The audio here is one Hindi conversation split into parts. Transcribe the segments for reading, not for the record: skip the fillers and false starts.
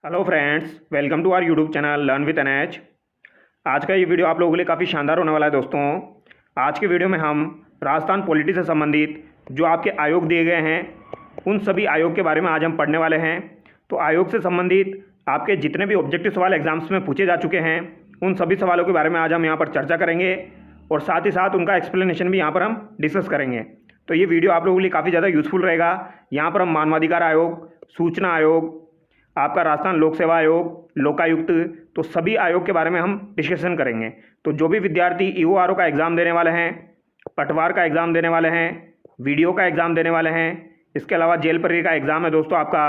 Hello friends, welcome to our YouTube channel learn with NH. आज का ये वीडियो आप लोगों के लिए काफ़ी शानदार होने वाला है दोस्तों। आज के वीडियो में हम राजस्थान पॉलिटी से संबंधित जो आपके आयोग दिए गए हैं उन सभी आयोग के बारे में आज हम पढ़ने वाले हैं। तो आयोग से संबंधित आपके जितने भी ऑब्जेक्टिव सवाल एग्जाम्स में पूछे जा चुके हैं उन सभी सवालों के बारे में आज हम यहाँ पर चर्चा करेंगे और साथ ही साथ उनका एक्सप्लेनेशन भी यहाँ पर हम डिस्कस करेंगे। तो ये वीडियो आप लोगों के लिए काफ़ी ज़्यादा यूज़फुल रहेगा। यहाँ पर हम मानवाधिकार आयोग, सूचना आयोग, आपका राजस्थान लोक सेवा आयोग, लोकायुक्त, तो सभी आयोग के बारे में हम डिस्कशन करेंगे। तो जो भी विद्यार्थी ईओआरओ का एग्ज़ाम देने वाले हैं, पटवार का एग्ज़ाम देने वाले हैं, वीडियो का एग्ज़ाम देने वाले हैं, इसके अलावा जेल प्रहरी का एग्ज़ाम है दोस्तों, आपका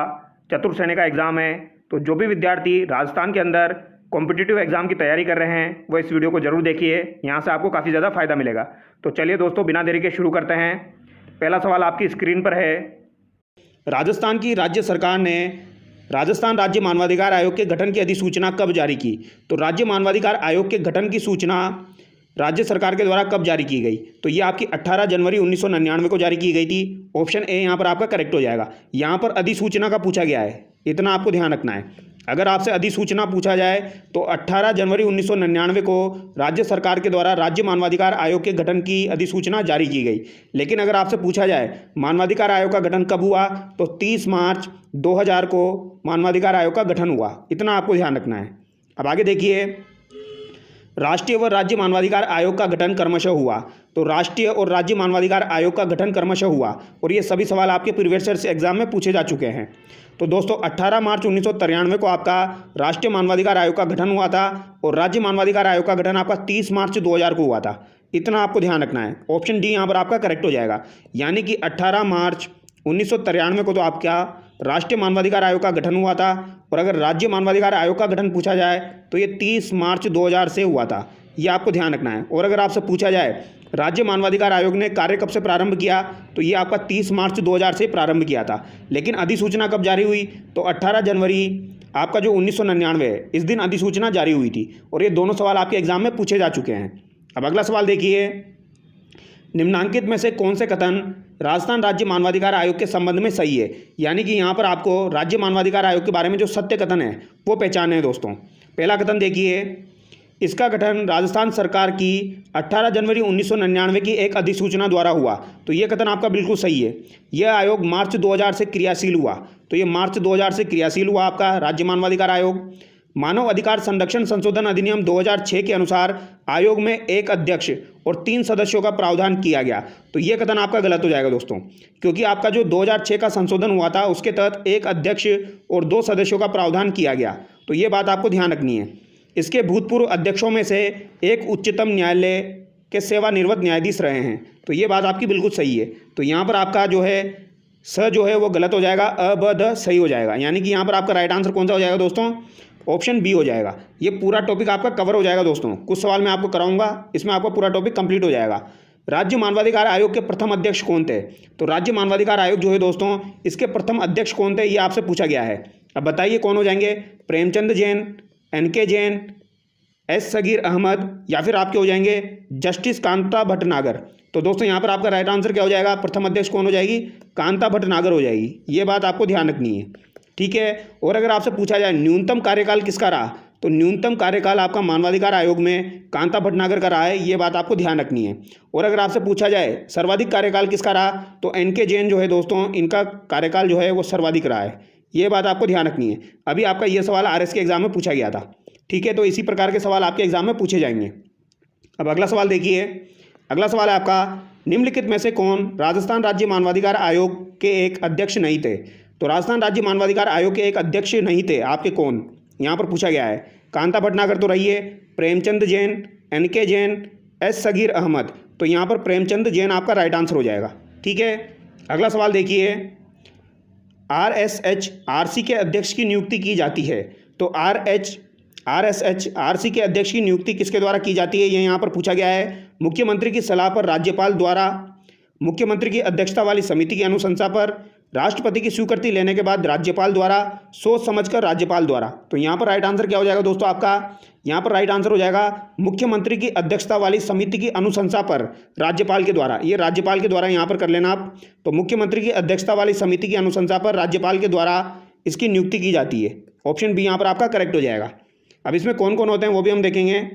चतुर्सेनी का एग्ज़ाम है, तो जो भी विद्यार्थी राजस्थान के अंदर कॉम्पिटिटिव एग्ज़ाम की तैयारी कर रहे हैं वो इस वीडियो को ज़रूर देखिए, यहाँ से आपको काफ़ी ज़्यादा फ़ायदा मिलेगा। तो चलिए दोस्तों, बिना देरी के शुरू करते हैं। पहला सवाल आपकी स्क्रीन पर है। राजस्थान की राज्य सरकार ने राजस्थान राज्य मानवाधिकार आयोग के गठन की अधिसूचना कब जारी की? तो राज्य मानवाधिकार आयोग के गठन की सूचना राज्य सरकार के द्वारा कब जारी की गई? तो ये आपकी 18 जनवरी 1999 को जारी की गई थी। ऑप्शन ए यहाँ पर आपका करेक्ट हो जाएगा। यहाँ पर अधिसूचना का पूछा गया है, इतना आपको ध्यान रखना है। अगर आपसे अधिसूचना पूछा जाए तो 18 जनवरी 1999 को राज्य सरकार के द्वारा राज्य मानवाधिकार आयोग के गठन की अधिसूचना जारी की गई। लेकिन अगर आपसे पूछा जाए मानवाधिकार आयोग का गठन कब हुआ तो 30 मार्च 2000 को मानवाधिकार आयोग का गठन हुआ, इतना आपको ध्यान रखना है। अब आगे देखिए, राष्ट्रीय व राज्य मानवाधिकार आयोग का गठन क्रमशः हुआ। तो राष्ट्रीय और राज्य मानवाधिकार आयोग का गठन क्रमशः हुआ और ये सभी सवाल आपके प्रीवियस ईयर एग्जाम में पूछे जा चुके हैं। तो दोस्तों 18 मार्च 1993 को आपका राष्ट्रीय मानवाधिकार आयोग का गठन हुआ था और राज्य मानवाधिकार आयोग का गठन आपका 30 मार्च 2000 को हुआ था, इतना आपको ध्यान रखना है। ऑप्शन डी यहाँ पर आपका करेक्ट हो जाएगा, यानी कि 18 मार्च 1993 को तो आपका राष्ट्रीय मानवाधिकार आयोग का गठन हुआ था और अगर राज्य मानवाधिकार आयोग का गठन पूछा जाए तो ये 30 मार्च 2000 से हुआ था, ये आपको ध्यान रखना है। और अगर आपसे पूछा जाए राज्य मानवाधिकार आयोग ने कार्य कब से प्रारंभ किया तो ये आपका 30 मार्च 2000 से प्रारंभ किया था। लेकिन अधिसूचना कब जारी हुई तो 18 जनवरी आपका जो 1999 है इस दिन अधिसूचना जारी हुई थी और ये दोनों सवाल आपके एग्जाम में पूछे जा चुके हैं। अब अगला सवाल देखिए, निम्नांकित में से कौन से कथन राजस्थान राज्य मानवाधिकार आयोग के संबंध में सही है? यानी कि यहाँ पर आपको राज्य मानवाधिकार आयोग के बारे में जो सत्य कथन है वो पहचाने हैं दोस्तों। पहला कथन देखिए, इसका गठन राजस्थान सरकार की 18 जनवरी 1999 की एक अधिसूचना द्वारा हुआ। तो ये कथन आपका बिल्कुल सही है। यह आयोग मार्च 2000 से क्रियाशील हुआ, तो ये मार्च 2000 से क्रियाशील हुआ आपका राज्य मानवाधिकार आयोग। मानव अधिकार संरक्षण संशोधन अधिनियम 2006 के अनुसार आयोग में एक अध्यक्ष और 3 सदस्यों का प्रावधान किया गया। तो ये कथन आपका गलत हो जाएगा दोस्तों, क्योंकि आपका जो 2006 का संशोधन हुआ था उसके तहत एक अध्यक्ष और 2 सदस्यों का प्रावधान किया गया। तो ये बात आपको ध्यान रखनी है। इसके भूतपूर्व अध्यक्षों में से एक उच्चतम न्यायालय के सेवानिवृत्त न्यायाधीश रहे हैं। तो ये बात आपकी बिल्कुल सही है। तो यहाँ पर आपका जो है स जो है वो गलत हो जाएगा, अ ब द सही हो जाएगा। यानी कि यहाँ पर आपका राइट आंसर कौन सा हो जाएगा दोस्तों? ऑप्शन बी हो जाएगा। ये पूरा टॉपिक आपका कवर हो जाएगा दोस्तों। कुछ सवाल मैं आपको कराऊंगा, इसमें आपका पूरा टॉपिक कंप्लीट हो जाएगा। राज्य मानवाधिकार आयोग के प्रथम अध्यक्ष कौन थे? तो राज्य मानवाधिकार आयोग जो है दोस्तों इसके प्रथम अध्यक्ष कौन थे ये आपसे पूछा गया है। अब बताइए कौन हो जाएंगे? प्रेमचंद जैन, एन.के. जैन, एस सगीर अहमद या फिर आपके हो जाएंगे जस्टिस कांता भटनागर। तो दोस्तों यहाँ पर आपका राइट आंसर क्या हो जाएगा? प्रथम अध्यक्ष कौन हो जाएगी? कांता भटनागर हो जाएगी। ये बात आपको ध्यान रखनी है, ठीक है। और अगर आपसे पूछा जाए न्यूनतम कार्यकाल किसका रहा तो न्यूनतम कार्यकाल आपका मानवाधिकार आयोग में कांता भटनागर का रहा है, ये बात आपको ध्यान रखनी है। और अगर आपसे पूछा जाए सर्वाधिक कार्यकाल किसका रहा तो एन.के. जैन जो है दोस्तों इनका कार्यकाल जो है वो सर्वाधिक रहा है, ये बात आपको ध्यान रखनी है। अभी आपका ये सवाल आरएस के एग्जाम में पूछा गया था, ठीक है। तो इसी प्रकार के सवाल आपके एग्जाम में पूछे जाएंगे। अब अगला सवाल देखिए, अगला सवाल है आपका, निम्नलिखित में से कौन राजस्थान राज्य मानवाधिकार आयोग के एक अध्यक्ष नहीं थे? तो राजस्थान राज्य मानवाधिकार आयोग के एक अध्यक्ष नहीं थे आपके कौन? यहाँ पर पूछा गया है। कांता भटनागर तो रही है, प्रेमचंद जैन, एन.के. जैन, एस सगीर अहमद। तो यहाँ पर प्रेमचंद जैन आपका राइट आंसर हो जाएगा, ठीक है। अगला सवाल देखिए, आरएसएच-आरसी के अध्यक्ष की नियुक्ति की जाती है। तो आरएसएच-आरसी के अध्यक्ष की नियुक्ति किसके द्वारा की जाती है ये यहाँ पर पूछा गया है। मुख्यमंत्री की सलाह पर राज्यपाल द्वारा, मुख्यमंत्री की अध्यक्षता वाली समिति की अनुशंसा पर, राष्ट्रपति की स्वीकृति लेने के बाद राज्यपाल द्वारा, सोच समझकर राज्यपाल द्वारा। तो यहाँ पर राइट आंसर क्या हो जाएगा दोस्तों आपका? यहाँ पर राइट आंसर हो जाएगा मुख्यमंत्री की अध्यक्षता वाली समिति की अनुशंसा पर राज्यपाल के द्वारा। ये राज्यपाल के द्वारा यहाँ पर कर लेना आप। तो मुख्यमंत्री की अध्यक्षता वाली समिति की अनुशंसा पर राज्यपाल के द्वारा इसकी नियुक्ति की जाती है। ऑप्शन बी यहाँ पर आपका करेक्ट हो जाएगा। अब इसमें कौन कौन होते हैं वो भी हम देखेंगे।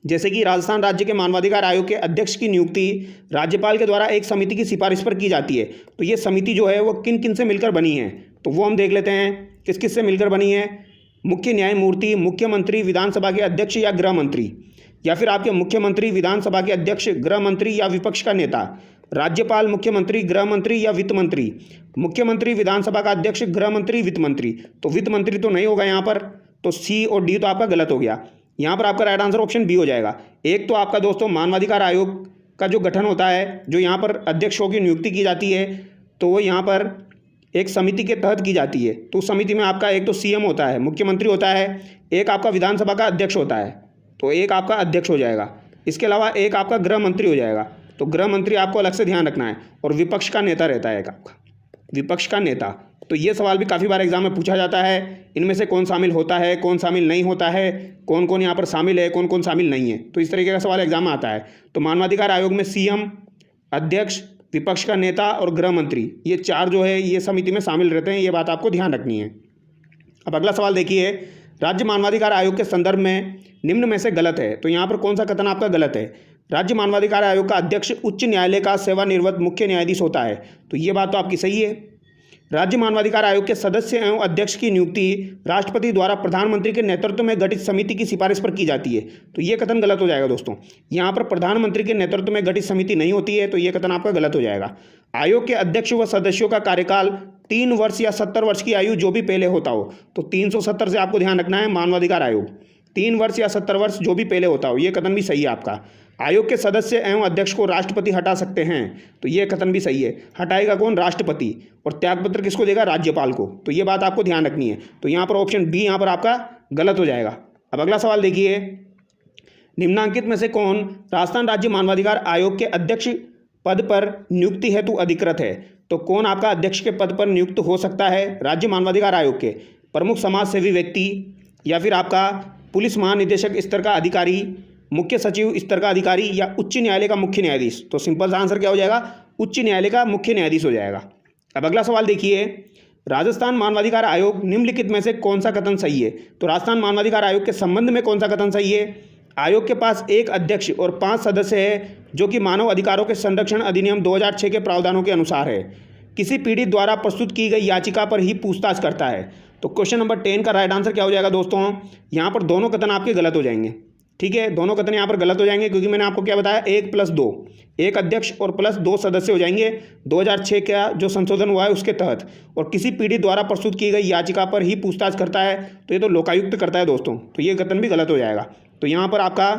जैसे कि राजस्थान राज्य के मानवाधिकार आयोग के अध्यक्ष की नियुक्ति राज्यपाल के द्वारा एक समिति की सिफारिश पर की जाती है। तो ये समिति जो है वो किन किन से मिलकर बनी है, तो वो हम देख लेते हैं किस किस से मिलकर बनी है। मुख्य न्यायमूर्ति, मुख्यमंत्री, विधानसभा के अध्यक्ष या गृह मंत्री, या फिर आपके मुख्यमंत्री, विधानसभा के अध्यक्ष, गृह मंत्री या विपक्ष का नेता, राज्यपाल, मुख्यमंत्री, गृह मंत्री या वित्त मंत्री, मुख्यमंत्री, विधानसभा का अध्यक्ष, गृह मंत्री, वित्त मंत्री। तो वित्त मंत्री तो नहीं होगा यहाँ पर, तो सी और डी तो आपका गलत हो गया। यहाँ पर आपका राइट आंसर ऑप्शन बी हो जाएगा। एक तो आपका दोस्तों मानवाधिकार आयोग का जो गठन होता है, जो यहाँ पर अध्यक्षों की नियुक्ति की जाती है, तो वो यहाँ पर एक समिति के तहत की जाती है। तो उस समिति में आपका एक तो सीएम होता है, मुख्यमंत्री होता है, एक आपका विधानसभा का अध्यक्ष होता है, तो एक आपका अध्यक्ष हो जाएगा। इसके अलावा एक आपका गृह मंत्री हो जाएगा, तो गृह मंत्री आपको अलग से ध्यान रखना है, और विपक्ष का नेता रहता है एक आपका, विपक्ष का नेता। तो ये सवाल भी काफ़ी बार एग्जाम में पूछा जाता है, इनमें से कौन शामिल होता है, कौन शामिल नहीं होता है, कौन कौन यहाँ पर शामिल है, कौन कौन शामिल नहीं है। तो इस तरीके का सवाल एग्जाम में आता है। तो मानवाधिकार आयोग में सीएम, अध्यक्ष, विपक्ष का नेता और गृह मंत्री, ये चार जो है ये समिति में शामिल रहते हैं। ये बात आपको ध्यान रखनी है। अब अगला सवाल देखिए, राज्य मानवाधिकार आयोग के संदर्भ में निम्न में से गलत है। तो यहाँ पर कौन सा कथन आपका गलत है। राज्य मानवाधिकार आयोग का अध्यक्ष उच्च न्यायालय का सेवानिवृत्त मुख्य न्यायाधीश होता है, तो ये बात तो आपकी सही है। राज्य मानवाधिकार आयोग के सदस्य एवं अध्यक्ष की नियुक्ति राष्ट्रपति द्वारा प्रधानमंत्री के नेतृत्व में गठित समिति की सिफारिश पर की जाती है, तो ये कथन गलत हो जाएगा दोस्तों। यहाँ पर प्रधानमंत्री के नेतृत्व में गठित समिति नहीं होती है, तो ये कथन आपका गलत हो जाएगा। आयोग के अध्यक्ष व सदस्यों का कार्यकाल 3 वर्ष या 70 वर्ष की आयु जो भी पहले होता हो, तो 370 से आपको ध्यान रखना है। मानवाधिकार आयोग 3 वर्ष या 70 वर्ष जो भी पहले होता हो, ये कथन भी सही है आपका। आयोग के सदस्य एवं अध्यक्ष को राष्ट्रपति हटा सकते हैं, तो ये कथन भी सही है। हटाएगा कौन, राष्ट्रपति, और त्यागपत्र किसको देगा, राज्यपाल को। तो ये बात आपको ध्यान रखनी है। तो यहाँ पर ऑप्शन बी यहाँ पर आपका गलत हो जाएगा। अब अगला सवाल देखिए, निम्नांकित में से कौन राजस्थान राज्य मानवाधिकार आयोग के अध्यक्ष पद पर नियुक्ति हेतु अधिकृत है। तो कौन आपका अध्यक्ष के पद पर नियुक्त हो सकता है राज्य मानवाधिकार आयोग के, प्रमुख समाज सेवी व्यक्ति, या फिर आपका पुलिस महानिदेशक स्तर का अधिकारी, मुख्य सचिव स्तर का अधिकारी, या उच्च न्यायालय का मुख्य न्यायाधीश। तो सिंपल सा आंसर क्या हो जाएगा, उच्च न्यायालय का मुख्य न्यायाधीश हो जाएगा। अब अगला सवाल देखिए, राजस्थान मानवाधिकार आयोग निम्नलिखित में से कौन सा कथन सही है। तो राजस्थान मानवाधिकार आयोग के संबंध में कौन सा कथन सही है। आयोग के पास एक अध्यक्ष और 5 सदस्य है, जो कि मानव अधिकारों के संरक्षण अधिनियम 2006 के प्रावधानों के अनुसार है। किसी पीड़ित द्वारा प्रस्तुत की गई याचिका पर ही पूछताछ करता है। तो क्वेश्चन नंबर 10 का राइट आंसर क्या हो जाएगा दोस्तों, यहाँ पर दोनों कथन आपके गलत हो जाएंगे। ठीक है, दोनों कथन यहाँ पर गलत हो जाएंगे, क्योंकि मैंने आपको क्या बताया, 1 + 2, एक अध्यक्ष और प्लस 2 सदस्य हो जाएंगे 2006 का जो संशोधन हुआ है उसके तहत। और किसी पीड़ित द्वारा प्रस्तुत की गई याचिका पर ही पूछताछ करता है, तो ये तो लोकायुक्त करता है दोस्तों, तो ये कथन भी गलत हो जाएगा। तो यहाँ पर आपका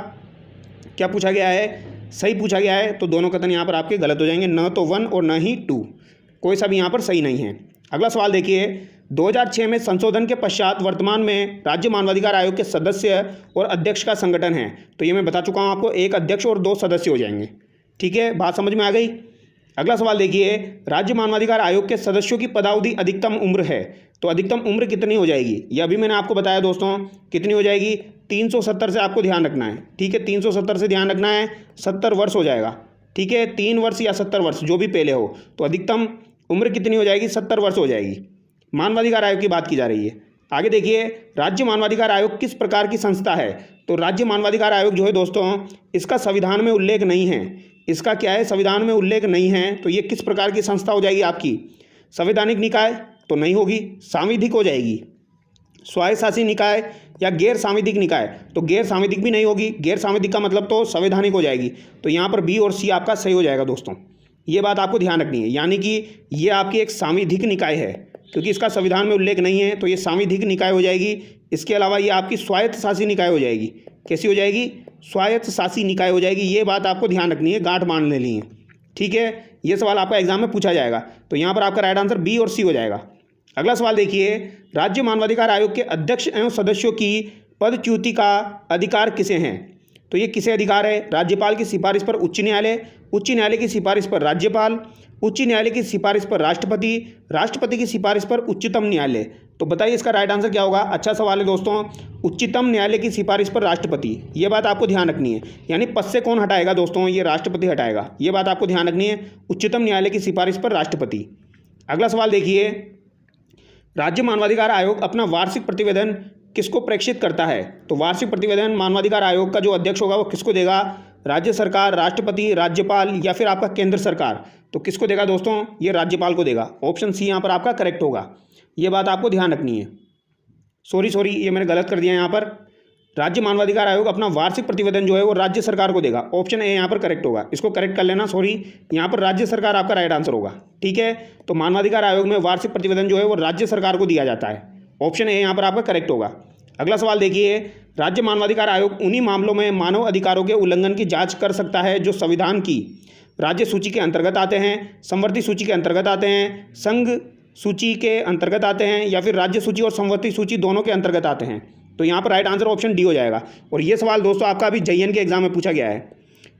क्या पूछा गया है, सही पूछा गया है, तो दोनों कथन यहाँ पर आपके गलत हो जाएंगे, न तो 1 और न ही 2, कोई सा भी यहाँ पर सही नहीं है। अगला सवाल देखिए, 2006 में संशोधन के पश्चात वर्तमान में राज्य मानवाधिकार आयोग के सदस्य और अध्यक्ष का संगठन है। तो ये मैं बता चुका हूँ आपको, एक अध्यक्ष और 2 सदस्य हो जाएंगे। ठीक है, बात समझ में आ गई। अगला सवाल देखिए, राज्य मानवाधिकार आयोग के सदस्यों की पदावधि अधिकतम उम्र है, तो अधिकतम उम्र कितनी हो जाएगी, ये अभी मैंने आपको बताया दोस्तों, कितनी हो जाएगी, 370 से आपको ध्यान रखना है। ठीक है, 370 से ध्यान रखना है, 70 वर्ष हो जाएगा। ठीक है, 3 वर्ष या 70 वर्ष जो भी पहले हो, तो अधिकतम उम्र कितनी हो जाएगी, 70 वर्ष हो जाएगी। मानवाधिकार आयोग की बात की जा रही है। आगे देखिए, राज्य मानवाधिकार आयोग किस प्रकार की संस्था है। तो राज्य मानवाधिकार आयोग जो है दोस्तों, इसका संविधान में उल्लेख नहीं है। इसका क्या है, संविधान में उल्लेख नहीं है, तो ये किस प्रकार की संस्था हो जाएगी आपकी, संवैधानिक निकाय तो नहीं होगी, सांविधिक हो जाएगी, स्वायत्तशासी निकाय या गैर सांविधिक निकाय, तो गैर सांविधिक भी नहीं होगी। गैर सांविधिक का मतलब तो संवैधानिक हो जाएगी। तो यहाँ पर बी और सी आपका सही हो जाएगा दोस्तों, ये बात आपको ध्यान रखनी है। यानी कि ये आपकी एक सांविधिक निकाय है, क्योंकि इसका संविधान में उल्लेख नहीं है, तो ये सांविधिक निकाय हो जाएगी। इसके अलावा ये आपकी स्वायत्तशासी निकाय हो जाएगी। कैसी हो जाएगी, स्वायत्तशासी निकाय हो जाएगी। ये बात आपको ध्यान रखनी है, गांठ मान लेनी है। ठीक है, ये सवाल आपका एग्जाम में पूछा जाएगा, तो यहाँ पर आपका राइट आंसर बी और सी हो जाएगा। अगला सवाल देखिए, राज्य मानवाधिकार आयोग के अध्यक्ष एवं सदस्यों की पदच्युति का अधिकार किसे हैं। तो ये किसे अधिकार है, राज्यपाल की सिफारिश पर उच्च न्यायालय, उच्च न्यायालय की सिफारिश पर राज्यपाल, उच्च न्यायालय की सिफारिश पर राष्ट्रपति, राष्ट्रपति की सिफारिश पर उच्चतम न्यायालय। तो बताइए इसका राइट आंसर क्या होगा। अच्छा सवाल है दोस्तों, उच्चतम न्यायालय की सिफारिश पर राष्ट्रपति, ये बात आपको ध्यान रखनी है। यानी पद से कौन हटाएगा दोस्तों, ये राष्ट्रपति हटाएगा, ये बात आपको ध्यान रखनी है। उच्चतम न्यायालय की सिफारिश पर राष्ट्रपति। अगला सवाल देखिए, राज्य मानवाधिकार आयोग अपना वार्षिक प्रतिवेदन किसको प्रेषित करता है? तो वार्षिक प्रतिवेदन मानवाधिकार आयोग का जो अध्यक्ष होगा वो किसको देगा? राज्य सरकार, राष्ट्रपति, राज्यपाल या फिर आपका केंद्र सरकार। तो किसको देगा दोस्तों? ये राज्यपाल को देगा। ऑप्शन सी यहाँ पर आपका करेक्ट होगा। ये बात आपको ध्यान रखनी है। सॉरी ये मैंने गलत कर दिया यहाँ पर। राज्य मानवाधिकार आयोग अपना वार्षिक प्रतिवेदन जो है वो राज्य सरकार को देगा। ऑप्शन ए यहाँ पर करेक्ट होगा। इसको करेक्ट कर लेना। यहाँ पर राज्य सरकार आपका राइट आंसर होगा। ठीक है, तो मानवाधिकार आयोग में वार्षिक प्रतिवेदन जो है वो राज्य सरकार को दिया जाता है। ऑप्शन ए यहाँ पर आपका करेक्ट होगा। अगला सवाल देखिए, राज्य मानवाधिकार आयोग उन्हीं मामलों में मानव अधिकारों के उल्लंघन की जांच कर सकता है जो संविधान की राज्य सूची के अंतर्गत आते हैं, संवर्ती सूची के अंतर्गत आते हैं, संघ सूची के अंतर्गत आते हैं या फिर राज्य सूची और संवर्ती सूची दोनों के अंतर्गत आते हैं। तो यहाँ पर राइट आंसर ऑप्शन डी हो जाएगा। और ये सवाल दोस्तों आपका अभी JN के एग्जाम में पूछा गया है।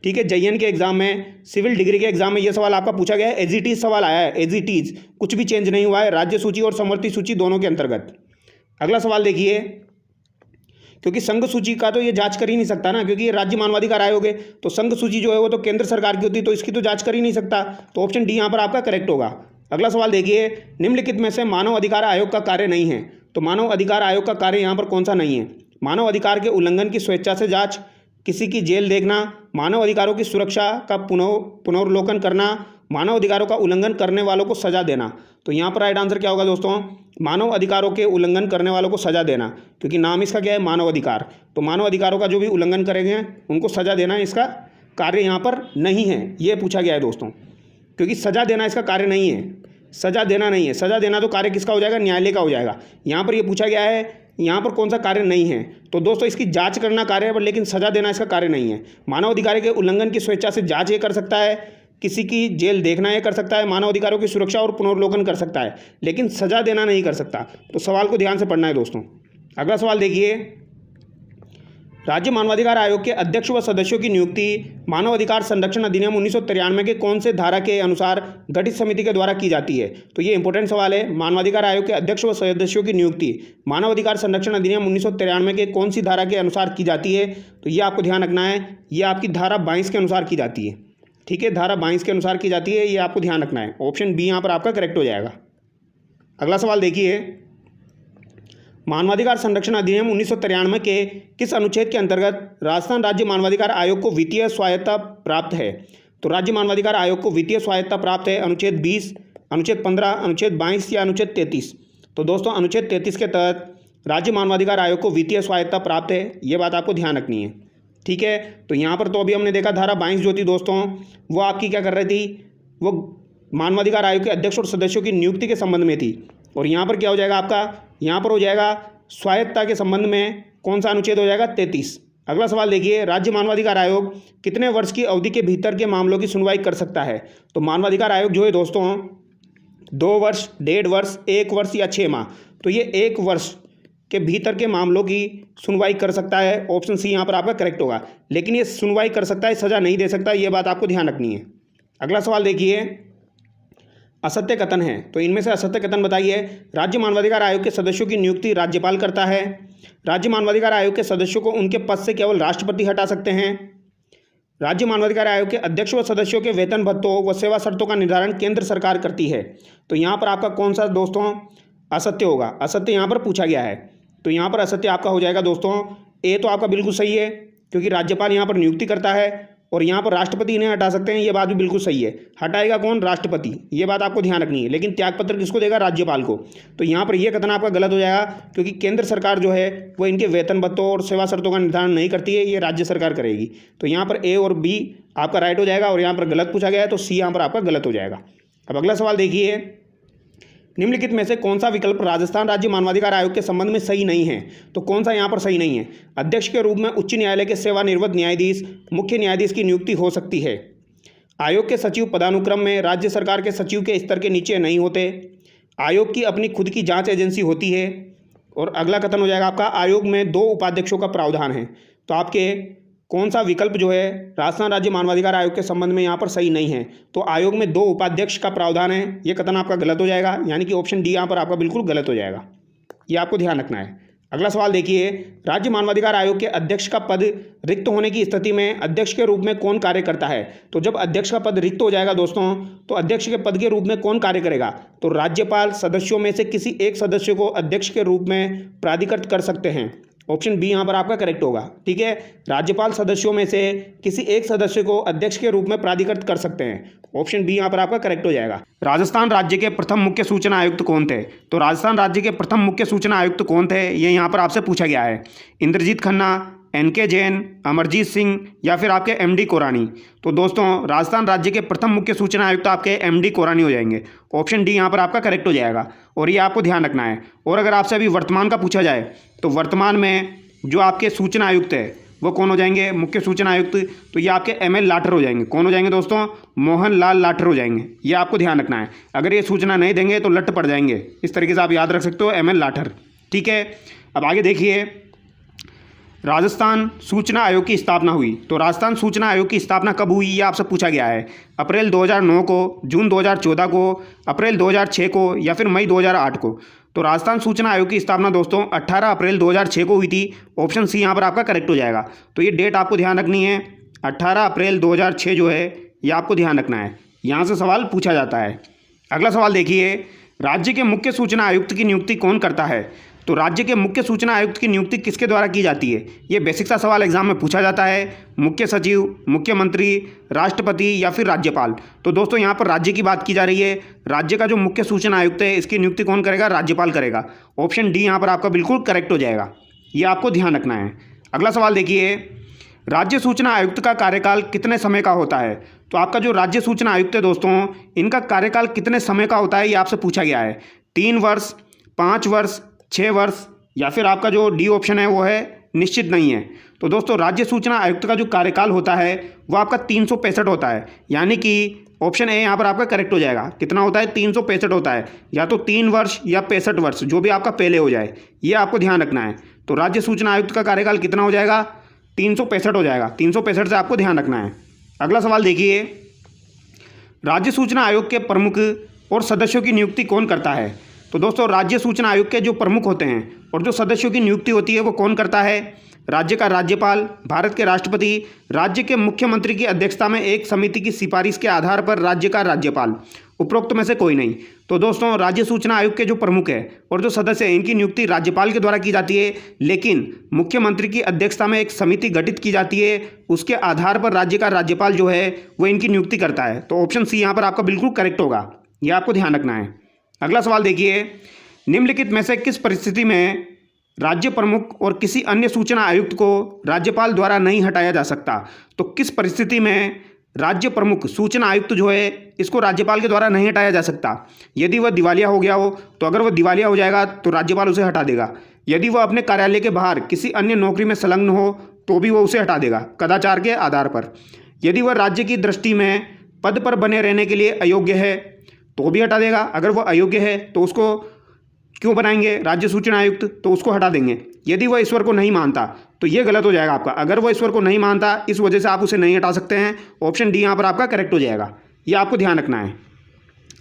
ठीक है, JN के एग्जाम में, सिविल डिग्री के एग्जाम में ये सवाल आपका पूछा गया है। एज इट इज सवाल आया है, एज इट इज, कुछ भी चेंज नहीं हुआ है, राज्य सूची और संवर्ती सूची दोनों के अंतर्गत। अगला सवाल देखिए, क्योंकि संघ सूची का तो ये जांच कर ही नहीं सकता ना, क्योंकि ये राज्य मानवाधिकार आयोग है, तो संघ सूची जो है वो तो केंद्र सरकार की होती है, तो इसकी तो जांच कर ही नहीं सकता। तो ऑप्शन डी यहाँ पर आपका करेक्ट होगा। अगला सवाल देखिए, निम्नलिखित में से मानव अधिकार आयोग का कार्य नहीं है। तो मानव अधिकार आयोग का कार्य यहाँ पर कौन सा नहीं है? मानव अधिकार के उल्लंघन की स्वेच्छा से जांच, किसी की जेल देखना, मानव अधिकारों की सुरक्षा का पुनर्वलोकन करना, मानव अधिकारों का उल्लंघन करने वालों को सजा देना। तो यहाँ पर राइट आंसर क्या होगा दोस्तों? मानव अधिकारों के उल्लंघन करने वालों को सजा देना, क्योंकि नाम इसका क्या है? मानव अधिकार। तो मानव अधिकारों का जो भी उल्लंघन करेंगे उनको सजा देना इसका कार्य यहाँ पर नहीं है, ये पूछा गया है दोस्तों। क्योंकि सजा देना इसका कार्य नहीं है, सजा देना नहीं है। सजा देना तो कार्य किसका हो जाएगा? न्यायालय का हो जाएगा। यहाँ पर ये पूछा गया है यहाँ पर कौन सा कार्य नहीं है? तो दोस्तों इसकी जांच करना कार्य है, लेकिन सजा देना इसका कार्य नहीं है। मानव अधिकार के उल्लंघन की स्वेच्छा से जांच ये कर सकता है, किसी की जेल देखना ये कर सकता है, मानव अधिकारों की सुरक्षा और पुनर्वलोकन कर सकता है, लेकिन सजा देना नहीं कर सकता। तो सवाल को ध्यान से पढ़ना है दोस्तों। अगला सवाल देखिए, राज्य मानवाधिकार आयोग के अध्यक्ष व सदस्यों की नियुक्ति मानव अधिकार संरक्षण अधिनियम 1993 के कौन से धारा के अनुसार गठित समिति के द्वारा की जाती है? तो ये इंपॉर्टेंट सवाल है। मानवाधिकार आयोग के अध्यक्ष व सदस्यों की नियुक्ति मानव अधिकार संरक्षण अधिनियम 1993 के कौन सी धारा के अनुसार की जाती है? तो ये आपको ध्यान रखना है, ये आपकी धारा 22 के अनुसार की जाती है। ठीक है, धारा 22 के अनुसार की जाती है, ये आपको ध्यान रखना है। ऑप्शन बी यहाँ पर आपका करेक्ट हो जाएगा। अगला सवाल देखिए, मानवाधिकार संरक्षण अधिनियम 1993 के किस अनुच्छेद के अंतर्गत राजस्थान राज्य मानवाधिकार आयोग को वित्तीय स्वायत्तता प्राप्त है? तो राज्य मानवाधिकार आयोग को वित्तीय स्वायत्तता प्राप्त है अनुच्छेद 20, अनुच्छेद 15, अनुच्छेद 22 या अनुच्छेद 33। तो दोस्तों अनुच्छेद 33 के तहत राज्य मानवाधिकार आयोग को वित्तीय स्वायत्तता प्राप्त है, ये बात आपको ध्यान रखनी है। ठीक है, तो यहाँ पर तो अभी हमने देखा धारा 22 जो थी दोस्तों, वो आपकी क्या कर रही थी? वो मानवाधिकार आयोग के अध्यक्ष और सदस्यों की नियुक्ति के संबंध में थी। और यहाँ पर क्या हो जाएगा आपका? यहाँ पर हो जाएगा स्वायत्तता के संबंध में कौन सा अनुच्छेद हो जाएगा? 33। अगला सवाल देखिए, राज्य मानवाधिकार आयोग कितने वर्ष की अवधि के भीतर के मामलों की सुनवाई कर सकता है? तो मानवाधिकार आयोग जो है दोस्तों 2 वर्ष, 1.5 वर्ष, 1 वर्ष या 6 माह। तो ये 1 वर्ष के भीतर के मामलों की सुनवाई कर सकता है। ऑप्शन सी यहाँ पर आपका करेक्ट होगा। लेकिन ये सुनवाई कर सकता है, सजा नहीं दे सकता, ये बात आपको ध्यान रखनी है। अगला सवाल देखिए, असत्य कथन है, तो इनमें से असत्य कथन बताइए। राज्य मानवाधिकार आयोग के सदस्यों की नियुक्ति राज्यपाल करता है। राज्य मानवाधिकार आयोग के सदस्यों को उनके पद से केवल राष्ट्रपति हटा सकते हैं। राज्य मानवाधिकार आयोग के अध्यक्ष व सदस्यों के वेतन भत्तों व सेवा शर्तों का निर्धारण केंद्र सरकार करती है। तो यहाँ पर आपका कौन सा दोस्तों असत्य होगा? असत्य यहाँ पर पूछा गया है, तो यहाँ पर असत्य आपका हो जाएगा दोस्तों ए। तो आपका बिल्कुल सही है, क्योंकि राज्यपाल यहाँ पर नियुक्ति करता है और यहाँ पर राष्ट्रपति इन्हें हटा सकते हैं, ये बात भी बिल्कुल सही है। हटाएगा कौन? राष्ट्रपति, ये बात आपको ध्यान रखनी है। लेकिन त्यागपत्र किसको देगा? राज्यपाल को। तो यहाँ पर यह कथन आपका गलत हो जाएगा, क्योंकि केंद्र सरकार जो है वो इनके वेतन भत्तों और सेवा शर्तों का निर्धारण नहीं करती है, ये राज्य सरकार करेगी। तो यहाँ पर ए और बी आपका राइट हो जाएगा, और यहाँ पर गलत पूछा गया है तो सी यहाँ पर आपका गलत हो जाएगा। अब अगला सवाल देखिए, निम्नलिखित में से कौन सा विकल्प राजस्थान राज्य मानवाधिकार आयोग के संबंध में सही नहीं है? तो कौन सा यहाँ पर सही नहीं है? अध्यक्ष के रूप में उच्च न्यायालय के सेवानिवृत्त न्यायाधीश, मुख्य न्यायाधीश की नियुक्ति हो सकती है। आयोग के सचिव पदानुक्रम में राज्य सरकार के सचिव के स्तर के नीचे नहीं होते। आयोग की अपनी खुद की जांच एजेंसी होती है। और अगला कथन हो जाएगा आपका, आयोग में 2 उपाध्यक्षों का प्रावधान है। तो आपके कौन सा विकल्प जो है राजस्थान राज्य मानवाधिकार आयोग के संबंध में यहाँ पर सही नहीं है? तो आयोग में 2 उपाध्यक्ष का प्रावधान है, ये कथन आपका गलत हो जाएगा, यानी कि ऑप्शन डी यहाँ पर आपका बिल्कुल गलत हो जाएगा। ये आपको ध्यान रखना है। अगला सवाल देखिए, राज्य मानवाधिकार आयोग के अध्यक्ष का पद रिक्त होने की स्थिति में अध्यक्ष के रूप में कौन कार्य करता है? तो जब अध्यक्ष का पद रिक्त हो जाएगा दोस्तों, तो अध्यक्ष के पद के रूप में कौन कार्य करेगा? तो राज्यपाल सदस्यों में से किसी एक सदस्य को अध्यक्ष के रूप में प्राधिकृत कर सकते हैं। ऑप्शन बी यहाँ पर आपका करेक्ट होगा। ठीक है, राज्यपाल सदस्यों में से किसी एक सदस्य को अध्यक्ष के रूप में प्राधिकृत कर सकते हैं। ऑप्शन बी यहाँ पर आपका करेक्ट हो जाएगा। राजस्थान राज्य के प्रथम मुख्य सूचना आयुक्त कौन थे? तो राजस्थान राज्य के प्रथम मुख्य सूचना आयुक्त कौन थे, ये यहाँ पर आपसे पूछा गया है। इंद्रजीत खन्ना, एन.के. जैन, अमरजीत सिंह या फिर आपके एम.डी. कोरानी। तो दोस्तों राजस्थान राज्य के प्रथम मुख्य सूचना आयुक्त आपके एम.डी. कोरानी हो जाएंगे। ऑप्शन डी यहाँ पर आपका करेक्ट हो जाएगा और ये आपको ध्यान रखना है। और अगर आपसे अभी वर्तमान का पूछा जाए तो वर्तमान में जो आपके सूचना आयुक्त है वो कौन हो जाएंगे? मुख्य सूचना आयुक्त, तो ये आपके एम.एल. लाठर हो जाएंगे। कौन हो जाएंगे दोस्तों? मोहन लाल लाठर हो जाएंगे। ये आपको ध्यान रखना है, अगर ये सूचना नहीं देंगे तो लट पड़ जाएंगे। इस तरीके से आप याद रख सकते हो, एम.एल. लाठर। ठीक है, अब आगे देखिए, राजस्थान सूचना आयोग की स्थापना हुई। तो राजस्थान सूचना आयोग की स्थापना कब हुई, ये आपसे पूछा गया है। अप्रैल 2009 को, जून 2014 को, अप्रैल 2006 को या फिर मई 2008 को। तो राजस्थान सूचना आयोग की स्थापना दोस्तों 18 अप्रैल 2006 को हुई थी। ऑप्शन सी यहाँ पर आपका करेक्ट हो जाएगा। तो ये डेट आपको ध्यान रखनी है, 18 अप्रैल 2006 जो है ये आपको ध्यान रखना है, यहाँ से सवाल पूछा जाता है। अगला सवाल देखिए, राज्य के मुख्य सूचना आयुक्त की नियुक्ति कौन करता है? तो राज्य के मुख्य सूचना आयुक्त की नियुक्ति किसके द्वारा की जाती है? ये बेसिक सा सवाल एग्जाम में पूछा जाता है। मुख्य सचिव, मुख्यमंत्री, राष्ट्रपति या फिर राज्यपाल। तो दोस्तों यहाँ पर राज्य की बात की जा रही है। राज्य का जो मुख्य सूचना आयुक्त है इसकी नियुक्ति कौन करेगा? राज्यपाल करेगा। ऑप्शन डी यहाँ पर आपका बिल्कुल करेक्ट हो जाएगा, ये आपको ध्यान रखना है। अगला सवाल देखिए, राज्य सूचना आयुक्त का कार्यकाल कितने समय का होता है? तो आपका जो राज्य सूचना आयुक्त है दोस्तों, इनका कार्यकाल कितने समय का होता है ये आपसे पूछा गया है। 3 वर्ष, 5 वर्ष, 6 वर्ष या फिर आपका जो डी ऑप्शन है वो है निश्चित नहीं है। तो दोस्तों राज्य सूचना आयुक्त का जो कार्यकाल होता है वो आपका 365 होता है, यानी कि ऑप्शन ए यहाँ पर आपका करेक्ट हो जाएगा। कितना होता है? 365 होता है, या तो 3 वर्ष या 65 वर्ष, जो भी आपका पहले हो जाए, ये आपको ध्यान रखना है। तो राज्य सूचना आयुक्त का कार्यकाल कितना हो जाएगा? 365 हो जाएगा। 365 से आपको ध्यान रखना है। अगला सवाल देखिए, राज्य सूचना आयोग के प्रमुख और सदस्यों की नियुक्ति कौन करता है? तो दोस्तों राज्य सूचना आयोग के जो प्रमुख होते हैं और जो सदस्यों की नियुक्ति होती है वो कौन करता है? राज्य का राज्यपाल, भारत के राष्ट्रपति, राज्य के मुख्यमंत्री की अध्यक्षता में एक समिति की सिफारिश के आधार पर राज्य का राज्यपाल, उपरोक्त में से कोई नहीं। तो दोस्तों राज्य सूचना आयोग के जो प्रमुख है और जो सदस्य हैं इनकी नियुक्ति राज्यपाल के द्वारा की जाती है, लेकिन मुख्यमंत्री की अध्यक्षता में एक समिति गठित की जाती है, उसके आधार पर राज्य का राज्यपाल जो है वो इनकी नियुक्ति करता है। तो ऑप्शन सी यहाँ पर आपका बिल्कुल करेक्ट होगा, यह आपको ध्यान रखना है। अगला सवाल देखिए, निम्नलिखित में से किस परिस्थिति में राज्य प्रमुख और किसी अन्य सूचना आयुक्त को राज्यपाल द्वारा नहीं हटाया जा सकता? तो किस परिस्थिति में राज्य प्रमुख सूचना आयुक्त जो है इसको राज्यपाल के द्वारा नहीं हटाया जा सकता? यदि वह दिवालिया हो गया हो, तो अगर वह दिवालिया हो जाएगा तो राज्यपाल उसे हटा देगा। यदि वह अपने कार्यालय के बाहर किसी अन्य नौकरी में संलग्न हो तो भी वह उसे हटा देगा कदाचार के आधार पर। यदि वह राज्य की दृष्टि में पद पर बने रहने के लिए अयोग्य है तो भी हटा देगा। अगर वह अयोग्य है तो उसको क्यों बनाएंगे राज्य सूचना आयुक्त? तो उसको हटा देंगे। यदि वह ईश्वर को नहीं मानता तो ये गलत हो जाएगा आपका। अगर वह ईश्वर को नहीं मानता इस वजह से आप उसे नहीं हटा सकते हैं। ऑप्शन डी यहाँ पर आपका करेक्ट हो जाएगा, ये आपको ध्यान रखना है।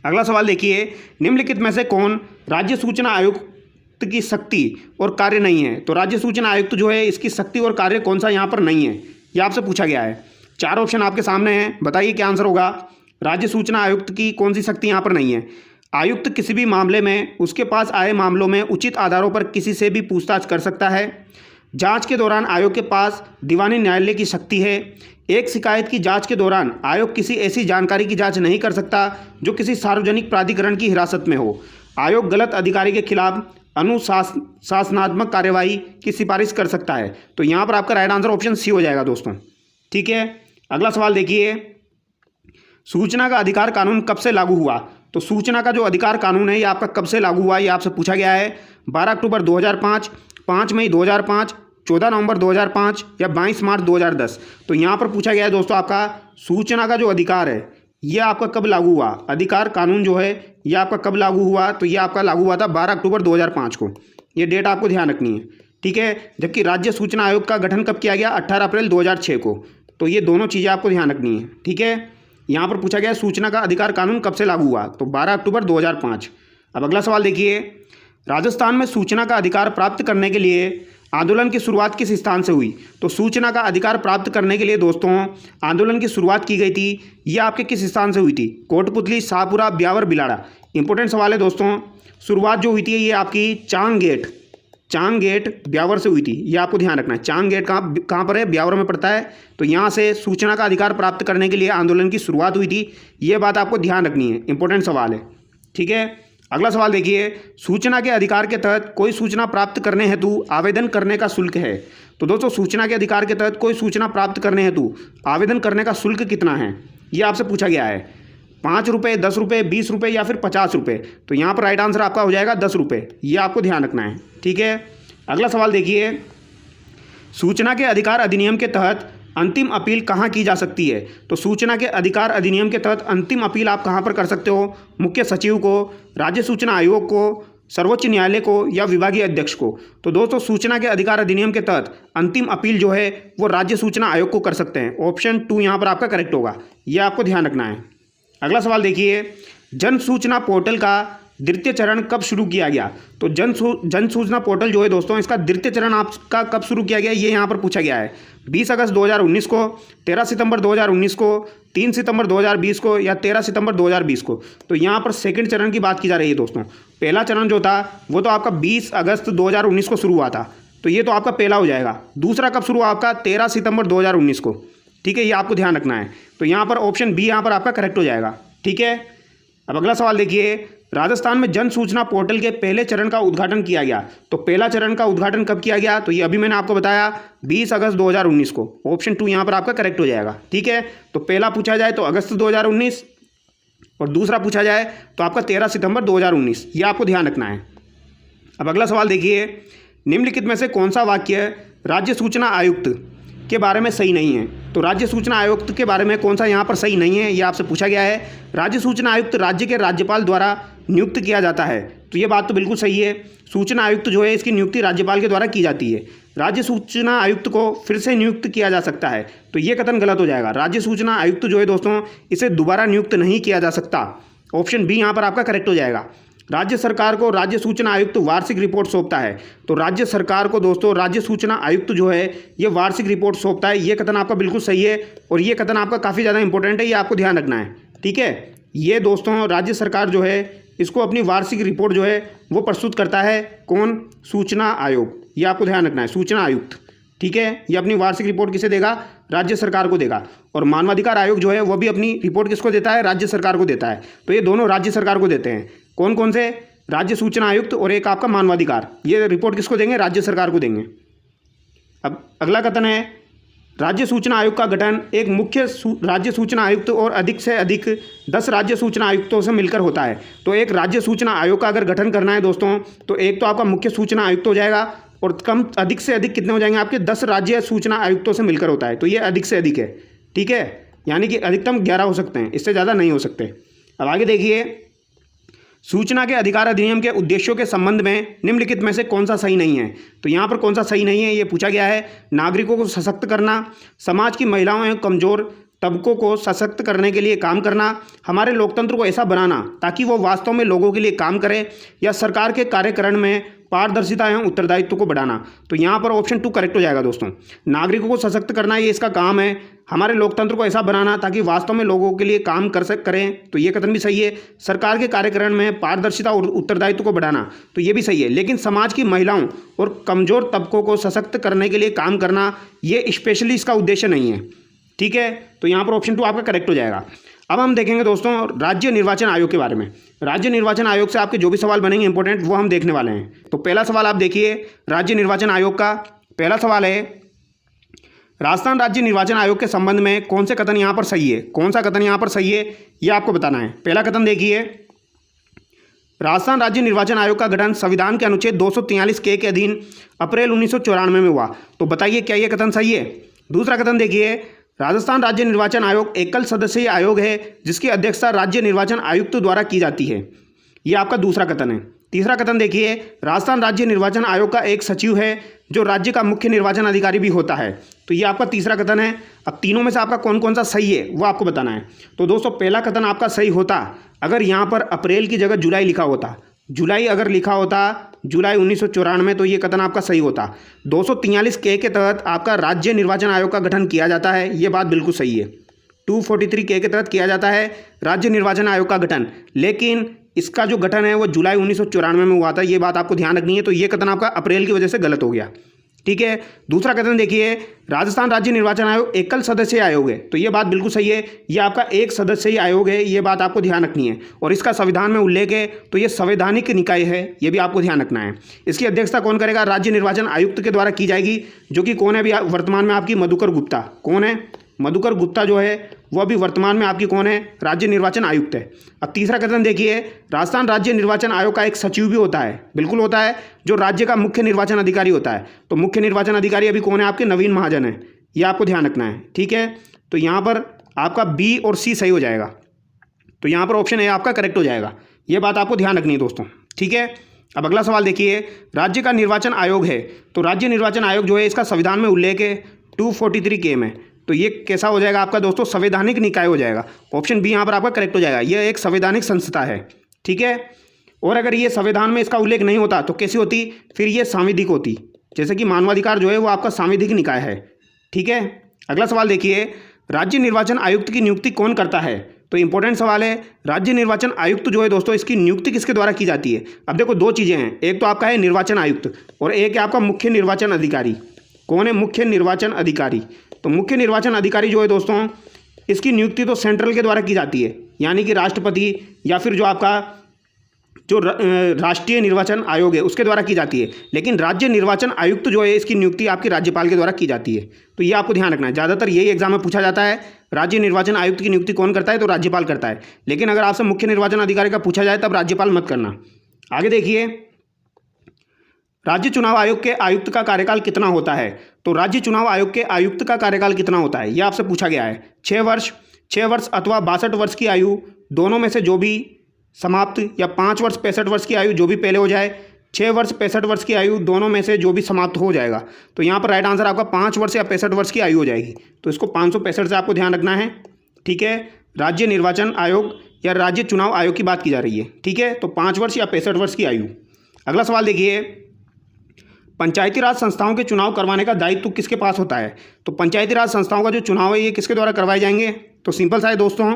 अगला सवाल देखिए, निम्नलिखित में से कौन राज्य सूचना आयुक्त की शक्ति और कार्य नहीं है? तो राज्य सूचना आयुक्त जो है इसकी शक्ति और कार्य कौन सा यहाँ पर नहीं है, ये आपसे पूछा गया है। 4 ऑप्शन आपके सामने हैं, बताइए क्या आंसर होगा। राज्य सूचना आयुक्त की कौन सी शक्ति यहाँ पर नहीं है? आयुक्त किसी भी मामले में उसके पास आए मामलों में उचित आधारों पर किसी से भी पूछताछ कर सकता है। जांच के दौरान आयोग के पास दीवानी न्यायालय की शक्ति है। एक शिकायत की जांच के दौरान आयोग किसी ऐसी जानकारी की जांच नहीं कर सकता जो किसी सार्वजनिक प्राधिकरण की हिरासत में हो। आयोग गलत अधिकारी के खिलाफ अनुशासनात्मक कार्यवाही की सिफारिश कर सकता है। तो यहाँ पर आपका राइट आंसर ऑप्शन सी हो जाएगा दोस्तों। ठीक है, अगला सवाल देखिए, सूचना का अधिकार कानून कब से लागू हुआ? तो सूचना का जो अधिकार कानून है ये आपका कब से लागू हुआ, ये आपसे पूछा गया है। 12 अक्टूबर 2005, 5 मई 2005, 14 नवंबर 2005 या 22 मार्च 2010। तो यहाँ पर पूछा गया है दोस्तों आपका सूचना का जो अधिकार है ये आपका कब लागू हुआ? अधिकार कानून जो है ये आपका कब लागू हुआ? तो ये आपका लागू हुआ था 12 अक्टूबर 2005 को। ये डेट आपको ध्यान रखनी है। ठीक है, जबकि राज्य सूचना आयोग का गठन कब किया गया? 18 अप्रैल 2006 को। तो ये दोनों चीज़ें आपको ध्यान रखनी है। ठीक है, यहाँ पर पूछा गया सूचना का अधिकार कानून कब से लागू हुआ? तो 12 अक्टूबर 2005। अब अगला सवाल देखिए, राजस्थान में सूचना का अधिकार प्राप्त करने के लिए आंदोलन की शुरुआत किस स्थान से हुई? तो सूचना का अधिकार प्राप्त करने के लिए दोस्तों आंदोलन की शुरुआत की गई थी, यह आपके किस स्थान से हुई थी? कोटपुतली, शाहपुरा, ब्यावर, बिलाड़ा। इंपॉर्टेंट सवाल है दोस्तों। शुरुआत जो हुई थी ये आपकी चांग गेट ब्यावर से हुई थी, ये आपको ध्यान रखना है। चांग गेट कहाँ पर है? ब्यावर में पड़ता है। तो यहाँ से सूचना का अधिकार प्राप्त करने के लिए आंदोलन की शुरुआत हुई थी, ये बात आपको ध्यान रखनी है, इंपॉर्टेंट सवाल है। ठीक है, अगला सवाल देखिए, सूचना के अधिकार के तहत कोई सूचना प्राप्त करने हेतु आवेदन करने का शुल्क है। तो दोस्तों सूचना के अधिकार के तहत कोई सूचना प्राप्त करने हेतु आवेदन करने का शुल्क कितना है, ये आपसे पूछा गया है। 5 रुपये, 10 रुपये, 20 रुपये या फिर 50 रुपये। तो यहाँ पर राइट आंसर आपका हो जाएगा 10 रुपये, ये आपको ध्यान रखना है। ठीक है, अगला सवाल देखिए, सूचना के अधिकार अधिनियम के तहत अंतिम अपील कहाँ की जा सकती है? तो सूचना के अधिकार अधिनियम के तहत अंतिम अपील आप कहाँ पर कर सकते हो? मुख्य सचिव को, राज्य सूचना आयोग को, सर्वोच्च न्यायालय को या विभागीय अध्यक्ष को। तो दोस्तों सूचना के अधिकार अधिनियम के तहत अंतिम अपील जो है वो राज्य सूचना आयोग को कर सकते हैं। ऑप्शन 2 यहाँ पर आपका करेक्ट होगा, यह आपको ध्यान रखना है। अगला सवाल देखिए, जन सूचना पोर्टल का द्वितीय चरण कब शुरू किया गया? तो जन सूचना पोर्टल जो है दोस्तों इसका द्वितीय चरण आपका कब शुरू किया गया, ये यहाँ पर पूछा गया है। 20 अगस्त 2019 को, 13 सितंबर 2019 को, 3 सितंबर 2020 को या 13 सितंबर 2020 को। तो यहाँ पर सेकंड चरण की बात की जा रही है दोस्तों। पहला चरण जो था वो तो आपका 20 अगस्त 2019 को शुरू हुआ था, तो ये तो आपका पहला हो जाएगा। दूसरा कब शुरू हुआ आपका? 13 सितंबर 2019 को। ठीक है, ये आपको ध्यान रखना है। तो यहाँ पर ऑप्शन बी यहाँ पर आपका करेक्ट हो जाएगा। ठीक है, अब अगला सवाल देखिए, राजस्थान में जन सूचना पोर्टल के पहले चरण का उद्घाटन किया गया। तो पहला चरण का उद्घाटन कब किया गया? तो ये अभी मैंने आपको बताया 20 अगस्त 2019 को। ऑप्शन 2 यहाँ पर आपका करेक्ट हो जाएगा। ठीक है, तो पहला पूछा जाए तो अगस्त 2019 और दूसरा पूछा जाए तो आपका 13 सितंबर 2019, ये आपको ध्यान रखना है। अब अगला सवाल देखिए, निम्नलिखित में से कौन सा वाक्य राज्य सूचना आयुक्त के बारे में सही नहीं है? तो राज्य सूचना आयुक्त के बारे में कौन सा यहाँ पर सही नहीं है, ये आपसे पूछा गया है। राज्य सूचना आयुक्त राज्य के राज्यपाल द्वारा नियुक्त किया जाता है, तो ये बात तो बिल्कुल सही है। सूचना आयुक्त जो है इसकी नियुक्ति राज्यपाल के द्वारा की जाती है। राज्य सूचना आयुक्त को फिर से नियुक्त किया जा सकता है, तो ये कथन गलत हो जाएगा। राज्य सूचना आयुक्त जो है दोस्तों इसे दोबारा नियुक्त नहीं किया जा सकता। ऑप्शन बी यहाँ पर आपका करेक्ट हो जाएगा। राज्य सरकार को राज्य सूचना आयुक्त वार्षिक रिपोर्ट सौंपता है, तो राज्य सरकार को दोस्तों राज्य सूचना आयुक्त जो है ये वार्षिक रिपोर्ट सौंपता है, ये कथन आपका बिल्कुल सही है और ये कथन आपका काफ़ी ज़्यादा इंपॉर्टेंट है, ये आपको ध्यान रखना है। ठीक है, ये दोस्तों राज्य सरकार जो है इसको अपनी वार्षिक रिपोर्ट जो है वो प्रस्तुत करता है। कौन? सूचना आयोग, ये आपको ध्यान रखना है, सूचना आयुक्त। ठीक है, ये अपनी वार्षिक रिपोर्ट किसे देगा? राज्य सरकार को देगा। और मानवाधिकार आयोग जो है वो भी अपनी रिपोर्ट किसको देता है? राज्य सरकार को देता है। तो ये दोनों राज्य सरकार को देते हैं। कौन कौन से? राज्य सूचना आयुक्त और एक आपका मानवाधिकार, ये रिपोर्ट किसको देंगे? राज्य सरकार को देंगे। अब अगला कथन है, राज्य सूचना आयोग का गठन एक मुख्य राज्य सूचना आयुक्त और अधिक से अधिक 10 राज्य सूचना आयुक्तों से मिलकर होता है। तो एक राज्य सूचना आयोग का अगर गठन करना है दोस्तों तो एक तो आपका मुख्य सूचना आयुक्त हो जाएगा और अधिक से अधिक कितने हो जाएंगे आपके? 10 राज्य सूचना आयुक्तों से मिलकर होता है, तो ये अधिक से अधिक है। ठीक है, यानी कि अधिकतम 11 हो सकते हैं, इससे ज़्यादा नहीं हो सकते। अब आगे देखिए, सूचना के अधिकार अधिनियम के उद्देश्यों के संबंध में निम्नलिखित में से कौन सा सही नहीं है? तो यहाँ पर कौन सा सही नहीं है ये पूछा गया है। नागरिकों को सशक्त करना, समाज की महिलाओं एवं कमजोर तबकों को सशक्त करने के लिए काम करना, हमारे लोकतंत्र को ऐसा बनाना ताकि वो वास्तव में लोगों के लिए काम करे, या सरकार के कार्यकरण में पारदर्शिता एवं उत्तरदायित्व को बढ़ाना। तो यहाँ पर ऑप्शन 2 करेक्ट हो जाएगा दोस्तों। नागरिकों को सशक्त करना ये इसका काम है, हमारे लोकतंत्र को ऐसा बनाना ताकि वास्तव में लोगों के लिए काम करें, तो ये कथन भी सही है। सरकार के कार्यकरण में पारदर्शिता और उत्तरदायित्व को बढ़ाना, तो ये भी सही है। लेकिन समाज की महिलाओं और कमजोर तबकों को सशक्त करने के लिए काम करना ये स्पेशली इसका उद्देश्य नहीं है। ठीक है, तो यहाँ पर ऑप्शन 2 आपका करेक्ट हो जाएगा। अब हम देखेंगे दोस्तों राज्य निर्वाचन आयोग के बारे में। राज्य निर्वाचन आयोग से आपके जो भी सवाल बनेंगे इंपॉर्टेंट वो हम देखने वाले हैं। तो पहला सवाल आप देखिए राज्य निर्वाचन आयोग का। पहला सवाल है, राजस्थान राज्य निर्वाचन आयोग के संबंध में कौन से कथन यहाँ पर सही है? कौन सा कथन यहाँ पर सही है ये आपको बताना है। पहला कथन देखिए, राजस्थान राज्य निर्वाचन आयोग का गठन संविधान के अनुच्छेद 243 के अधीन अप्रैल 1994 में हुआ। तो बताइए क्या ये कथन सही है? दूसरा कथन देखिए, राजस्थान राज्य निर्वाचन आयोग एकल सदस्यीय आयोग है जिसकी अध्यक्षता राज्य निर्वाचन आयुक्त द्वारा की जाती है। ये आपका दूसरा कथन है। तीसरा कथन देखिए, राजस्थान राज्य निर्वाचन आयोग का एक सचिव है जो राज्य का मुख्य निर्वाचन अधिकारी भी होता है। तो ये आपका तीसरा कथन है। अब तीनों में से आपका कौन कौन सा सही है वो आपको बताना है। तो दोस्तों पहला कथन आपका सही होता अगर यहाँ पर अप्रैल की जगह जुलाई लिखा होता। जुलाई अगर लिखा होता जुलाई 1994 तो ये कथन आपका सही होता। 243 के तहत आपका राज्य निर्वाचन आयोग का गठन किया जाता है, ये बात बिल्कुल सही है। 243 के तहत किया जाता है राज्य निर्वाचन आयोग का गठन, लेकिन इसका जो गठन है वो जुलाई 1994 में हुआ था, ये बात आपको ध्यान रखनी है। तो ये कथन आपका अप्रैल की वजह से गलत हो गया, ठीक है। दूसरा कथन देखिए, राजस्थान राज्य निर्वाचन आयोग एकल सदस्य आयोग है, तो ये बात बिल्कुल सही है। ये आपका एक सदस्य ही आयोग है, ये बात आपको ध्यान रखनी है। और इसका संविधान में उल्लेख है, तो ये संवैधानिक निकाय है, ये भी आपको ध्यान रखना है। इसकी अध्यक्षता कौन करेगा? राज्य निर्वाचन आयुक्त के द्वारा की जाएगी, जो कि कौन है अभी वर्तमान में आपकी? मधुकर गुप्ता। कौन है? मधुकर गुप्ता जो है वो अभी वर्तमान में आपकी कौन है? राज्य निर्वाचन आयुक्त है। अब तीसरा कथन देखिए, राजस्थान राज्य निर्वाचन आयोग का एक सचिव भी होता है, बिल्कुल होता है, जो राज्य का मुख्य निर्वाचन अधिकारी होता है। तो मुख्य निर्वाचन अधिकारी अभी कौन है आपके? नवीन महाजन है, ये आपको ध्यान रखना है, ठीक है। तो यहाँ पर आपका बी और सी सही हो जाएगा, तो यहाँ पर ऑप्शन ए आपका करेक्ट हो जाएगा, ये बात आपको ध्यान रखनी है दोस्तों, ठीक है। अब अगला सवाल देखिए, राज्य का निर्वाचन आयोग है, तो राज्य निर्वाचन आयोग जो है इसका संविधान में उल्लेख है 243 के में, तो ये कैसा हो जाएगा आपका दोस्तों? संवैधानिक निकाय हो जाएगा। ऑप्शन बी यहाँ पर आपका करेक्ट हो जाएगा, यह एक संवैधानिक संस्था है, ठीक है। और अगर ये संविधान में इसका उल्लेख नहीं होता तो कैसी होती? फिर ये सांविधिक होती, जैसे कि मानवाधिकार जो है वो आपका सांविधिक निकाय है, ठीक है। अगला सवाल देखिए, राज्य निर्वाचन आयुक्त की नियुक्ति कौन करता है? तो इंपॉर्टेंट सवाल है। राज्य निर्वाचन आयुक्त जो है दोस्तों, इसकी नियुक्ति किसके द्वारा की जाती है? अब देखो दो चीज़ें हैं, एक तो आपका है निर्वाचन आयुक्त और एक है आपका मुख्य निर्वाचन अधिकारी। कौन है? मुख्य निर्वाचन अधिकारी। तो मुख्य निर्वाचन अधिकारी जो है दोस्तों, इसकी नियुक्ति तो सेंट्रल के द्वारा की जाती है, यानी कि राष्ट्रपति या फिर जो आपका जो राष्ट्रीय निर्वाचन आयोग है उसके द्वारा की जाती है। लेकिन राज्य निर्वाचन आयुक्त जो है इसकी नियुक्ति आपकी राज्यपाल के द्वारा की जाती है, तो ये आपको ध्यान रखना है। ज़्यादातर यही एग्जाम में पूछा जाता है, राज्य निर्वाचन आयुक्त की नियुक्ति कौन करता है? तो राज्यपाल करता है। लेकिन अगर आपसे मुख्य निर्वाचन अधिकारी का पूछा जाए तब राज्यपाल मत करना। आगे देखिए, राज्य चुनाव आयोग के आयुक्त का कार्यकाल कितना होता है? तो राज्य चुनाव आयोग के आयुक्त का कार्यकाल कितना होता है, यह आपसे पूछा गया है। 6 वर्ष अथवा 62 वर्ष की आयु, दोनों में से जो भी समाप्त, या 5 वर्ष 65 वर्ष की आयु, जो भी पहले हो जाए। 6 वर्ष 65 वर्ष की आयु, दोनों में से जो भी समाप्त हो जाएगा। तो यहाँ पर राइट आंसर आपका 5 वर्ष या 65 वर्ष की आयु हो जाएगी, तो इसको 565 से आपको ध्यान रखना है, ठीक है। राज्य निर्वाचन आयोग या राज्य चुनाव आयोग की बात की जा रही है, ठीक है। तो 5 वर्ष या 65 वर्ष की आयु। अगला सवाल देखिए, पंचायती राज संस्थाओं के चुनाव करवाने का दायित्व किसके पास होता है? तो पंचायती राज संस्थाओं का जो चुनाव है ये किसके द्वारा करवाए जाएंगे? तो सिंपल सा है दोस्तों,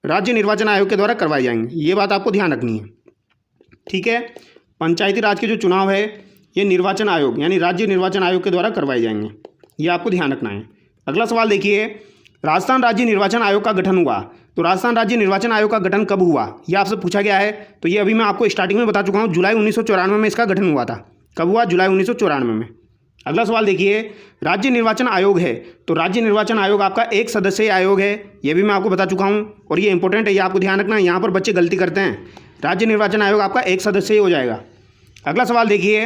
राज्य निर्वाचन आयोग के द्वारा करवाए जाएंगे, ये बात आपको ध्यान रखनी है, ठीक है। पंचायती राज के जो चुनाव है ये निर्वाचन आयोग यानी राज्य निर्वाचन आयोग के द्वारा करवाए जाएंगे, ये आपको ध्यान रखना है। अगला सवाल देखिए, राजस्थान राज्य निर्वाचन आयोग का गठन हुआ, तो राजस्थान राज्य निर्वाचन आयोग का गठन कब हुआ, यह आपसे पूछा गया है। तो ये अभी मैं आपको स्टार्टिंग में बता चुका हूँ, जुलाई 1994 में इसका गठन हुआ था। कब हुआ? जुलाई 1994 में। अगला सवाल देखिए, राज्य निर्वाचन आयोग है, तो राज्य निर्वाचन आयोग आपका एक सदस्यीय आयोग है, यह भी मैं आपको बता चुका हूं और ये इंपॉर्टेंट है, ये आपको ध्यान रखना है। यहाँ पर बच्चे गलती करते हैं, राज्य निर्वाचन आयोग आपका एक सदस्यीय हो जाएगा। अगला सवाल देखिए,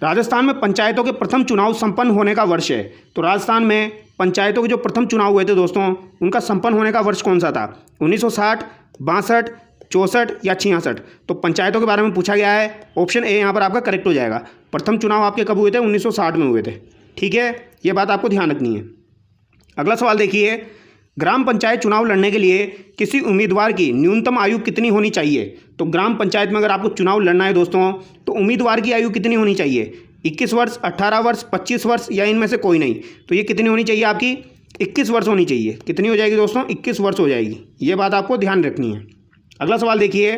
राजस्थान में पंचायतों के प्रथम चुनाव संपन्न होने का वर्ष है, तो राजस्थान में पंचायतों के जो प्रथम चुनाव हुए थे दोस्तों, उनका संपन्न होने का वर्ष कौन सा था? 1960, 62, 64 या 66? तो पंचायतों के बारे में पूछा गया है, ऑप्शन ए यहाँ पर आपका करेक्ट हो जाएगा। प्रथम चुनाव आपके कब हुए थे? 1960 में हुए थे, ठीक है, ये बात आपको ध्यान रखनी है। अगला सवाल देखिए, ग्राम पंचायत चुनाव लड़ने के लिए किसी उम्मीदवार की न्यूनतम आयु कितनी होनी चाहिए? तो ग्राम पंचायत में अगर आपको चुनाव लड़ना है दोस्तों, तो उम्मीदवार की आयु कितनी होनी चाहिए? 21 वर्ष, 18 वर्ष, 25 वर्ष या इनमें से कोई नहीं? तो ये कितनी होनी चाहिए आपकी? 21 वर्ष होनी चाहिए। कितनी हो जाएगी दोस्तों? 21 वर्ष हो जाएगी, ये बात आपको ध्यान रखनी है। अगला सवाल देखिए,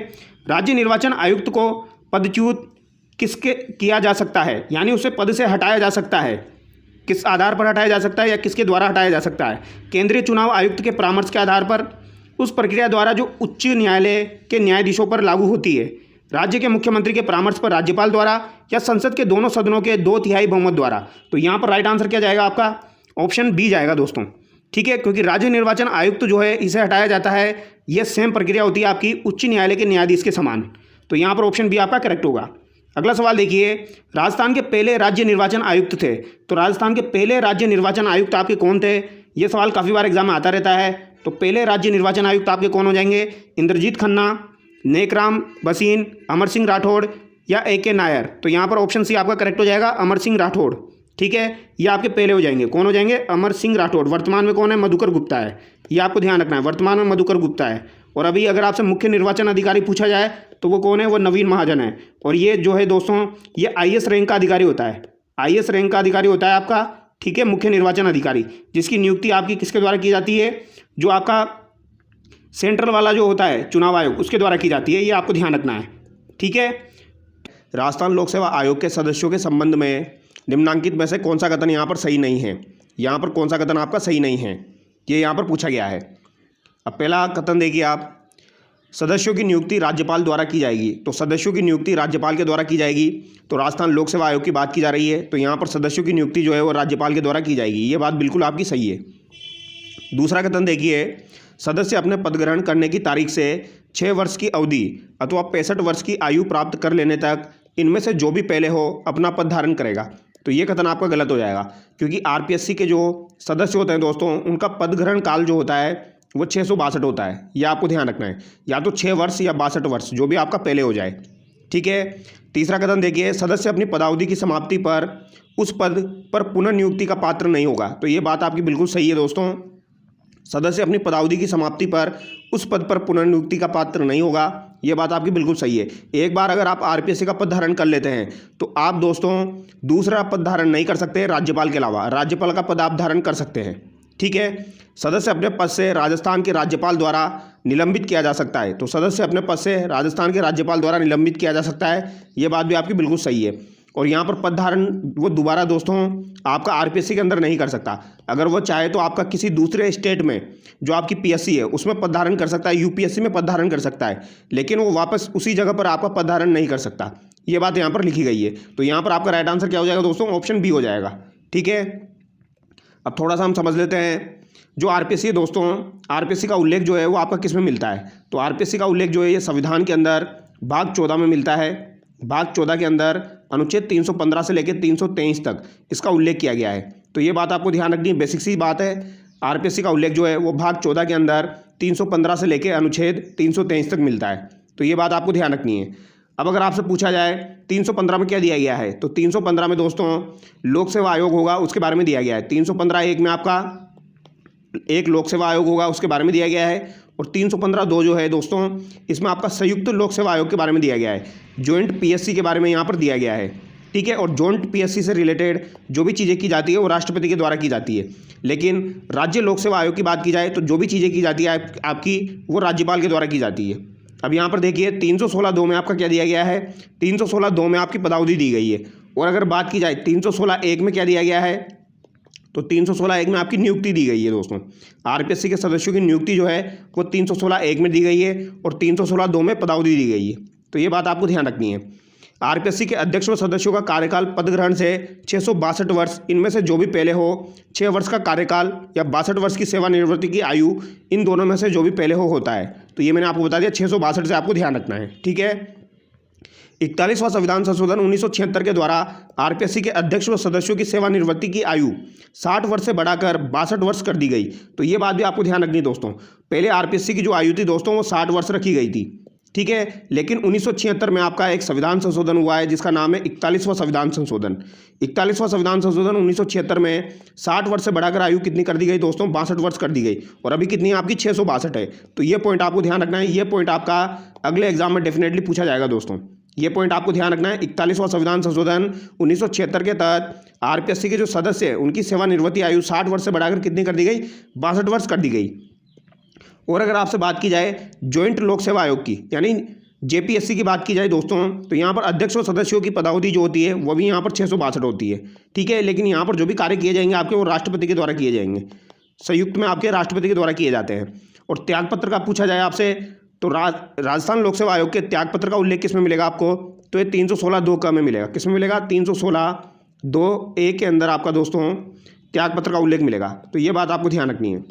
राज्य निर्वाचन आयुक्त को पदच्युत किसके किया जा सकता है, यानी उसे पद से हटाया जा सकता है, किस आधार पर हटाया जा सकता है या किसके द्वारा हटाया जा सकता है? केंद्रीय चुनाव आयुक्त के परामर्श के आधार पर, उस प्रक्रिया द्वारा जो उच्च न्यायालय के न्यायाधीशों पर लागू होती है, राज्य के मुख्यमंत्री के परामर्श पर राज्यपाल द्वारा, या संसद के दोनों सदनों के 2/3 बहुमत द्वारा? तो यहाँ पर राइट आंसर क्या जाएगा आपका? ऑप्शन बी जाएगा दोस्तों, ठीक है, क्योंकि राज्य निर्वाचन आयुक्त जो है इसे हटाया जाता है, यह सेम प्रक्रिया होती है आपकी उच्च न्यायालय के न्यायाधीश के समान। तो यहाँ पर ऑप्शन बी आपका करेक्ट होगा। अगला सवाल देखिए, राजस्थान के पहले राज्य निर्वाचन आयुक्त थे, तो राजस्थान के पहले राज्य निर्वाचन आयुक्त आपके कौन थे? ये सवाल काफ़ी बार एग्जाम में आता रहता है। तो पहले राज्य निर्वाचन आयुक्त आपके कौन हो जाएंगे? इंद्रजीत खन्ना, नेकराम भसीन, अमर सिंह राठौड़ या AK नायर? तो यहाँ पर ऑप्शन सी आपका करेक्ट हो जाएगा, अमर सिंह राठौड़, ठीक है, ये आपके पहले हो जाएंगे। कौन हो जाएंगे? अमर सिंह राठौड़। वर्तमान में कौन है? मधुकर गुप्ता है, ये आपको ध्यान रखना है। वर्तमान में मधुकर गुप्ता है। और अभी अगर आपसे मुख्य निर्वाचन अधिकारी पूछा जाए तो वो कौन है, वो नवीन महाजन है। और ये जो है दोस्तों, ये IAS रैंक का अधिकारी होता है। IAS रैंक का अधिकारी होता है आपका, ठीक है, मुख्य निर्वाचन अधिकारी, जिसकी नियुक्ति आपकी किसके द्वारा की जाती है, जो आपका सेंट्रल वाला जो होता है चुनाव आयोग, उसके द्वारा की जाती है। ये आपको ध्यान रखना है, ठीक है। राजस्थान लोक सेवा आयोग के सदस्यों के संबंध में निम्नांकित में से कौन सा कथन यहाँ पर सही नहीं है। यहाँ पर कौन सा कथन आपका सही नहीं है, ये यहाँ पर पूछा गया है। अब पहला कथन देखिए आप, सदस्यों की नियुक्ति राज्यपाल द्वारा की जाएगी। तो सदस्यों की नियुक्ति राज्यपाल के द्वारा की जाएगी। तो राजस्थान लोक सेवा आयोग की बात की जा रही है, तो यहाँ पर सदस्यों की नियुक्ति जो है वो राज्यपाल के द्वारा की जाएगी। ये बात बिल्कुल आपकी सही है। दूसरा कथन देखिए, सदस्य अपने पद ग्रहण करने की तारीख से 6 वर्ष की अवधि अथवा 65 वर्ष की आयु प्राप्त कर लेने तक इनमें से जो भी पहले हो अपना पद धारण करेगा। तो ये कथन आपका गलत हो जाएगा, क्योंकि RPSC के जो सदस्य होते हैं दोस्तों, उनका पद ग्रहण काल जो होता है वो 662 होता है। यह आपको ध्यान रखना है, या तो 6 वर्ष या 62 वर्ष, जो भी आपका पहले हो जाए, ठीक है। तीसरा कथन देखिए, सदस्य अपनी पदावधि की समाप्ति पर उस पद पर पुनर्नियुक्ति का पात्र नहीं होगा। तो ये बात आपकी बिल्कुल सही है दोस्तों। सदस्य अपनी पदावधि की समाप्ति पर उस पद पर पुनर्नियुक्ति का पात्र नहीं होगा, ये बात आपकी बिल्कुल सही है। एक बार अगर आप RPSC का पद धारण कर लेते हैं तो आप दोस्तों दूसरा पद धारण नहीं कर सकते राज्यपाल के अलावा। राज्यपाल का पद आप धारण कर सकते हैं, ठीक है। सदस्य अपने पद से राजस्थान के राज्यपाल द्वारा निलंबित किया जा सकता है। तो सदस्य अपने पद से राजस्थान के राज्यपाल द्वारा निलंबित किया जा सकता है, ये बात भी आपकी बिल्कुल सही है। और यहाँ पर पद धारण वो दोबारा दोस्तों आपका RPSC के अंदर नहीं कर सकता। अगर वो चाहे तो आपका किसी दूसरे स्टेट में जो आपकी PSC है उसमें पद धारण कर सकता है, UPSC में पद धारण कर सकता है, लेकिन वो वापस उसी जगह पर आपका पद धारण नहीं कर सकता। ये बात यहाँ पर लिखी गई है। तो यहाँ पर आपका राइट आंसर क्या हो जाएगा दोस्तों, ऑप्शन बी हो जाएगा, ठीक है। अब थोड़ा सा हम समझ लेते हैं, जो RPSC है दोस्तों, RPSC का उल्लेख जो है वो आपका किस में मिलता है। तो RPSC का उल्लेख जो है ये संविधान के अंदर भाग 14 में मिलता है। भाग 14 के अंदर अनुच्छेद 315 से लेकर 323 तक इसका उल्लेख किया गया है। तो ये बात आपको ध्यान रखनी है, बेसिक सी बात है। RPSC का उल्लेख जो है वो भाग 14 के अंदर 315 से लेकर अनुच्छेद 323 तक मिलता है। तो ये बात आपको ध्यान रखनी है। अब अगर आपसे पूछा जाए 315 में क्या दिया गया है, तो 315 में दोस्तों लोक सेवा आयोग होगा, उसके बारे में दिया गया है। 315(1) में आपका एक लोक सेवा आयोग होगा, उसके बारे में दिया गया है। और 315(2) जो है दोस्तों, इसमें आपका संयुक्त लोक सेवा आयोग के बारे में दिया गया है। जॉइंट PSC के बारे में यहाँ पर दिया गया है, ठीक है। और जॉइंट PSC से रिलेटेड जो भी चीज़ें की जाती है वो राष्ट्रपति के द्वारा की जाती है। लेकिन राज्य लोक सेवा आयोग की बात की जाए तो जो भी चीज़ें की जाती है आपकी, वो राज्यपाल के द्वारा की जाती है। अब यहाँ पर देखिए 316(2) में आपका क्या दिया गया है, 316(2) में आपकी पदावधि दी गई है। और अगर बात की जाए 316(1) में क्या दिया गया है, तो 316(1) में आपकी नियुक्ति दी गई है दोस्तों। RPSC के सदस्यों की नियुक्ति जो है वो 316(1) में दी गई है और 316(2) में पदावधि दी गई है। तो ये बात आपको ध्यान रखनी है। RPSC के अध्यक्ष व सदस्यों का कार्यकाल पद ग्रहण से 662 वर्ष, इनमें से जो भी पहले हो, 6 वर्ष का कार्यकाल या 62 वर्ष की सेवानिवृत्ति की आयु, इन दोनों में से जो भी पहले हो होता है। तो ये मैंने आपको बता दिया, 662 से आपको ध्यान रखना है, ठीक है। 41वां संविधान संशोधन 1976 के द्वारा RPSC के अध्यक्ष व सदस्यों की सेवानिवृत्ति की आयु 60 वर्ष से बढ़ाकर 62 वर्ष कर दी गई। तो ये बात भी आपको ध्यान रखनी है दोस्तों। पहले RPSC की जो आयु थी दोस्तों वो 60 वर्ष रखी गई थी, ठीक है। लेकिन 1976 में आपका एक संविधान संशोधन हुआ है जिसका नाम है 41वां संविधान संशोधन। 41वां संविधान संशोधन 1976 में 60 वर्ष से बढ़ाकर आयु कितनी कर दी गई दोस्तों, 62 वर्ष कर दी गई। और अभी कितनी है आपकी, 662 है। तो ये पॉइंट आपको ध्यान रखना है। ये पॉइंट आपका अगले एग्जाम में डेफिनेटली पूछा जाएगा दोस्तों। ये पॉइंट आपको ध्यान रखना है। 41वां संविधान संशोधन 1976 के तहत RPSC के जो सदस्य हैं उनकी सेवानिवृत्ति आयु 60 वर्ष से बढ़ाकर कितनी कर दी गई, 62 वर्ष कर दी गई। और अगर आपसे बात की जाए जॉइंट लोक सेवा आयोग की, यानी JPSC की बात की जाए दोस्तों, तो यहाँ पर अध्यक्ष और सदस्यों की पदावधि जो होती है वो भी यहाँ पर 662 होती है, ठीक है। लेकिन यहाँ पर जो भी कार्य किए जाएंगे आपके, वो राष्ट्रपति के द्वारा किए जाएंगे, संयुक्त में आपके राष्ट्रपति के द्वारा किए जाते हैं। और त्यागपत्र का पूछा जाए आपसे, तो राजस्थान लोक सेवा आयोग के त्यागपत्र का उल्लेख किस में मिलेगा आपको, तो ये 316(2) में मिलेगा। किस में मिलेगा, 316(2)(a) के अंदर आपका दोस्तों त्यागपत्र का उल्लेख मिलेगा। तो ये बात आपको ध्यान रखनी है।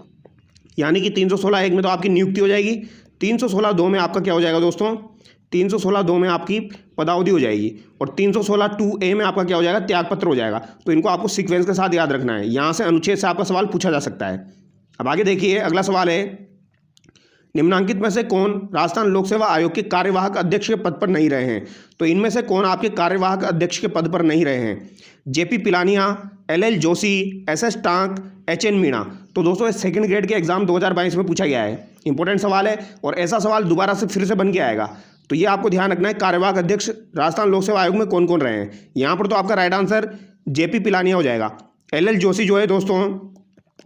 यानी कि 316(1) में तो आपकी नियुक्ति हो जाएगी, 316(2) में आपका क्या हो जाएगा दोस्तों, 316(2) में आपकी पदावधि हो जाएगी। और 316(2)(a) में आपका क्या हो जाएगा, त्यागपत्र हो जाएगा। तो इनको आपको सीक्वेंस के साथ याद रखना है। यहाँ से अनुच्छेद से आपका सवाल पूछा जा सकता है। अब आगे देखिए, अगला सवाल है, निम्नांकित में से कौन राजस्थान लोक सेवा आयोग के कार्यवाहक अध्यक्ष के पद पर नहीं रहे हैं। तो इनमें से कौन आपके कार्यवाहक अध्यक्ष के पद पर नहीं रहे हैं, JP Pilania, LL Joshi, SS Tank, HN Meena. तो दोस्तों ये सेकंड ग्रेड के एग्जाम 2022 में पूछा गया है, इंपॉर्टेंट सवाल है और ऐसा सवाल दोबारा से फिर से बन के आएगा। तो ये आपको ध्यान रखना है, कार्यवाहक अध्यक्ष राजस्थान लोक सेवा आयोग में कौन कौन रहे हैं। यहाँ पर तो आपका राइट आंसर JP पिलानिया हो जाएगा। LL जोशी जो है दोस्तों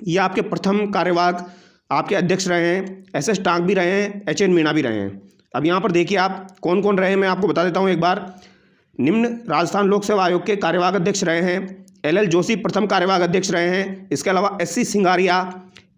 ये आपके प्रथम कार्यवाहक आपके अध्यक्ष रहे हैं, SS टांक भी रहे हैं, HN मीणा भी रहे हैं। अब यहाँ पर देखिए आप कौन कौन रहे हैं, मैं आपको बता देता हूँ एक बार। निम्न राजस्थान लोक सेवा आयोग के कार्यवाहक अध्यक्ष रहे हैं, LL जोशी प्रथम कार्यवाहक अध्यक्ष रहे हैं। इसके अलावा SC Singaria,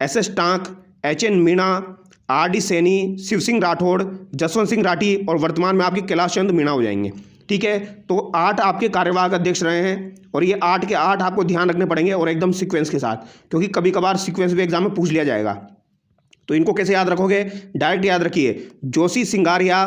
SS Tank, HN Meena, RD Saini, Shiv Singh Rathore, Jaswant Singh Rathi और वर्तमान में आपके कैलाश चंद मीणा हो जाएंगे। ठीक है, तो 8 आपके कार्यवाहक अध्यक्ष रहे हैं और ये 8 के 8 आपको ध्यान रखने पड़ेंगे और एकदम सीक्वेंस के साथ, क्योंकि कभी कभार सीक्वेंस भी एग्जाम में पूछ लिया जाएगा। तो इनको कैसे याद रखोगे, डायरेक्ट याद रखिए, जोशी सिंगारिया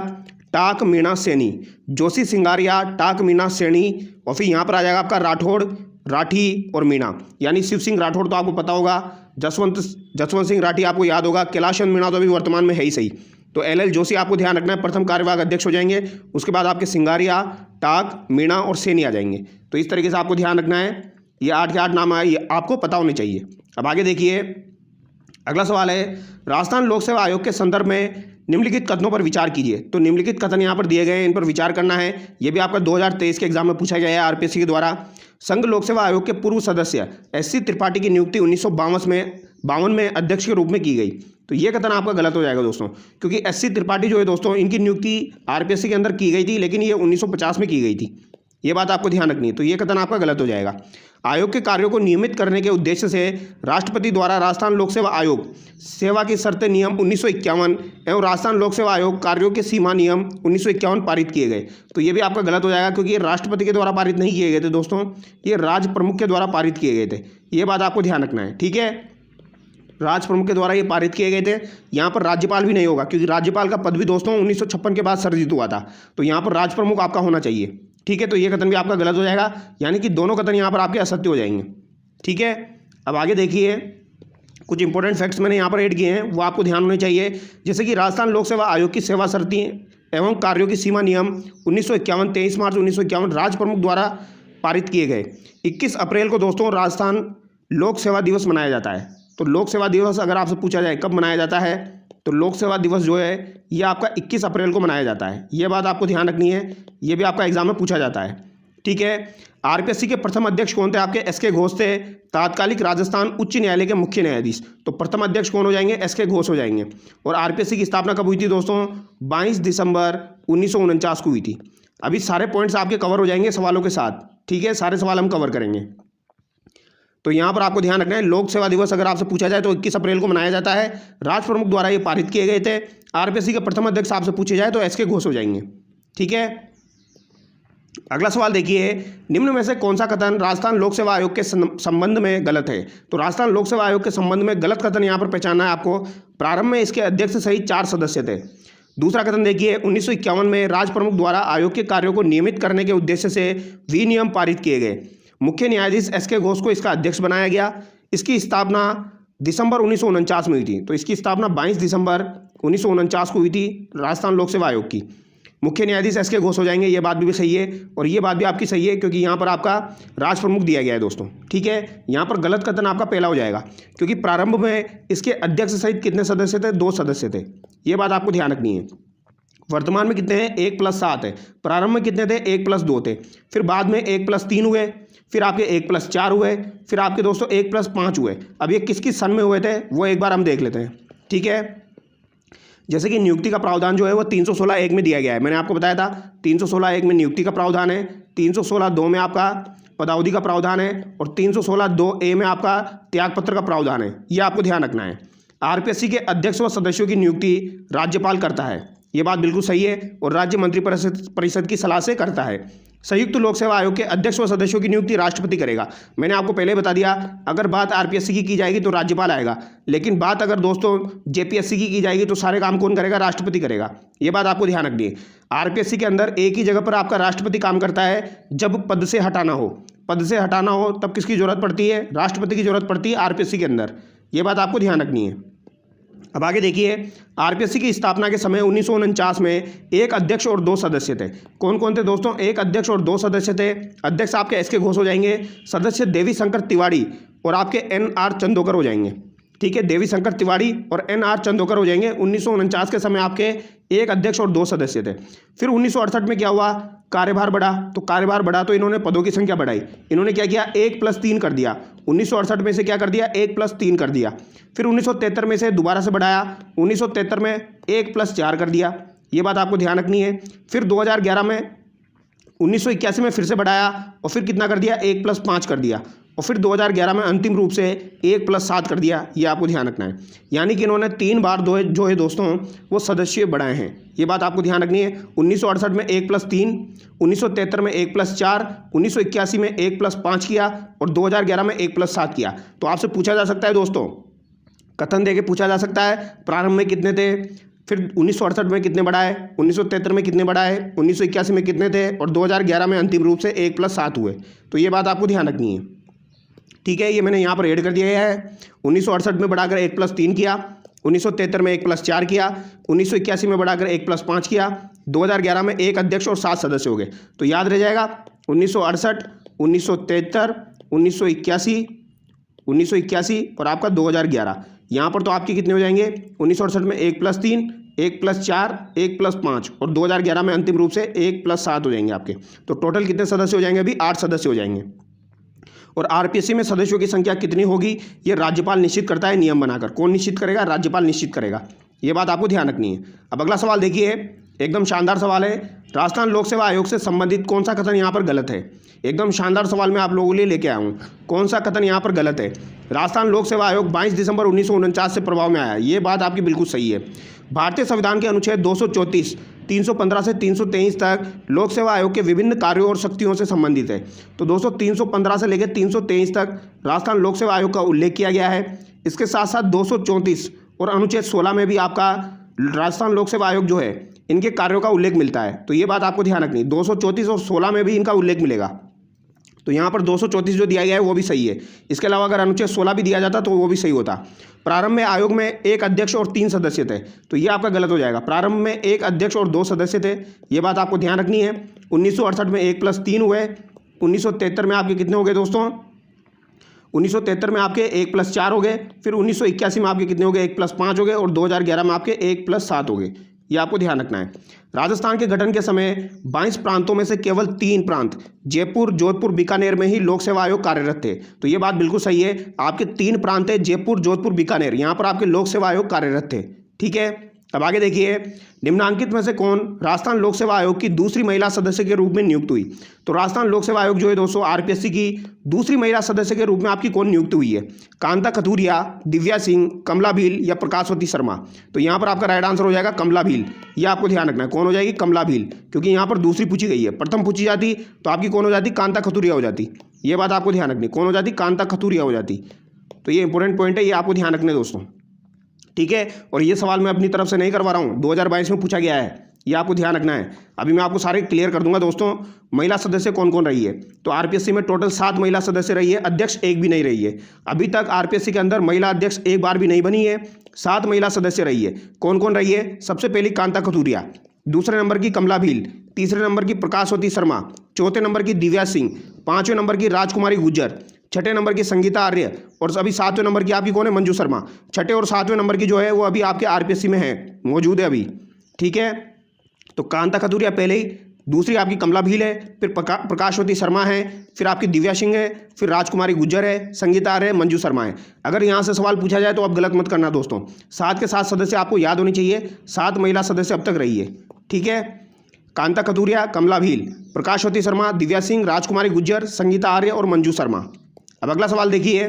टाक मीणा सैनी, जोशी सिंगारिया टाक मीणा सैनी, और फिर यहाँ पर आ जाएगा आपका राठौड़, राठी और मीणा, यानी शिव सिंह राठौड़ तो आपको पता होगा, जसवंत सिंह राठी आपको याद होगा, कैलाश चंद मीणा तो अभी वर्तमान में है ही सही। तो LL जोशी आपको ध्यान रखना है, प्रथम कार्यवाहक अध्यक्ष हो जाएंगे। उसके बाद आपके सिंगारिया, टाक, मीणा और सैनी आ जाएंगे। तो इस तरीके से आपको ध्यान रखना है, ये 8 के 8 नाम आए, ये आपको पता होने चाहिए। अब आगे देखिए, अगला सवाल है, राजस्थान लोक सेवा आयोग के संदर्भ में निम्नलिखित कथनों पर विचार कीजिए। तो निम्नलिखित कथन यहाँ पर दिए गए हैं, इन पर विचार करना है। ये भी आपका 2023 के एग्जाम में पूछा गया है RPSC के द्वारा। संघ लोक सेवा आयोग के पूर्व सदस्य SC त्रिपाठी की नियुक्ति 1952 में अध्यक्ष के रूप में की गई। तो ये कथन आपका गलत हो जाएगा दोस्तों, क्योंकि SC त्रिपाठी जो है दोस्तों, इनकी नियुक्ति RPSC के अंदर की गई थी, लेकिन ये 1950 में की गई थी। ये बात आपको ध्यान रखनी है। तो ये कथन आपका गलत हो जाएगा। आयोग के कार्यों को नियमित करने के उद्देश्य से राष्ट्रपति द्वारा राजस्थान लोक सेवा आयोग सेवा की शर्तें नियम 1951 एवं राजस्थान लोक सेवा आयोग कार्यों के सीमा नियम 1951 पारित किए गए। तो ये भी आपका गलत हो जाएगा, क्योंकि ये राष्ट्रपति के द्वारा पारित नहीं किए गए थे दोस्तों, ये राज्य प्रमुख के द्वारा पारित किए गए थे। ये बात आपको ध्यान रखना है। ठीक है, राज्य प्रमुख के द्वारा ये पारित किए गए थे। यहाँ पर राज्यपाल भी नहीं होगा, क्योंकि राज्यपाल का पद भी दोस्तों 1956 के बाद सर्जित हुआ था। तो यहाँ पर राज्य प्रमुख आपका होना चाहिए। ठीक है, तो ये कथन भी आपका गलत हो जाएगा, यानी कि दोनों कथन यहाँ पर आपके असत्य हो जाएंगे। ठीक है, अब आगे देखिए, कुछ इंपॉर्टेंट फैक्ट्स मैंने यहाँ पर ऐड किए हैं, वो आपको ध्यान होने चाहिए। जैसे कि राजस्थान लोक सेवा आयोग की सेवा शर्तें एवं कार्यों की सीमा नियम 1951 23 मार्च 1951 राज्य प्रमुख द्वारा पारित किए गए। 21 अप्रैल को दोस्तों राजस्थान लोक सेवा दिवस मनाया जाता है। तो लोक सेवा दिवस अगर आपसे पूछा जाए कब मनाया जाता है, तो लोक सेवा दिवस जो है ये आपका 21 अप्रैल को मनाया जाता है। ये बात आपको ध्यान रखनी है, ये भी आपका एग्जाम में पूछा जाता है। ठीक है, RPSC के प्रथम अध्यक्ष कौन थे, आपके SK घोष थे, तात्कालिक राजस्थान उच्च न्यायालय के मुख्य न्यायाधीश। तो प्रथम अध्यक्ष कौन हो जाएंगे, SK घोष हो जाएंगे। और RPSC की स्थापना कब हुई थी दोस्तों, 22 दिसंबर 1949 को हुई थी। अभी सारे पॉइंट्स आपके कवर हो जाएंगे सवालों के साथ। ठीक है, सारे सवाल हम कवर करेंगे। तो यहाँ पर आपको ध्यान रखना है, लोक सेवा दिवस अगर आपसे पूछा जाए तो 21 अप्रैल को मनाया जाता है। राष्ट्र प्रमुख द्वारा ये पारित किए गए थे। RPSC के प्रथम अध्यक्ष आपसे पूछे जाए तो SK घोष हो जाएंगे। ठीक है, अगला सवाल देखिए, निम्न में से कौन सा कथन राजस्थान लोक सेवा आयोग के संबंध में गलत है। तो राजस्थान लोक सेवा आयोग के संबंध में गलत कथन यहाँ पर पहचानना है आपको। प्रारंभ में इसके अध्यक्ष सहित 4 सदस्य थे। दूसरा कथन देखिए, 1951 में राज्य प्रमुख द्वारा आयोग के कार्यों को नियमित करने के उद्देश्य से विनियम पारित किए गए। मुख्य न्यायाधीश SK घोष को इसका अध्यक्ष बनाया गया। इसकी स्थापना दिसंबर 1949 में हुई थी। तो इसकी स्थापना 22 दिसंबर 1949 को हुई थी राजस्थान लोक सेवा आयोग की। मुख्य न्यायाधीश SK घोष हो जाएंगे। ये बात भी सही है और ये बात भी आपकी सही है, क्योंकि यहाँ पर आपका राज प्रमुख दिया गया है दोस्तों। ठीक है, यहाँ पर गलत कथन आपका पहला हो जाएगा, क्योंकि प्रारंभ में इसके अध्यक्ष सहित कितने सदस्य थे, 2 सदस्य थे। ये बात आपको ध्यान रखनी है। वर्तमान में कितने हैं, 1 + 7 है। प्रारंभ में कितने थे, 1 + 2 थे। फिर बाद में 1 + 3 हुए, फिर आपके 1 + 4 हुए, फिर आपके दोस्तों 1 + 5 हुए। अब ये किस किस सन में हुए थे वो एक बार हम देख लेते हैं। ठीक है, जैसे कि नियुक्ति का प्रावधान जो है वो 316(1) में दिया गया है। मैंने आपको बताया था 316(1) में नियुक्ति का प्रावधान है, 316(2) में आपका पदावधि का प्रावधान है और 316(2)(a) में आपका त्यागपत्र का प्रावधान है। ये आपको ध्यान रखना है। RPSC के अध्यक्ष व सदस्यों की नियुक्ति राज्यपाल करता है। ये बात बिल्कुल सही है और राज्य मंत्रिपरिषद की सलाह से करता है। संयुक्त लोक सेवा आयोग के अध्यक्ष व सदस्यों की नियुक्ति राष्ट्रपति करेगा। मैंने आपको पहले बता दिया, अगर बात RPSC की जाएगी तो राज्यपाल आएगा, लेकिन बात अगर दोस्तों JPSC की जाएगी तो सारे काम कौन करेगा, राष्ट्रपति करेगा। ये बात आपको ध्यान रखनी है। RPSC के अंदर एक ही जगह पर आपका राष्ट्रपति काम करता है जब पद से हटाना हो। पद से हटाना हो तब किसकी जरूरत पड़ती है, राष्ट्रपति की जरूरत पड़ती है RPSC के अंदर। ये बात आपको ध्यान रखनी है। अब आगे देखिए, आरपीएससी की स्थापना के समय 1949 में एक अध्यक्ष और 2 सदस्य थे। कौन कौन थे दोस्तों? एक अध्यक्ष और 2 सदस्य थे। अध्यक्ष आपके एस के घोष हो जाएंगे, सदस्य देवी शंकर तिवारी और आपके NR चंदोकर हो जाएंगे। ठीक है, देवी शंकर तिवारी और NR चंदोकर हो जाएंगे। 1949 के समय आपके एक अध्यक्ष और 2 सदस्य थे। फिर 1968 में क्या हुआ? कार्यभार बढ़ा। तो कार्यभार बढ़ा तो इन्होंने पदों की संख्या बढ़ाई। इन्होंने क्या किया? 1+3 कर दिया। 1968 में से क्या कर दिया? 1+3 कर दिया। फिर 1973 में से दोबारा से बढ़ाया। 1973 में 1+4 कर दिया। ये बात आपको ध्यान रखनी है। फिर 2011 में 1981 में फिर से बढ़ाया और फिर कितना कर दिया? 1+5 कर दिया। और फिर 2011 में अंतिम रूप से 1+7 कर दिया। ये आपको ध्यान रखना है। यानी कि इन्होंने 3 बार जो है दोस्तों वो सदस्य बढ़ाए हैं। ये बात आपको ध्यान रखनी है। 1968 में 1+3, 1973 में 1+4, 1981 में 1+5 किया और 2011 में 1+7 किया। तो आपसे पूछा जा सकता है दोस्तों, कथन देके पूछा जा सकता है प्रारंभ में कितने थे, फिर 1968 में कितने बढ़ाए, 1973 में कितने बढ़ाए, 1981 में कितने थे और 2011 में अंतिम रूप से 1+7 हुए। तो ये बात आपको ध्यान रखनी है। ठीक है, ये मैंने यहाँ पर ऐड कर दिया है। 1968 में बढ़ाकर 1+3 किया, 1973 में 1+4 किया, 1981 में बढ़ाकर 1+5 किया, 2011 में 1 अध्यक्ष और 7 सदस्य हो गए। तो याद रह जाएगा 1968, 1973, 1981 और आपका 2011। यहाँ पर तो आपके कितने हो जाएंगे? 1968 में 1+3, 1+4, 1+5 और 2011 में अंतिम रूप से 1+7 हो जाएंगे आपके। तो टोटल कितने सदस्य हो जाएंगे? अभी 8 सदस्य हो जाएंगे। और आरपीएससी में सदस्यों की संख्या कितनी होगी ये राज्यपाल निश्चित करता है नियम बनाकर। कौन निश्चित करेगा? राज्यपाल निश्चित करेगा। ये बात आपको ध्यान रखनी है। अब अगला सवाल देखिए, एकदम शानदार सवाल है। राजस्थान लोक सेवा आयोग से संबंधित कौन सा कथन यहाँ पर गलत है? एकदम शानदार सवाल मैं आप लोगों के लिए लेके आया हूँ। कौन सा कथन यहाँ पर गलत है? राजस्थान लोक सेवा आयोग 22 दिसंबर 1949 से प्रभाव में आया। ये बात आपकी बिल्कुल सही है। भारतीय संविधान के अनुच्छेद 234, 315 से 323 तक लोक सेवा आयोग के विभिन्न कार्यों और शक्तियों से संबंधित है। तो दोस्तों 315 से लेकर 323 तक राजस्थान लोक सेवा आयोग का उल्लेख किया गया है। इसके साथ साथ 234 और अनुच्छेद 16 में भी आपका राजस्थान लोक सेवा आयोग जो है इनके कार्यों का उल्लेख मिलता है। तो ये बात आपको ध्यान रखनी है। 234 और 16 में भी इनका उल्लेख मिलेगा। तो यहाँ पर 234 जो दिया गया है वो भी सही है। इसके अलावा अगर अनुच्छेद 16 भी दिया जाता तो वो भी सही होता। प्रारंभ में आयोग में 1 अध्यक्ष और 3 सदस्य थे। तो ये आपका गलत हो जाएगा। प्रारंभ में 1 अध्यक्ष और 2 सदस्य थे। ये बात आपको ध्यान रखनी है। 1968 में 1+3 हुए। 1973 में आपके कितने हो गए दोस्तों? 1973 में आपके 1+4 हो गए। फिर 1981 में आपके कितने हो गए? 1+5 हो गए और 2011 में आपके 1+7 हो गए। ये आपको ध्यान रखना है। राजस्थान के गठन के समय 22 प्रांतों में से केवल 3 प्रांत जयपुर, जोधपुर, बीकानेर में ही लोक सेवा आयोग कार्यरत थे। तो ये बात बिल्कुल सही है। आपके 3 प्रांत है, जयपुर, जोधपुर, बीकानेर, यहाँ पर आपके लोक सेवा आयोग कार्यरत थे। ठीक है, अब आगे देखिए, निम्नांकित में से कौन राजस्थान लोक सेवा आयोग की दूसरी महिला सदस्य के रूप में नियुक्त हुई? तो राजस्थान लोक सेवा आयोग जो है दोस्तों आरपीएससी की दूसरी महिला सदस्य के रूप में आपकी कौन नियुक्त हुई है? कांता कथूरिया, दिव्या सिंह, कमला भील या प्रकाशवती शर्मा? तो यहाँ पर आपका राइट आंसर हो जाएगा कमला भील। ये आपको ध्यान रखना है। कौन हो जाएगी? कमला भील, क्योंकि यहाँ पर दूसरी पूछी गई है। प्रथम पूछी जाती तो आपकी कौन हो जाती? कांता कथूरिया हो जाती। ये बात आपको ध्यान रखनी। कौन हो जाती? कांता कथूरिया हो जाती। तो ये इंपॉर्टेंट पॉइंट है, ये आपको ध्यान रखने दोस्तों। ठीक है, और ये सवाल मैं अपनी तरफ से नहीं करवा रहा हूँ, 2022 में पूछा गया है। ये आपको ध्यान रखना है। अभी मैं आपको सारे क्लियर कर दूंगा दोस्तों। महिला सदस्य कौन कौन रही है? तो आरपीएससी में टोटल 7 महिला सदस्य रही है, अध्यक्ष एक भी नहीं रही है। अभी तक आरपीएससी के अंदर महिला अध्यक्ष एक बार भी नहीं बनी है। 7 महिला सदस्य रही है। कौन कौन रही है? सबसे पहली कांता कथूरिया, दूसरे नंबर की कमला भील, तीसरे नंबर की प्रकाशवती शर्मा, चौथे नंबर की दिव्या सिंह, 5वें नंबर की राजकुमारी गुज्जर, 6ठे नंबर की संगीता आर्य और अभी 7वें नंबर की आपकी कौन है? मंजू शर्मा। 6ठे और 7वें नंबर की जो है वो अभी आपके आरपीएससी में है, मौजूद है अभी। ठीक है, तो कांता कथूरिया पहले ही, दूसरी आपकी कमला भील है, फिर प्रकाशवती शर्मा है, फिर आपकी दिव्या सिंह है, फिर राजकुमारी गुज्जर है, संगीता आर्य है, मंजू शर्मा है। अगर यहाँ से सवाल पूछा जाए तो आप गलत मत करना दोस्तों। 7 के 7 सदस्य आपको याद होनी चाहिए। 7 महिला सदस्य अब तक रही है। ठीक है, कांता कथूरिया, कमला भील, प्रकाशवती शर्मा, दिव्या सिंह, राजकुमारी गुज्जर, संगीता आर्य और मंजू शर्मा। अब अगला सवाल देखिए,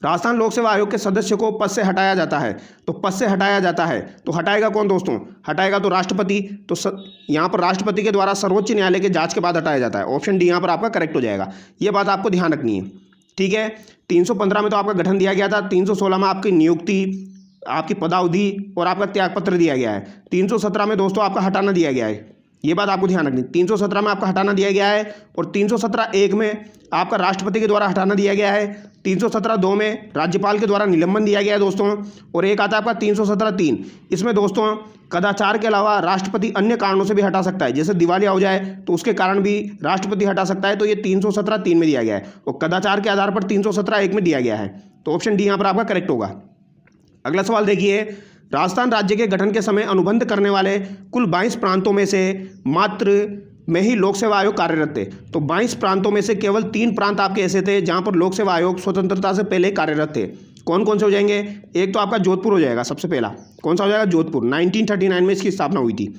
राजस्थान लोक सेवा आयोग के सदस्य को पद से हटाया जाता है। तो पद से हटाया जाता है तो हटाएगा कौन दोस्तों? हटाएगा तो राष्ट्रपति। तो यहाँ पर राष्ट्रपति के द्वारा सर्वोच्च न्यायालय के जांच के बाद हटाया जाता है। ऑप्शन डी यहाँ पर आपका करेक्ट हो जाएगा। ये बात आपको ध्यान रखनी है। ठीक है, 315 में तो आपका गठन दिया गया था, 316 में आपकी नियुक्ति, आपकी पदावधि और आपका त्यागपत्र दिया गया है। 317 में दोस्तों आपका हटाना दिया गया है। ये बात आपको ध्यान रखनी। 317 में आपका हटाना दिया गया है और 317(1) में आपका राष्ट्रपति के द्वारा हटाना दिया गया है। 317(2) में राज्यपाल के द्वारा निलंबन दिया गया है दोस्तों। और एक आता है आपका 317(3), इसमें दोस्तों कदाचार के अलावा राष्ट्रपति अन्य कारणों से भी हटा सकता है, जैसे दिवालिया हो जाए तो उसके कारण भी राष्ट्रपति हटा सकता है। तो ये 317(3) में दिया गया है और कदाचार के आधार पर 317(1) में दिया गया है। तो ऑप्शन डी यहाँ पर आपका करेक्ट होगा। अगला सवाल देखिए, राजस्थान राज्य के गठन के समय अनुबंध करने वाले कुल 22 प्रांतों में से मात्र में ही लोक सेवा आयोग कार्यरत थे। तो 22 प्रांतों में से केवल 3 प्रांत आपके ऐसे थे जहां पर लोक सेवा आयोग स्वतंत्रता से पहले कार्यरत थे। कौन कौन से हो जाएंगे? एक तो आपका जोधपुर हो जाएगा सबसे पहला। कौन सा हो जाएगा? जोधपुर। 1939 में इसकी स्थापना हुई थी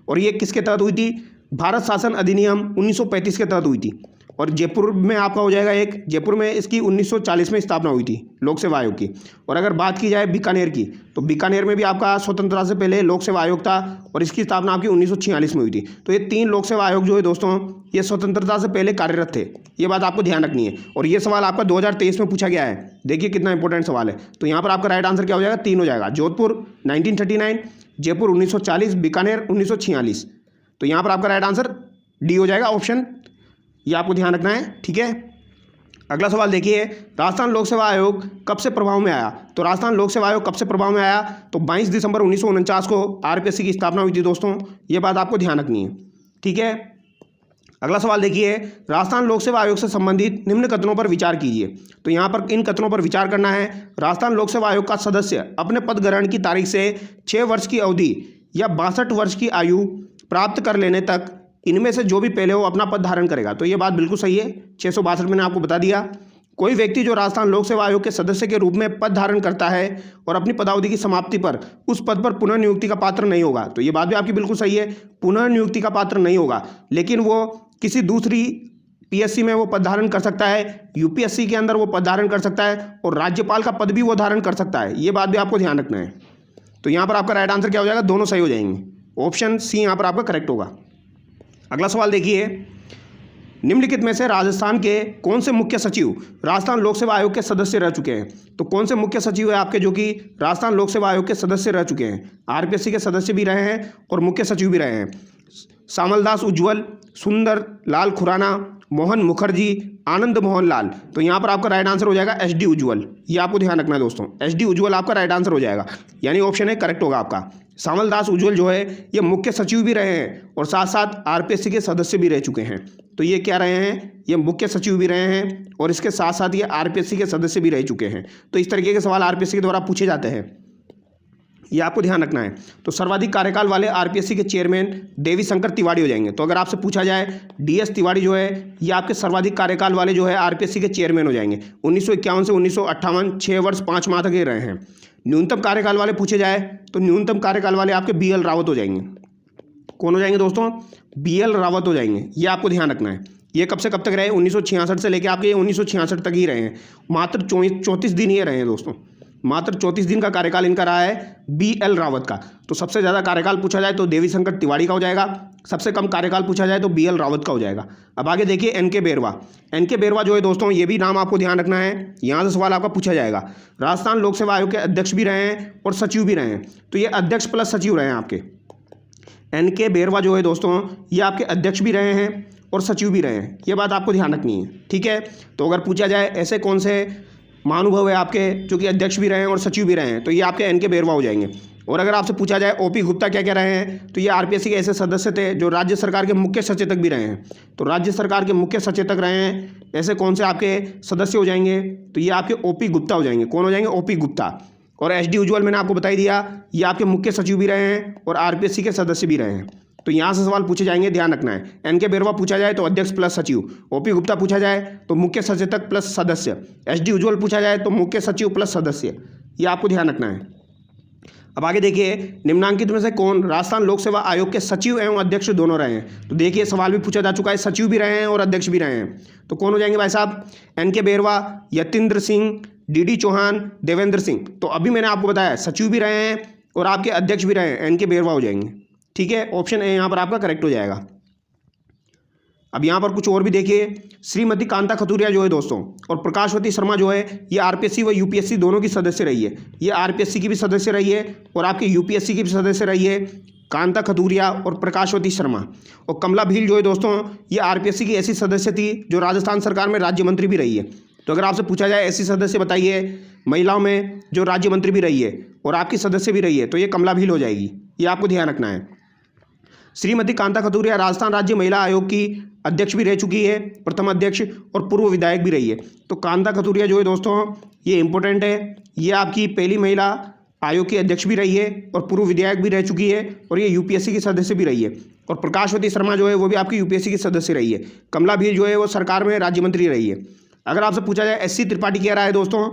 और ये किसके तहत हुई थी? भारत शासन अधिनियम 1935 के तहत हुई थी। और जयपुर में आपका हो जाएगा एक, जयपुर में इसकी 1940 में स्थापना हुई थी लोक सेवा आयोग की। और अगर बात की जाए बीकानेर की, तो बीकानेर में भी आपका स्वतंत्रता से पहले लोक सेवा आयोग था और इसकी स्थापना आपकी 1946 में हुई थी। तो ये 3 लोक सेवा आयोग जो है दोस्तों, ये स्वतंत्रता से पहले कार्यरत थे। ये बात आपको ध्यान रखनी है। और ये सवाल आपका 2023 में पूछा गया है। देखिए कितना इंपॉर्टेंट सवाल है। तो यहाँ पर आपका राइट आंसर क्या हो जाएगा? 3 हो जाएगा। जोधपुर 1939, जयपुर 1940, बीकानेर 1946। तो यहाँ पर आपका राइट आंसर डी हो जाएगा ऑप्शन। ये आपको ध्यान रखना है, ठीक है। अगला सवाल देखिए, राजस्थान लोक सेवा आयोग कब से प्रभाव में आया? तो राजस्थान लोक सेवा आयोग कब से प्रभाव में आया? तो 22 दिसंबर 1949 को आरपीएससी की स्थापना हुई थी दोस्तों। ये बात आपको ध्यान रखनी है, ठीक है। अगला सवाल देखिए, राजस्थान लोक सेवा आयोग से संबंधित निम्न कथनों पर विचार कीजिए। तो यहाँ पर इन कथनों पर विचार करना है। राजस्थान लोक सेवा आयोग का सदस्य अपने पद ग्रहण की तारीख से 6 वर्ष की अवधि या 62 वर्ष की आयु प्राप्त कर लेने तक इनमें से जो भी पहले हो अपना पद धारण करेगा। तो ये बात बिल्कुल सही है। 662 मैंने आपको बता दिया। कोई व्यक्ति जो राजस्थान लोक सेवा आयोग के सदस्य के रूप में पद धारण करता है और अपनी पदावधि की समाप्ति पर उस पद पर पुनः नियुक्ति का पात्र नहीं होगा। तो ये बात भी आपकी बिल्कुल सही है, पुनः नियुक्ति का पात्र नहीं होगा, लेकिन वो किसी दूसरी पीएससी में वो पद धारण कर सकता है, यूपीएससी के अंदर वो पद धारण कर सकता है और राज्यपाल का पद भी वो धारण कर सकता है। ये बात भी आपको ध्यान रखना है। तो यहाँ पर आपका राइट आंसर क्या हो जाएगा? दोनों सही हो जाएंगे। ऑप्शन सी यहाँ पर आपका करेक्ट होगा। अगला सवाल देखिए, निम्नलिखित में से राजस्थान के कौन से मुख्य सचिव राजस्थान लोक सेवा आयोग के सदस्य रह चुके हैं? तो कौन से मुख्य सचिव है आपके जो कि राजस्थान लोक सेवा आयोग के सदस्य रह चुके हैं? आरपीएससी के सदस्य भी रहे हैं और मुख्य सचिव भी रहे हैं। श्यामलदास उज्ज्वल, सुंदर लाल खुराना, मोहन मुखर्जी, आनंद मोहन लाल। तो यहाँ पर आपका राइट आंसर हो जाएगा एस डी उज्ज्वल। ये आपको ध्यान रखना है दोस्तों, एस डी उज्ज्वल आपका राइट आंसर हो जाएगा, यानी ऑप्शन है करेक्ट होगा आपका। श्यामलदास उज्ज्वल जो है ये मुख्य सचिव भी रहे हैं और साथ साथ आरपीएससी के सदस्य भी रह चुके हैं। तो ये क्या रहे हैं? ये मुख्य सचिव भी रहे हैं और इसके साथ साथ ये आरपीएससी के सदस्य भी रह चुके हैं। तो इस तरीके के सवाल आरपीएससी के द्वारा पूछे जाते हैं, ये आपको ध्यान रखना है। तो सर्वाधिक कार्यकाल वाले आरपीएससी के चेयरमैन देवी शंकर तिवारी हो जाएंगे। तो अगर आपसे पूछा जाए डीएस तिवारी जो है ये आपके सर्वाधिक कार्यकाल वाले जो है आरपीएससी के चेयरमैन हो जाएंगे। 1951 से 1958 6 वर्ष 5 माह तक ये रहे हैं। न्यूनतम कार्यकाल वाले पूछे जाए तो न्यूनतम कार्यकाल वाले आपके बीएल रावत हो जाएंगे। कौन हो जाएंगे दोस्तों? बीएल रावत हो जाएंगे। ये आपको ध्यान रखना है। ये कब से कब तक रहे? 1966 से लेकर आपके 1966 तक ही रहे हैं। मात्र 34 दिन ये रहे हैं दोस्तों, मात्र 34 दिन का कार्यकाल इनका रहा है बीएल रावत का। तो सबसे ज़्यादा कार्यकाल पूछा जाए तो देवी शंकर तिवारी का हो जाएगा, सबसे कम कार्यकाल पूछा जाए तो बीएल रावत का हो जाएगा। अब आगे देखिए एनके बेरवा। एनके बेरवा जो है दोस्तों ये भी नाम आपको ध्यान रखना है, यहाँ से सवाल आपका पूछा जाएगा। राजस्थान लोक सेवा आयोग के अध्यक्ष भी रहे हैं और सचिव भी रहे हैं। तो ये अध्यक्ष प्लस सचिव रहे हैं आपके। एनके बेरवा जो है दोस्तों ये आपके अध्यक्ष भी रहे हैं और सचिव भी रहे हैं। ये बात आपको ध्यान रखनी है, ठीक है। तो अगर पूछा जाए ऐसे कौन से महानुभव है आपके जो कि अध्यक्ष भी रहे हैं और सचिव भी रहे हैं, तो ये आपके एनके बेरवा हो जाएंगे। और अगर आपसे पूछा जाए ओपी गुप्ता क्या क्या रहे हैं, तो ये आरपीएससी के ऐसे सदस्य थे जो राज्य सरकार के मुख्य सचेतक भी रहे हैं। तो राज्य सरकार के मुख्य सचेतक रहे हैं, ऐसे कौन से आपके सदस्य हो जाएंगे? तो ये आपके ओपी गुप्ता हो जाएंगे। कौन हो जाएंगे? ओपी गुप्ता। और एस डी उज्ज्वल मैंने आपको बता ही दिया, ये आपके मुख्य सचिव भी रहे हैं और आरपीएससी के सदस्य भी रहे हैं। तो यहाँ से सवाल पूछे जाएंगे, ध्यान रखना है। एनके बेरवा पूछा जाए तो अध्यक्ष प्लस सचिव, ओपी गुप्ता पूछा जाए तो मुख्य सचेतक प्लस सदस्य, एस डी उज्ज्वल पूछा जाए तो मुख्य सचिव प्लस सदस्य। ये आपको ध्यान रखना है। अब आगे देखिए, निम्नांकित में से कौन राजस्थान लोक सेवा आयोग के सचिव एवं अध्यक्ष दोनों रहे हैं? तो देखिए सवाल भी पूछा जा चुका है, सचिव भी रहे हैं और अध्यक्ष भी रहे हैं। तो कौन हो जाएंगे भाई साहब? एनके बेरवा, यतीन्द्र सिंह, डीडी चौहान, देवेंद्र सिंह। तो अभी मैंने आपको बताया सचिव भी रहे हैं और आपके अध्यक्ष भी रहे हैं, एनके बेरवा हो जाएंगे, ठीक है। ऑप्शन ए यहाँ पर आपका करेक्ट हो जाएगा। अब यहाँ पर कुछ और भी देखिए, श्रीमती कांता खतूरिया जो है दोस्तों और प्रकाशवती शर्मा जो है ये आरपीएससी व यूपीएससी दोनों की सदस्य रही है। ये आरपीएससी की भी सदस्य रही है और आपके यूपीएससी की भी सदस्य रही है। कांता खतूरिया और प्रकाशवती शर्मा। और कमला भील जो है दोस्तों, ये आरपीएससी की ऐसी सदस्य थी जो राजस्थान सरकार में राज्य मंत्री भी रही है। तो अगर आपसे पूछा जाए ऐसी सदस्य बताइए महिलाओं में जो राज्य मंत्री भी रही है और आपकी सदस्य भी रही है, तो ये कमला भील हो जाएगी। ये आपको ध्यान रखना है। श्रीमती कांता खतूरिया राजस्थान राज्य महिला आयोग की अध्यक्ष भी रह चुकी है, प्रथम अध्यक्ष, और पूर्व विधायक भी रही है। तो कांता खतूरिया जो है दोस्तों, ये इंपॉर्टेंट है। ये आपकी पहली महिला आयोग की अध्यक्ष भी रही है और पूर्व विधायक भी रह चुकी है, और ये यूपीएससी की सदस्य भी रही है। और प्रकाशवती शर्मा जो है वो भी आपकी यूपीएससी की सदस्य रही है। कमला भील जो है वो सरकार में राज्य मंत्री रही है। अगर आपसे पूछा जाए एससी त्रिपाठी क्या रहा है दोस्तों,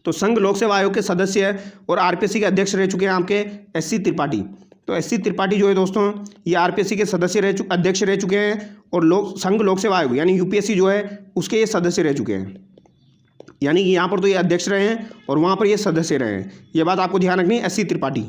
तो संघ लोक सेवा आयोग के सदस्य और आरपीएससी के अध्यक्ष रह चुके हैं आपके एससी त्रिपाठी। तो एससी त्रिपाठी जो है दोस्तों, ये आरपीएससी के सदस्य अध्यक्ष रह चुके हैं, और संघ लोक सेवा आयोग यानी यूपीएससी जो है उसके ये सदस्य रह चुके हैं। यानी कि यहाँ पर तो ये अध्यक्ष रहे हैं और वहाँ पर ये सदस्य रहे हैं। ये बात आपको ध्यान रखनी है। एससी त्रिपाठी।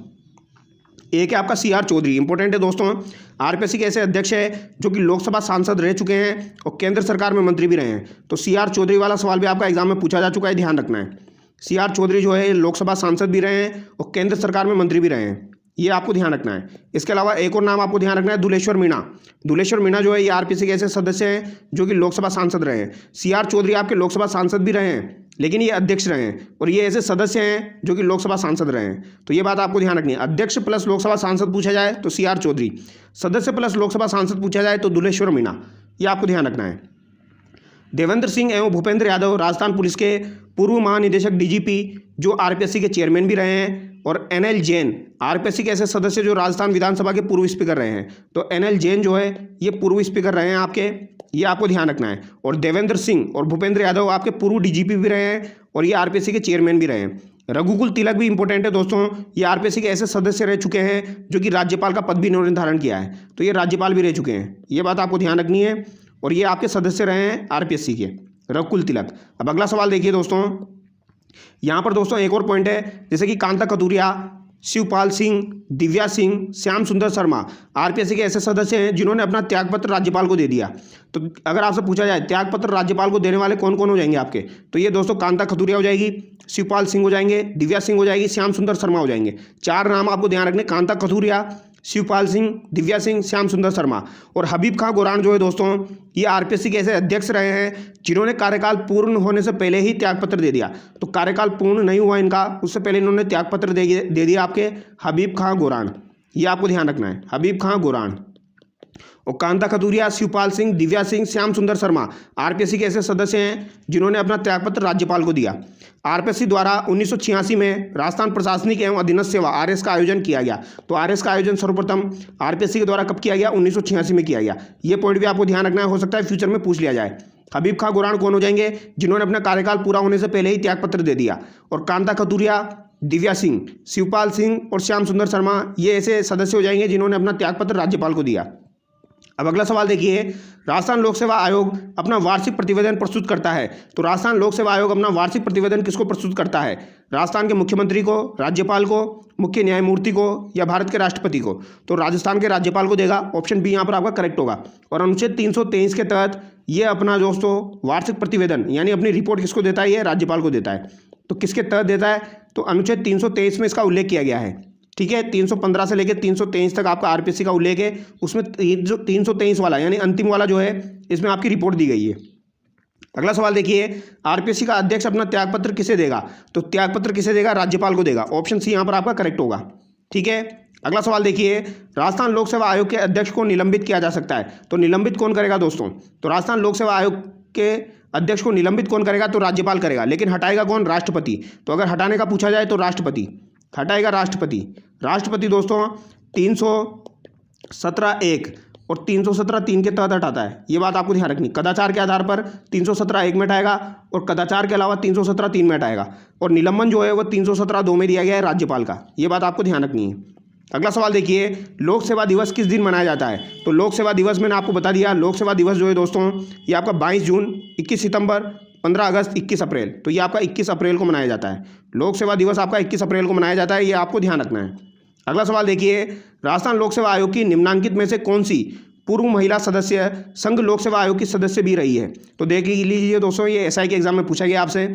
एक है आपका सीआर चौधरी, इंपॉर्टेंट है दोस्तों। आरपीएससी के ऐसे अध्यक्ष है जो कि लोकसभा सांसद रह चुके हैं और केंद्र सरकार में मंत्री भी रहे हैं। तो सीआर चौधरी वाला सवाल भी आपका एग्जाम में पूछा जा चुका है, ध्यान रखना है। सीआर चौधरी जो है लोकसभा सांसद भी रहे हैं और केंद्र सरकार में मंत्री भी रहे हैं। ये आपको ध्यान रखना है। इसके अलावा एक और नाम आपको ध्यान रखना है, दुलेश्वर मीणा। दुलेश्वर मीणा जो है ये आरपीएससी के ऐसे सदस्य हैं जो कि लोकसभा सांसद रहे हैं। सीआर चौधरी आपके लोकसभा सांसद भी रहे हैं, लेकिन ये अध्यक्ष रहे हैं, और ये ऐसे सदस्य हैं जो कि लोकसभा सांसद रहे हैं। तो ये बात आपको ध्यान रखनी है। अध्यक्ष प्लस लोकसभा सांसद पूछा जाए तो सीआर चौधरी, सदस्य प्लस लोकसभा सांसद पूछा जाए तो दुलेश्वर मीणा। ये आपको ध्यान रखना है। देवेंद्र सिंह एवं भूपेंद्र यादव राजस्थान पुलिस के पूर्व महानिदेशक डीजीपी जो आरपीएससी के चेयरमैन भी रहे हैं, और एनएल जैन आरपीएससी के ऐसे सदस्य जो राजस्थान विधानसभा के पूर्व स्पीकर रहे हैं। तो एनएल जैन जो है ये पूर्व स्पीकर रहे हैं आपके, ये आपको ध्यान रखना है। और देवेंद्र सिंह और भूपेंद्र यादव आपके पूर्व डीजीपी भी रहे हैं और ये आरपीएससी के चेयरमैन भी रहे हैं। रघुकुल तिलक भी इंपॉर्टेंट है दोस्तों। ये आरपीएससी के ऐसे सदस्य रह चुके हैं जो कि राज्यपाल का पद भी इन्होंने धारण किया है। तो ये राज्यपाल भी रह चुके हैं। ये बात आपको ध्यान रखनी है, और ये आपके सदस्य रहे हैं आरपीएससी के, रघुकुल तिलक। अब अगला सवाल देखिए दोस्तों, यहाँ पर दोस्तों एक और पॉइंट है, जैसे कि कांता खतूरिया, शिवपाल सिंह, दिव्या सिंह, श्याम सुंदर शर्मा आरपीएससी के ऐसे सदस्य हैं जिन्होंने अपना त्यागपत्र राज्यपाल को दे दिया। तो अगर आपसे पूछा जाए त्यागपत्र राज्यपाल को देने वाले कौन कौन हो जाएंगे आपके, तो ये दोस्तों कांता खतूरिया हो जाएगी, शिवपाल सिंह हो जाएंगे, दिव्या सिंह हो जाएगी, श्याम सुंदर शर्मा हो जाएंगे। 4 नाम आपको ध्यान रखने, कांता खतूरिया, शिवपाल सिंह, दिव्या सिंह, श्याम सुंदर शर्मा। और हबीब खां गोरान जो है दोस्तों, ये आरपीएससी के ऐसे अध्यक्ष रहे हैं जिन्होंने कार्यकाल पूर्ण होने से पहले ही त्यागपत्र दे दिया। तो कार्यकाल पूर्ण नहीं हुआ इनका, उससे पहले इन्होंने त्यागपत्र दे दिया आपके हबीब खां गोरान। ये आपको ध्यान रखना है, हबीब खां गोरान। और कांता खतूरिया, शिवपाल सिंह, दिव्या सिंह, श्याम सुंदर शर्मा आरपीएससी के ऐसे सदस्य हैं जिन्होंने अपना त्यागपत्र राज्यपाल को दिया। आरपीएससी द्वारा 1986 में राजस्थान प्रशासनिक एवं अधीनस्थ सेवा आरएस का आयोजन किया गया। तो आरएस का आयोजन सर्वप्रथम आरपीएससी के द्वारा कब किया गया, 1986 में किया गया। ये पॉइंट भी आपको ध्यान रखना है, हो सकता है फ्यूचर में पूछ लिया जाए। हबीब खां गोरान कौन हो जाएंगे, जिन्होंने अपना कार्यकाल पूरा होने से पहले ही त्यागपत्र दे दिया। और कांता खतूरिया, दिव्या सिंह, शिवपाल सिंह और श्याम सुंदर शर्मा ये ऐसे सदस्य हो जाएंगे जिन्होंने अपना त्यागपत्र राज्यपाल को दिया। अब अगला सवाल देखिए, राजस्थान लोक सेवा आयोग अपना वार्षिक प्रतिवेदन प्रस्तुत करता है। तो राजस्थान लोक सेवा आयोग अपना वार्षिक प्रतिवेदन किसको प्रस्तुत करता है, राजस्थान के मुख्यमंत्री को, राज्यपाल को, मुख्य न्यायमूर्ति को, या भारत के राष्ट्रपति को। तो राजस्थान के राज्यपाल को देगा, ऑप्शन बी यहाँ पर आपका करेक्ट होगा। और अनुच्छेद 323 के तहत ये अपना दोस्तों वार्षिक प्रतिवेदन यानी अपनी रिपोर्ट किसको देता है, ये राज्यपाल को देता है। तो किसके तहत देता है, तो अनुच्छेद 323 में इसका उल्लेख किया गया है। ठीक है, 315 से लेकर 323 तक आपका आरपीएससी का उल्लेख है। उसमें जो 323 वाला यानी अंतिम वाला जो है, इसमें आपकी रिपोर्ट दी गई है। अगला सवाल देखिए, आरपीएससी का अध्यक्ष अपना त्यागपत्र किसे देगा, तो त्यागपत्र किसे देगा, राज्यपाल को देगा। ऑप्शन सी यहाँ पर आपका करेक्ट होगा। ठीक है, अगला सवाल देखिए, राजस्थान लोक सेवा आयोग के अध्यक्ष को निलंबित किया जा सकता है। तो निलंबित कौन करेगा दोस्तों, तो राजस्थान लोक सेवा आयोग के अध्यक्ष को निलंबित कौन करेगा, तो राज्यपाल करेगा। लेकिन हटाएगा कौन, राष्ट्रपति। तो अगर हटाने का पूछा जाए तो राष्ट्रपति हटाएगा, राष्ट्रपति। राष्ट्रपति दोस्तों 317(1) और 317(3) के तहत हटाता है। ये बात आपको ध्यान रखनी, कदाचार के आधार पर 317(1) में हटाएगा और कदाचार के अलावा 317(3) में हटाएगा। और निलंबन जो है वो 317(2) में दिया गया है राज्यपाल का। ये बात आपको ध्यान रखनी है। अगला सवाल देखिए, लोक सेवा दिवस किस दिन मनाया जाता है। तो लोक सेवा दिवस मैंने आपको बता दिया, लोक सेवा दिवस जो है दोस्तों ये आपका 22 जून, 21 सितंबर, 15 अगस्त, 21 अप्रैल। तो ये आपका 21 अप्रैल को मनाया जाता है। लोक सेवा दिवस आपका 21 अप्रैल को मनाया जाता है, ये आपको ध्यान रखना है। अगला सवाल देखिए, राजस्थान लोक सेवा आयोग की निम्नांकित में से कौन सी पूर्व महिला सदस्य संघ लोक सेवा आयोग की सदस्य भी रही है। तो देख लीजिए दोस्तों, ये एसआई के एग्जाम में पूछा गया आपसे,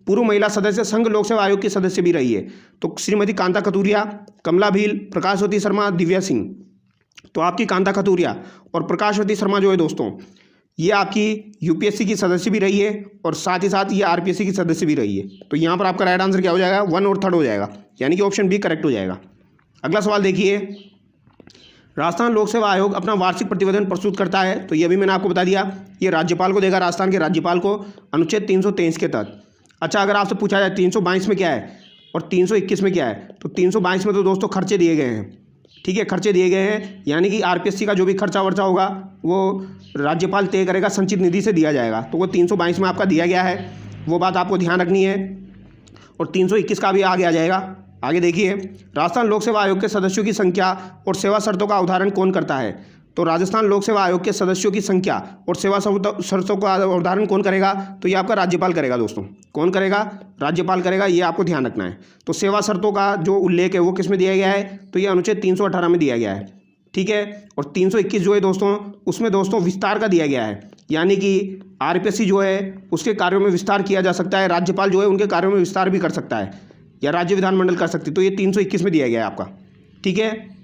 पूर्व महिला सदस्य संघ लोक सेवा आयोग की सदस्य भी रही है। तो श्रीमती कांता कतूरिया, कमला भील, प्रकाशवती शर्मा, दिव्या सिंह। तो आपकी कांता कतूरिया और प्रकाशवती शर्मा जो है दोस्तों, ये आपकी यूपीएससी की सदस्य भी रही है और साथ ही साथ ये आरपीएससी की सदस्य भी रही है। तो यहाँ पर आपका राइट आंसर क्या हो जाएगा, 1 और 3 हो जाएगा, यानी कि ऑप्शन बी करेक्ट हो जाएगा। अगला सवाल देखिए, राजस्थान लोक सेवा आयोग अपना वार्षिक प्रतिवेदन प्रस्तुत करता है। तो ये भी मैंने आपको बता दिया, ये राज्यपाल को देगा, राजस्थान के राज्यपाल को, अनुच्छेद 323 के तहत। अच्छा, अगर आपसे पूछा जाए 322 में क्या है और 321 में क्या है, तो 322 में तो दोस्तों खर्चे दिए गए हैं, ठीक है, खर्चे दिए गए हैं, यानी कि आरपीएससी का जो भी खर्चा वर्चा होगा वो राज्यपाल तय करेगा, संचित निधि से दिया जाएगा। तो वो 322 में आपका दिया गया है, वो बात आपको ध्यान रखनी है। और 321 का भी आगे आ जाएगा। आगे देखिए, राजस्थान लोक सेवा आयोग के सदस्यों की संख्या और सेवा शर्तों का अवधारण कौन करता है। तो राजस्थान लोक सेवा आयोग के सदस्यों की संख्या और सेवा शर्तों का अवधारण कौन करेगा, तो ये आपका राज्यपाल करेगा दोस्तों। कौन करेगा, राज्यपाल करेगा, ये आपको ध्यान रखना है। तो सेवा शर्तों का जो उल्लेख है वो किस में दिया गया है, तो ये अनुच्छेद 318 में दिया गया है, ठीक है। और 321 जो है दोस्तों, उसमें दोस्तों विस्तार का दिया गया है, यानी कि आरपीएससी जो है उसके कार्यों में विस्तार किया जा सकता है, राज्यपाल जो है उनके कार्यों में विस्तार भी कर सकता है, या राज्य विधानमंडल कर सकती है। तो ये 321 में दिया गया है आपका, ठीक है।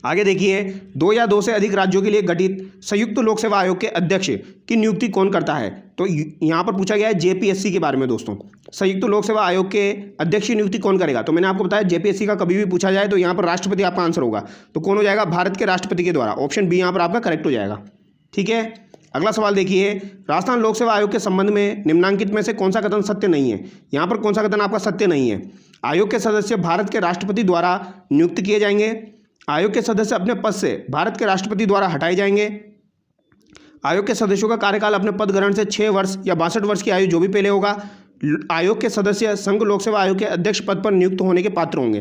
आगे देखिए, 2 या 2 से अधिक राज्यों के लिए गठित संयुक्त लोक सेवा आयोग के अध्यक्ष की नियुक्ति कौन करता है। तो यहाँ पर पूछा गया है जेपीएससी के बारे में दोस्तों, संयुक्त लोक सेवा आयोग के अध्यक्ष की नियुक्ति कौन करेगा। तो मैंने आपको बताया जेपीएससी का कभी भी पूछा जाए तो यहाँ पर राष्ट्रपति आपका आंसर होगा। तो कौन हो जाएगा, भारत के राष्ट्रपति के द्वारा। ऑप्शन बी यहाँ पर आपका करेक्ट हो जाएगा, ठीक है। अगला सवाल देखिए, राजस्थान लोक सेवा आयोग के संबंध में निम्नांकित में से कौन सा कथन सत्य नहीं है। यहाँ पर कौन सा कथन आपका सत्य नहीं है। आयोग के सदस्य भारत के राष्ट्रपति द्वारा नियुक्त किए जाएंगे, आयोग के सदस्य अपने पद से भारत के राष्ट्रपति द्वारा हटाए जाएंगे, आयोग के सदस्यों का कार्यकाल अपने पद ग्रहण से 6 वर्ष या 62 वर्ष की आयु जो भी पहले होगा, आयोग के सदस्य संघ लोक सेवा आयोग के अध्यक्ष पद पर नियुक्त होने के पात्र होंगे।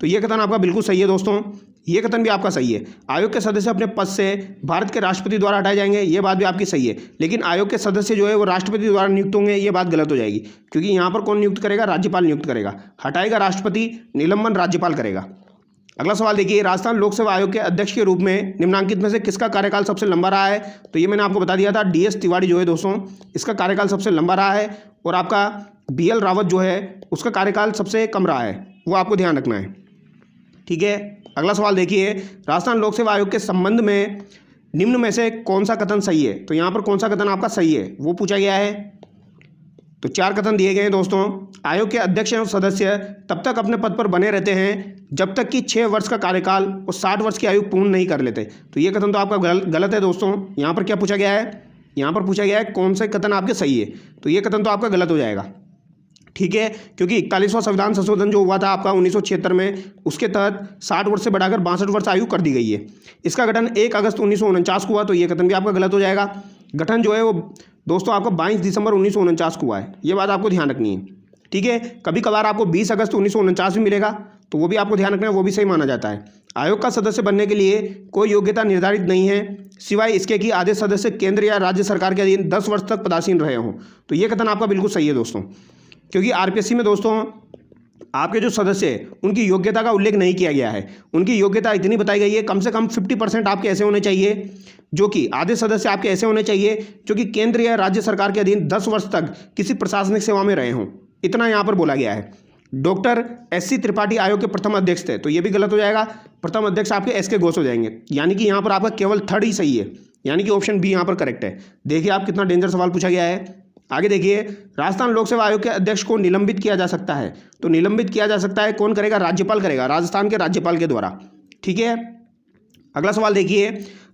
तो ये कथन आपका बिल्कुल सही है दोस्तों, ये कथन भी आपका सही है। आयोग के सदस्य अपने पद से भारत के राष्ट्रपति द्वारा हटाए जाएंगे, ये बात भी आपकी सही है। लेकिन आयोग के सदस्य जो है वो राष्ट्रपति द्वारा नियुक्त होंगे, ये बात गलत हो जाएगी, क्योंकि यहाँ पर कौन नियुक्त करेगा, राज्यपाल नियुक्त करेगा। हटाएगा राष्ट्रपति, निलंबन राज्यपाल करेगा। अगला सवाल देखिए, राजस्थान लोक सेवा आयोग के अध्यक्ष के रूप में निम्नांकित में से किसका कार्यकाल सबसे लंबा रहा है। तो ये मैंने आपको बता दिया था, डीएस तिवारी जो है दोस्तों, इसका कार्यकाल सबसे लंबा रहा है। और आपका बीएल रावत जो है उसका कार्यकाल सबसे कम रहा है, वो आपको ध्यान रखना है, ठीक है। अगला सवाल देखिए, राजस्थान लोक सेवा आयोग के संबंध में निम्न में से कौन सा कथन सही है। तो यहाँ पर कौन सा कथन आपका सही है वो पूछा गया है। तो 4 कथन दिए गए हैं दोस्तों। आयोग के अध्यक्ष एवं सदस्य तब तक अपने पद पर बने रहते हैं जब तक कि 6 वर्ष का कार्यकाल और 60 वर्ष की आयु पूर्ण नहीं कर लेते। तो ये कथन तो आपका गलत है दोस्तों। यहाँ पर क्या पूछा गया है, यहाँ पर पूछा गया है कौन से कथन आपके सही है। तो ये कथन तो आपका गलत हो जाएगा, ठीक है, क्योंकि 41वां संविधान संशोधन जो हुआ था आपका 1976 में, उसके तहत 60 वर्ष से बढ़ाकर 62 वर्ष आयु कर दी गई है। इसका गठन 1 अगस्त 1949 को हुआ, तो ये कथन भी आपका गलत हो जाएगा। गठन जो है वो दोस्तों आपको 22 दिसंबर 1949 को हुआ है, ये बात आपको ध्यान रखनी है, ठीक है। कभी कभार आपको 20 अगस्त 1949 भी मिलेगा, तो वो भी आपको ध्यान रखना है, वो भी सही माना जाता है। आयोग का सदस्य बनने के लिए कोई योग्यता निर्धारित नहीं है, सिवाय इसके कि आधे सदस्य केंद्र या राज्य सरकार के अधीन 10 वर्ष तक पदासीन रहे हों। तो ये कथन आपका बिल्कुल सही है दोस्तों, क्योंकि आरपीएससी में दोस्तों आपके जो सदस्य हैं उनकी योग्यता का उल्लेख नहीं किया गया है। उनकी योग्यता इतनी बताई गई है, कम से कम 50% आपके ऐसे होने चाहिए, जो कि आधे सदस्य आपके ऐसे होने चाहिए जो कि केंद्र या राज्य सरकार के अधीन 10 वर्ष तक किसी प्रशासनिक सेवा में रहे हों। इतना यहाँ पर बोला गया है। Doctor SC. त्रिपाठी आयोग के प्रथम अध्यक्ष थे, तो ये भी गलत हो जाएगा। प्रथम अध्यक्ष आपके एस.के. घोष हो जाएंगे, यानी कि यहाँ पर आपका केवल 3rd ही सही है, यानी कि ऑप्शन बी यहाँ पर करेक्ट है। देखिए आप कितना डेंजर सवाल पूछा गया है। आगे देखिए, राजस्थान लोक सेवा आयोग के अध्यक्ष को निलंबित किया जा सकता है। तो निलंबित किया जा सकता है, कौन करेगा, राज्यपाल करेगा, राजस्थान के राज्यपाल के द्वारा, ठीक है। अगला सवाल देखिए,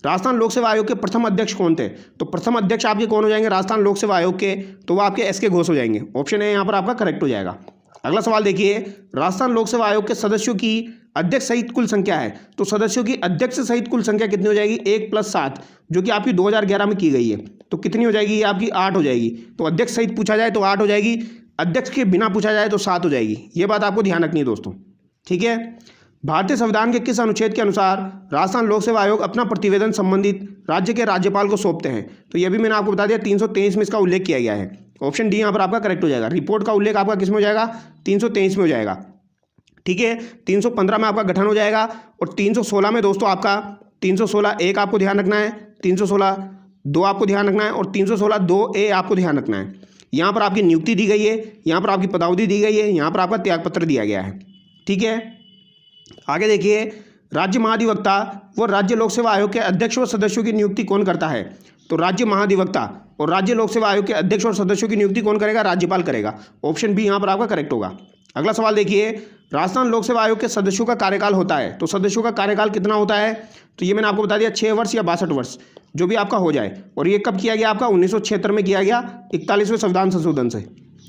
राजस्थान लोक सेवा आयोग के प्रथम अध्यक्ष कौन थे। तो प्रथम अध्यक्ष आपके कौन हो जाएंगे राजस्थान लोक सेवा आयोग के, तो वो आपके एस.के. घोष हो जाएंगे। ऑप्शन ए यहाँ पर आपका करेक्ट हो जाएगा। अगला सवाल देखिए, राजस्थान लोक सेवा आयोग के सदस्यों की अध्यक्ष सहित कुल संख्या है। तो सदस्यों की अध्यक्ष सहित कुल संख्या कितनी हो जाएगी, 1 + 7, जो कि आपकी 2011 में की गई है। तो कितनी हो जाएगी, ये आपकी 8 हो जाएगी। तो अध्यक्ष सहित पूछा जाए तो 8 हो जाएगी, अध्यक्ष के बिना पूछा जाए तो 7 हो जाएगी। ये बात आपको ध्यान रखनी है दोस्तों, ठीक है। भारतीय संविधान के किस अनुच्छेद के अनुसार राजस्थान लोक सेवा आयोग अपना प्रतिवेदन संबंधित राज्य के राज्यपाल को सौंपते हैं। तो ये भी मैंने आपको बता दिया, 323 में इसका उल्लेख किया गया है। ऑप्शन डी यहाँ पर आपका करेक्ट हो जाएगा। रिपोर्ट का उल्लेख आपका किस में हो जाएगा, 323 में हो जाएगा, ठीक है। 315 में आपका गठन हो जाएगा, और 316 में दोस्तों आपका 316 1 आपको ध्यान रखना है, 316 2 आपको ध्यान रखना है, और 316 2A आपको ध्यान रखना है। यहाँ पर आपकी नियुक्ति दी गई है, यहाँ पर आपकी पदावधि दी गई है, यहाँ पर आपका त्यागपत्र दिया गया है। ठीक है, आगे देखिए, राज्य महाधिवक्ता व राज्य लोक सेवा आयोग के अध्यक्ष व सदस्यों की नियुक्ति कौन करता है? तो राज्य महाधिवक्ता और राज्य लोक सेवा आयोग के अध्यक्ष और सदस्यों की नियुक्ति कौन करेगा? राज्यपाल करेगा। ऑप्शन बी यहाँ पर आपका करेक्ट होगा। अगला सवाल देखिए, राजस्थान लोक सेवा आयोग के सदस्यों का कार्यकाल होता है, तो सदस्यों का कार्यकाल कितना होता है? तो ये मैंने आपको बता दिया 6 वर्ष या 62 वर्ष, जो भी आपका हो जाए। और ये कब किया गया? आपका 1976 में किया गया 41वें संविधान संशोधन से।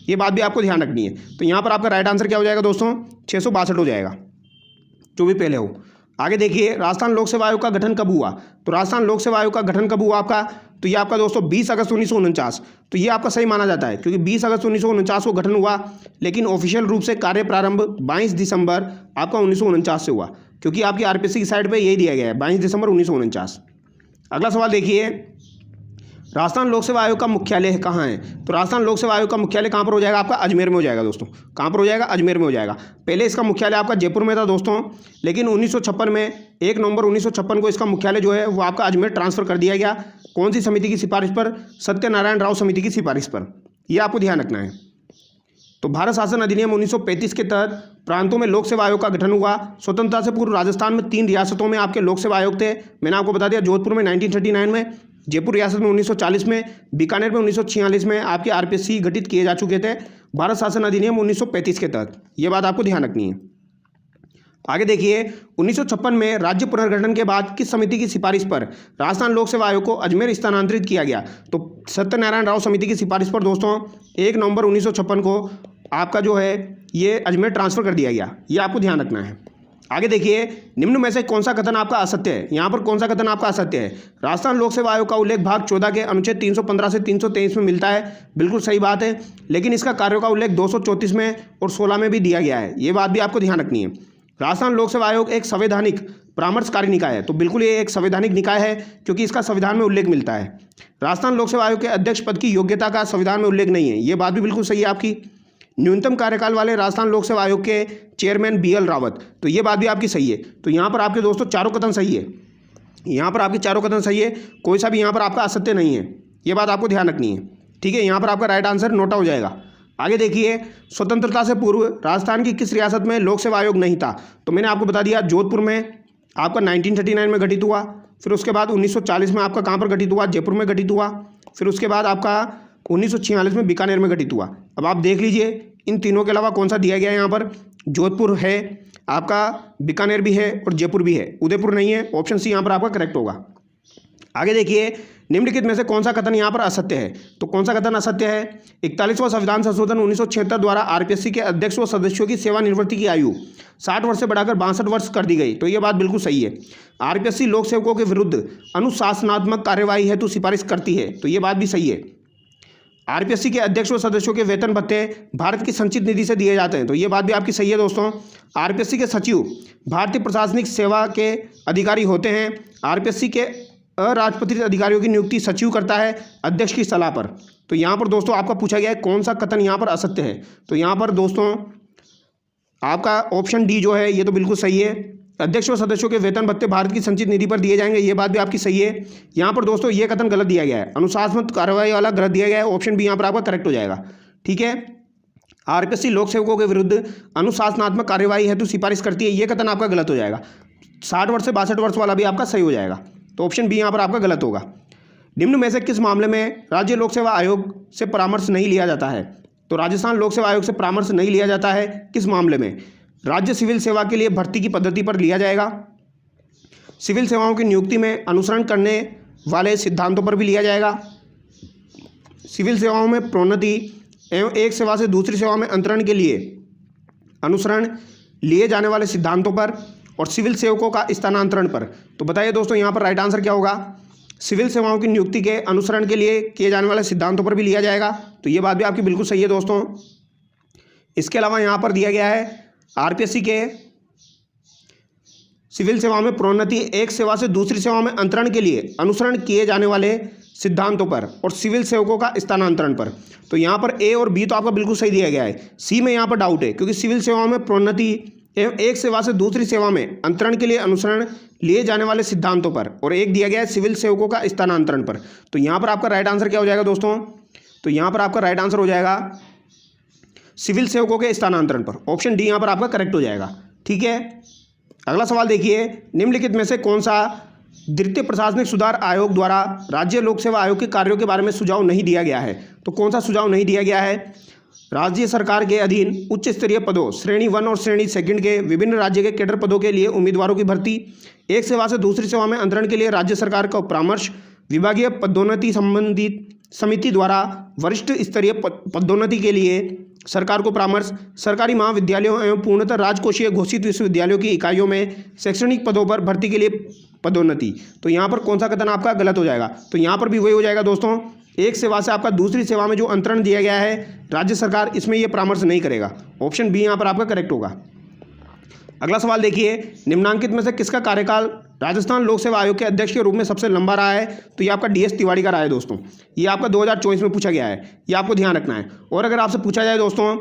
ये बात भी आपको ध्यान रखनी है। तो यहाँ पर आपका राइट आंसर क्या हो जाएगा दोस्तों? 662 हो जाएगा, जो भी पहले हो। आगे देखिए, राजस्थान लोक सेवा आयोग का गठन कब हुआ? तो राजस्थान लोक सेवा आयोग का गठन कब हुआ आपका? तो ये आपका दोस्तों 20 अगस्त 1949। तो ये आपका सही माना जाता है, क्योंकि 20 अगस्त 1949 को गठन हुआ, लेकिन ऑफिशियल रूप से कार्य प्रारंभ 22 दिसंबर आपका 1949 से हुआ, क्योंकि आपकी आरपीसी की साइड पे यही दिया गया है 22 दिसंबर 1949। अगला सवाल देखिए, राजस्थान लोक सेवा आयोग का मुख्यालय कहाँ है? तो राजस्थान लोक सेवा आयोग का मुख्यालय कहाँ पर हो जाएगा? आपका अजमेर में हो जाएगा दोस्तों। कहाँ पर हो जाएगा? अजमेर में हो जाएगा। पहले इसका मुख्यालय आपका जयपुर में था दोस्तों, लेकिन 1956 में 1 नवंबर 1956 को इसका मुख्यालय जो है वो आपका अजमेर ट्रांसफर कर दिया गया। कौन सी समिति की सिफारिश पर? सत्यनारायण राव समिति की सिफारिश पर। यह आपको ध्यान रखना है। तो भारत शासन अधिनियम 1935 के तहत प्रांतों में लोक सेवा आयोग का गठन हुआ। स्वतंत्रता से पूर्व राजस्थान में 3 रियासतों में आपके लोक सेवा आयोग थे। मैंने आपको बता दिया, जोधपुर में 1939 में, जयपुर रियासत में 1940 में, बीकानेर में 1946 में आपके आरपीसी गठित किए जा चुके थे भारत शासन अधिनियम 1935 के तहत। ये बात आपको ध्यान रखनी है। आगे देखिए, 1956 में राज्य पुनर्गठन के बाद किस समिति की सिफारिश पर राजस्थान लोक सेवा आयोग को अजमेर स्थानांतरित किया गया? तो सत्यनारायण राव समिति की सिफारिश पर दोस्तों 1 नवंबर 1956 को आपका जो है ये अजमेर ट्रांसफर कर दिया गया। ये आपको ध्यान रखना है। आगे देखिए, निम्न में से कौन सा कथन आपका असत्य है? यहाँ पर कौन सा कथन आपका असत्य है? राजस्थान लोक सेवा आयोग का उल्लेख भाग 14 के अनुच्छेद 315 से 323 में मिलता है। बिल्कुल सही बात है, लेकिन इसका कार्यों का उल्लेख 234 में और 16 में भी दिया गया है। ये बात भी आपको ध्यान रखनी है। राजस्थान लोक सेवा आयोग एक संवैधानिक परामर्शकारी निकाय है, तो बिल्कुल ये एक संवैधानिक निकाय है, क्योंकि इसका संविधान में उल्लेख मिलता है। राजस्थान लोक सेवा आयोग के अध्यक्ष पद की योग्यता का संविधान में उल्लेख नहीं है। ये बात भी बिल्कुल सही है आपकी। न्यूनतम कार्यकाल वाले राजस्थान लोक सेवा आयोग के चेयरमैन BL रावत, तो ये बात भी आपकी सही है। तो यहाँ पर आपके दोस्तों चारों कथन सही है। यहाँ पर आपके चारों कथन सही है, कोई सा भी यहाँ पर आपका असत्य नहीं है। ये बात आपको ध्यान रखनी है। ठीक है, यहाँ पर आपका राइट आंसर नोटा हो जाएगा। आगे देखिए, स्वतंत्रता से पूर्व राजस्थान की किस रियासत में लोक सेवा आयोग नहीं था? तो मैंने आपको बता दिया, जोधपुर में आपका 1939 में गठित हुआ। फिर उसके बाद 1940 में आपका कहाँ पर गठित हुआ? जयपुर में गठित हुआ। फिर उसके बाद आपका 1946 में बीकानेर में गठित हुआ। अब आप देख लीजिए, इन तीनों के अलावा कौन सा दिया गया है? यहाँ पर जोधपुर है आपका, बीकानेर भी है और जयपुर भी है, उदयपुर नहीं है। ऑप्शन सी यहाँ पर आपका करेक्ट होगा। आगे देखिए, निम्नलिखित में से कौन सा कथन यहाँ पर असत्य है? तो कौन सा कथन असत्य है? 41वां संविधान संशोधन 1976 द्वारा आरपीएससी के अध्यक्ष व सदस्यों की सेवानिवृत्ति की आयु 60 वर्ष से बढ़ाकर 62 वर्ष कर दी गई। तो ये बात बिल्कुल सही है। आरपीएससी लोक सेवकों के विरुद्ध अनुशासनात्मक कार्यवाही हेतु सिफारिश करती है। तो ये बात भी सही है। आरपीएससी के अध्यक्ष व सदस्यों के वेतन भत्ते भारत की संचित निधि से दिए जाते हैं। तो ये बात भी आपकी सही है दोस्तों। आरपीएससी के सचिव भारतीय प्रशासनिक सेवा के अधिकारी होते हैं। आरपीएससी के अराजपत्रित अधिकारियों की नियुक्ति सचिव करता है अध्यक्ष की सलाह पर। तो यहाँ पर दोस्तों आपका पूछा गया है कौन सा कथन यहाँ पर असत्य है? तो यहाँ पर दोस्तों आपका ऑप्शन डी जो है ये तो बिल्कुल सही है। अध्यक्ष व सदस्यों के वेतन भत्ते भारत की संचित निधि पर दिए जाएंगे, ये बात भी आपकी सही है। यहाँ पर दोस्तों ये कथन गलत दिया गया है, अनुशासनात्मक कार्रवाई वाला गलत दिया गया है। ऑप्शन बी यहाँ पर आपका करेक्ट हो जाएगा। ठीक है, आरपीएससी लोक सेवकों के विरुद्ध अनुशासनात्मक कार्यवाही हेतु सिफारिश करती है, ये कथन आपका गलत हो जाएगा। 60 वर्ष से 62 वर्ष वाला भी आपका सही हो जाएगा। तो ऑप्शन बी यहाँ पर आपका गलत होगा। निम्न में से किस मामले में राज्य लोक सेवा आयोग से परामर्श नहीं लिया जाता है? तो राजस्थान लोक सेवा आयोग से परामर्श नहीं लिया जाता है किस मामले में? राज्य सिविल सेवा के लिए भर्ती की पद्धति पर लिया जाएगा, सिविल सेवाओं की नियुक्ति में अनुसरण करने वाले सिद्धांतों पर भी लिया जाएगा, सिविल सेवाओं में प्रोन्नति एवं एक सेवा से दूसरी सेवा में अंतरण के लिए अनुसरण लिए जाने वाले सिद्धांतों पर, और सिविल सेवकों का स्थानांतरण पर। तो बताइए दोस्तों यहाँ पर राइट आंसर क्या होगा? सिविल सेवाओं की नियुक्ति के अनुसरण के लिए किए जाने वाले सिद्धांतों पर भी लिया जाएगा। तो ये बात भी आपकी बिल्कुल सही है दोस्तों। इसके अलावा यहाँ पर दिया गया है आरपीएससी के सिविल सेवाओं में प्रोन्नति एक सेवा से दूसरी सेवा में अंतरण के लिए अनुसरण किए जाने वाले सिद्धांतों पर और सिविल सेवकों का स्थानांतरण पर। तो यहाँ पर ए और बी तो आपका बिल्कुल सही दिया गया है। सी में यहाँ पर डाउट है, क्योंकि सिविल सेवाओं में प्रोन्नति एवं एक सेवा से दूसरी सेवा में अंतरण के लिए अनुसरण लिए जाने वाले सिद्धांतों पर, और एक दिया गया है सिविल सेवकों का स्थानांतरण पर। तो यहाँ पर आपका राइट आंसर क्या हो जाएगा दोस्तों? तो यहाँ पर आपका राइट आंसर हो जाएगा सिविल सेवकों के स्थानांतरण पर। ऑप्शन डी यहाँ पर आपका करेक्ट हो जाएगा। ठीक है, अगला सवाल देखिए, निम्नलिखित में से कौन सा द्वितीय प्रशासनिक सुधार आयोग द्वारा राज्य लोक सेवा आयोग के कार्यों के बारे में सुझाव नहीं दिया गया है? तो कौन सा सुझाव नहीं दिया गया है? राज्य सरकार के अधीन उच्च स्तरीय पदों श्रेणी 1 और श्रेणी 2 के विभिन्न राज्य के कैडर पदों के लिए उम्मीदवारों की भर्ती, एक सेवा से दूसरी सेवा में अंतरण के लिए राज्य सरकार का परामर्श, विभागीय पदोन्नति संबंधित समिति द्वारा वरिष्ठ स्तरीय पदोन्नति के लिए सरकार को परामर्श, सरकारी महाविद्यालयों एवं पूर्णतः राजकोषीय घोषित विश्वविद्यालयों की इकाइयों में शैक्षणिक पदों पर भर्ती के लिए पदोन्नति। तो यहाँ पर कौन सा कथन आपका गलत हो जाएगा? तो यहाँ पर भी वही हो जाएगा दोस्तों, एक सेवा से आपका दूसरी सेवा में जो अंतरण दिया गया है राज्य सरकार, इसमें ये परामर्श नहीं करेगा। ऑप्शन बी यहाँ पर आपका करेक्ट होगा। अगला सवाल देखिए, निम्नांकित में से किसका कार्यकाल राजस्थान लोक सेवा आयोग के अध्यक्ष के रूप में सबसे लंबा रहा है? तो ये आपका DS तिवारी का रहा है दोस्तों। ये आपका 2024 में पूछा गया है, ये आपको ध्यान रखना है। और अगर आपसे पूछा जाए दोस्तों,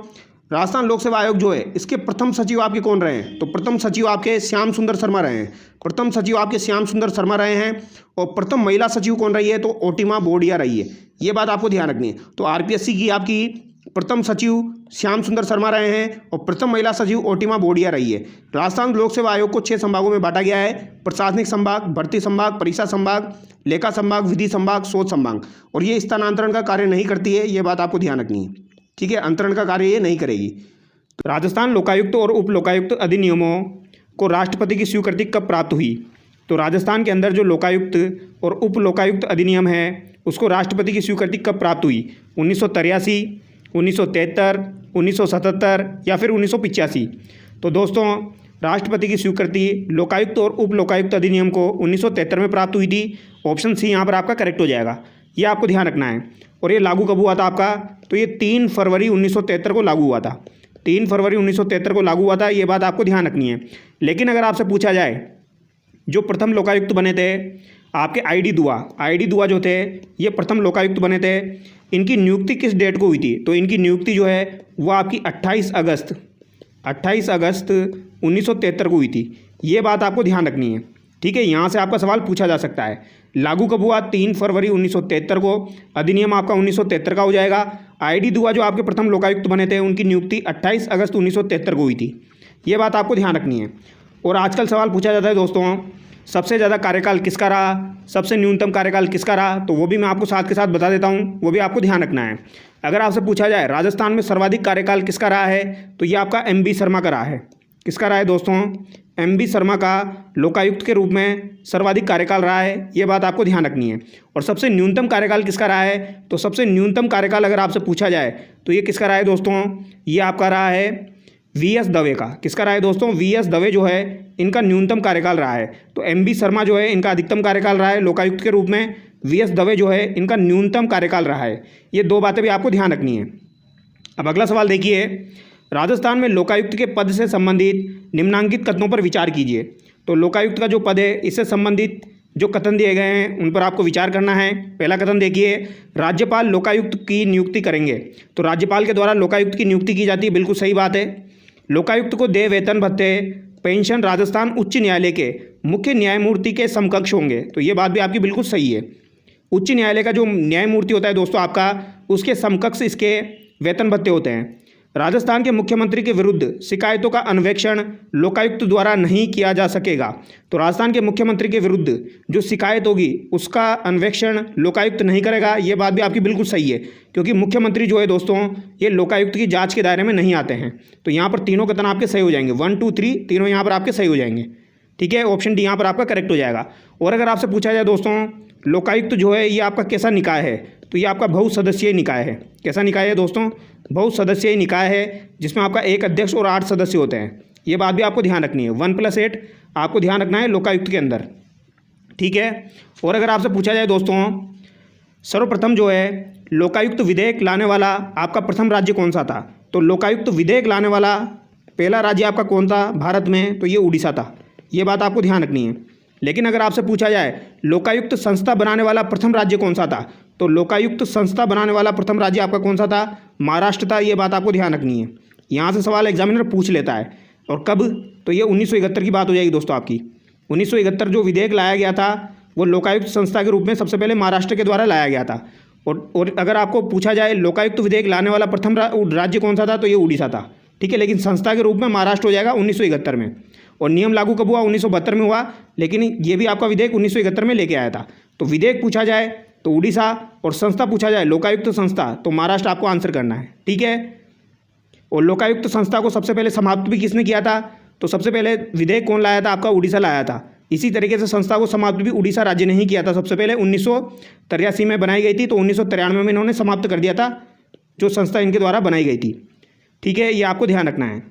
राजस्थान लोक सेवा आयोग जो है इसके प्रथम सचिव आपके कौन रहे हैं? तो प्रथम सचिव आपके श्याम सुंदर शर्मा रहे हैं। प्रथम सचिव आपके श्याम सुंदर शर्मा रहे हैं। और प्रथम महिला सचिव कौन रही है? तो ओटिमा बोडिया रही है। ये बात आपको ध्यान रखनी है। तो RPSC की आपकी प्रथम सचिव श्याम सुंदर शर्मा रहे हैं और प्रथम महिला सचिव ओटिमा बोडिया रही है। राजस्थान लोक सेवा आयोग को 6 संभागों में बांटा गया है, प्रशासनिक संभाग, भर्ती संभाग, परीक्षा संभाग, लेखा संभाग, विधि संभाग, शोध संभाग। और ये स्थानांतरण का कार्य नहीं करती है, ये बात आपको ध्यान रखनी है। ठीक है, अंतरण का कार्य ये नहीं करेगी। राजस्थान लोकायुक्त और उप लोकायुक्त अधिनियमों को राष्ट्रपति की स्वीकृति कब प्राप्त हुई? तो राजस्थान के अंदर जो लोकायुक्त और उप लोकायुक्त अधिनियम है उसको राष्ट्रपति की स्वीकृति कब प्राप्त हुई? 1983, 1973, 1977 या फिर 1985? तो दोस्तों, राष्ट्रपति की स्वीकृति लोकायुक्त और उप लोकायुक्त अधिनियम को 1973 में प्राप्त हुई थी। ऑप्शन सी यहाँ पर आपका करेक्ट हो जाएगा। ये आपको ध्यान रखना है। और ये लागू कब हुआ था आपका? तो ये 3 फरवरी 1973 को लागू हुआ था। 3 फरवरी 1973 को लागू हुआ था, ये बात आपको ध्यान रखनी है। लेकिन अगर आपसे पूछा जाए जो प्रथम लोकायुक्त बने थे आपके ID दुआ जो थे ये प्रथम लोकायुक्त बने थे, इनकी नियुक्ति किस डेट को हुई थी? तो इनकी नियुक्ति जो है वो आपकी 28 अगस्त 1973 को हुई थी। ये बात आपको ध्यान रखनी है। ठीक है, यहाँ से आपका सवाल पूछा जा सकता है। लागू कब हुआ? 3 फरवरी 1973 को। अधिनियम आपका 1973 का हो जाएगा। ID दुआ जो आपके प्रथम लोकायुक्त बने थे उनकी नियुक्ति 28 अगस्त 1973 को हुई थी। ये बात आपको ध्यान रखनी है। और आजकल सवाल पूछा जाता है दोस्तों, सबसे ज़्यादा कार्यकाल किसका रहा, सबसे न्यूनतम कार्यकाल किसका रहा? तो वो भी मैं आपको साथ के साथ बता देता हूँ, वो भी आपको ध्यान रखना है। अगर आपसे पूछा जाए राजस्थान में सर्वाधिक कार्यकाल किसका रहा है, तो ये आपका MB शर्मा का रहा है। किसका रहा है दोस्तों? MB शर्मा का लोकायुक्त के रूप में सर्वाधिक कार्यकाल रहा है। ये बात आपको ध्यान रखनी है। और सबसे न्यूनतम कार्यकाल किसका रहा है? तो सबसे न्यूनतम कार्यकाल अगर आपसे पूछा जाए तो ये किसका रहा है दोस्तों? ये आपका रहा है VS दवे का। किसका रहा है दोस्तों? VS दवे जो है इनका न्यूनतम कार्यकाल रहा है। तो MB शर्मा जो है इनका अधिकतम कार्यकाल रहा है लोकायुक्त के रूप में। VS दवे जो है इनका न्यूनतम कार्यकाल रहा है। ये 2 बातें भी आपको ध्यान रखनी है। अब अगला सवाल देखिए, राजस्थान में लोकायुक्त के पद से संबंधित निम्नांकित कथनों पर विचार कीजिए। तो लोकायुक्त का जो पद है इससे संबंधित जो कथन दिए गए हैं उन पर आपको विचार करना है। पहला कथन देखिए, राज्यपाल लोकायुक्त की नियुक्ति करेंगे। तो राज्यपाल के द्वारा लोकायुक्त की नियुक्ति की जाती है, बिल्कुल सही बात है। लोकायुक्त को देय वेतन भत्ते पेंशन राजस्थान उच्च न्यायालय के मुख्य न्यायमूर्ति के समकक्ष होंगे। तो ये बात भी आपकी बिल्कुल सही है। उच्च न्यायालय का जो न्यायमूर्ति होता है दोस्तों आपका, उसके समकक्ष इसके वेतन भत्ते होते हैं। राजस्थान के मुख्यमंत्री के विरुद्ध शिकायतों का अन्वेषण लोकायुक्त द्वारा नहीं किया जा सकेगा। तो राजस्थान के मुख्यमंत्री के विरुद्ध जो शिकायत होगी उसका अन्वेषण लोकायुक्त नहीं करेगा। ये बात भी आपकी बिल्कुल सही है, क्योंकि मुख्यमंत्री जो है दोस्तों ये लोकायुक्त की जांच के दायरे में नहीं आते हैं। तो यहाँ पर तीनों कथन आपके सही हो जाएंगे, 1 2 3 तीनों यहाँ पर आपके सही हो जाएंगे। ठीक है, ऑप्शन डी यहाँ पर आपका करेक्ट हो जाएगा। और अगर आपसे पूछा जाए दोस्तों लोकायुक्त जो है ये आपका कैसा निकाय है, तो ये आपका बहुसदस्यीय निकाय है। कैसा निकाय है दोस्तों? बहुसदस्यीय निकाय है, जिसमें आपका 1 अध्यक्ष और 8 सदस्य होते हैं। ये बात भी आपको ध्यान रखनी है। 1+8 आपको ध्यान रखना है लोकायुक्त के अंदर। ठीक है, और अगर आपसे पूछा जाए दोस्तों सर्वप्रथम जो है लोकायुक्त विधेयक लाने वाला आपका प्रथम राज्य कौन सा था? तो लोकायुक्त विधेयक लाने वाला पहला राज्य आपका कौन था भारत में? तो ये उड़ीसा था। ये बात आपको ध्यान रखनी है। लेकिन अगर आपसे पूछा जाए लोकायुक्त संस्था बनाने वाला प्रथम राज्य कौन सा था? तो लोकायुक्त संस्था बनाने वाला प्रथम राज्य आपका कौन सा था? महाराष्ट्र था। ये बात आपको ध्यान रखनी है। यहाँ से सवाल एग्जामिनर पूछ लेता है। और कब? तो ये 1971 की बात हो जाएगी दोस्तों आपकी। 1971 जो विधेयक लाया गया था वो लोकायुक्त संस्था के रूप में सबसे पहले महाराष्ट्र के द्वारा लाया गया था। और अगर आपको पूछा जाए लोकायुक्त विधेयक लाने वाला प्रथम राज्य कौन सा था, तो ये उड़ीसा था। ठीक है, लेकिन संस्था के रूप में महाराष्ट्र हो जाएगा 1971 में। और नियम लागू कब हुआ? 1972 में हुआ, लेकिन ये भी आपका विधेयक 1971 में लेके आया था। तो विधेयक पूछा जाए तो उड़ीसा, और संस्था पूछा जाए लोकायुक्त संस्था, तो महाराष्ट्र आपको आंसर करना है। ठीक है, और लोकायुक्त संस्था को सबसे पहले समाप्त भी किसने किया था? तो सबसे पहले विधेयक कौन लाया था? आपका उड़ीसा लाया था। इसी तरीके से संस्था को समाप्त भी उड़ीसा राज्य ने ही किया था। सबसे पहले 1983 में बनाई गई थी, तो 1993 में इन्होंने समाप्त कर दिया था जो संस्था इनके द्वारा बनाई गई थी। ठीक है, ये आपको ध्यान रखना है।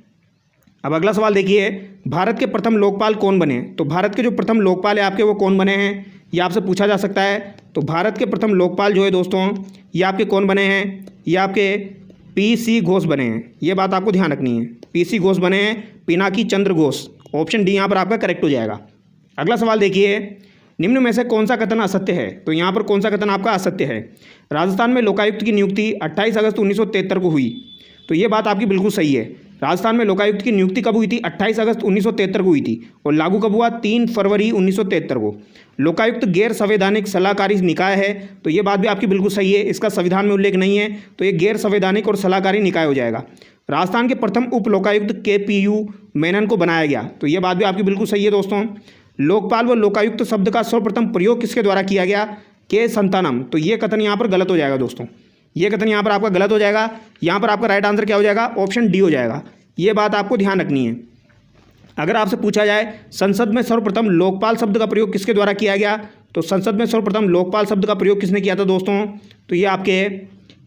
अब अगला सवाल देखिए, भारत के प्रथम लोकपाल कौन बने? तो भारत के जो प्रथम लोकपाल है आपके, वो कौन बने हैं, ये आपसे पूछा जा सकता है। तो भारत के प्रथम लोकपाल जो है दोस्तों, ये आपके कौन बने हैं? ये आपके PC घोष बने हैं। ये बात आपको ध्यान रखनी है, PC घोष बने हैं, पिनाकी चंद्र घोष। ऑप्शन डी यहाँ पर आपका करेक्ट हो जाएगा। अगला सवाल देखिए, निम्न में से कौन सा कथन असत्य है? तो यहाँ पर कौन सा कथन आपका असत्य है? राजस्थान में लोकायुक्त की नियुक्ति 28 अगस्त 1973 को हुई। तो ये बात आपकी बिल्कुल सही है। राजस्थान में लोकायुक्त की नियुक्ति कब हुई थी? 28 अगस्त 1973 को हुई थी, और लागू कब हुआ? 3 फरवरी 1973 को। लोकायुक्त गैर संवैधानिक सलाहकारी निकाय है, तो ये बात भी आपकी बिल्कुल सही है। इसका संविधान में उल्लेख नहीं है, तो ये गैर संवैधानिक और सलाहकारी निकाय हो जाएगा। राजस्थान के प्रथम उप लोकायुक्त KPU मेनन को बनाया गया, तो ये बात भी आपकी बिल्कुल सही है दोस्तों। लोकपाल व लोकायुक्त शब्द का सर्वप्रथम प्रयोग किसके द्वारा किया गया? के संतानम। तो ये कथन यहाँ पर गलत हो जाएगा दोस्तों, ये कथन यहाँ पर आपका गलत हो जाएगा। यहाँ पर आपका राइट आंसर क्या हो जाएगा? ऑप्शन डी हो जाएगा। ये बात आपको ध्यान रखनी है। अगर आपसे पूछा जाए संसद में सर्वप्रथम लोकपाल शब्द का प्रयोग किसके द्वारा किया गया, तो संसद में सर्वप्रथम लोकपाल शब्द का प्रयोग किसने किया था दोस्तों? तो ये आपके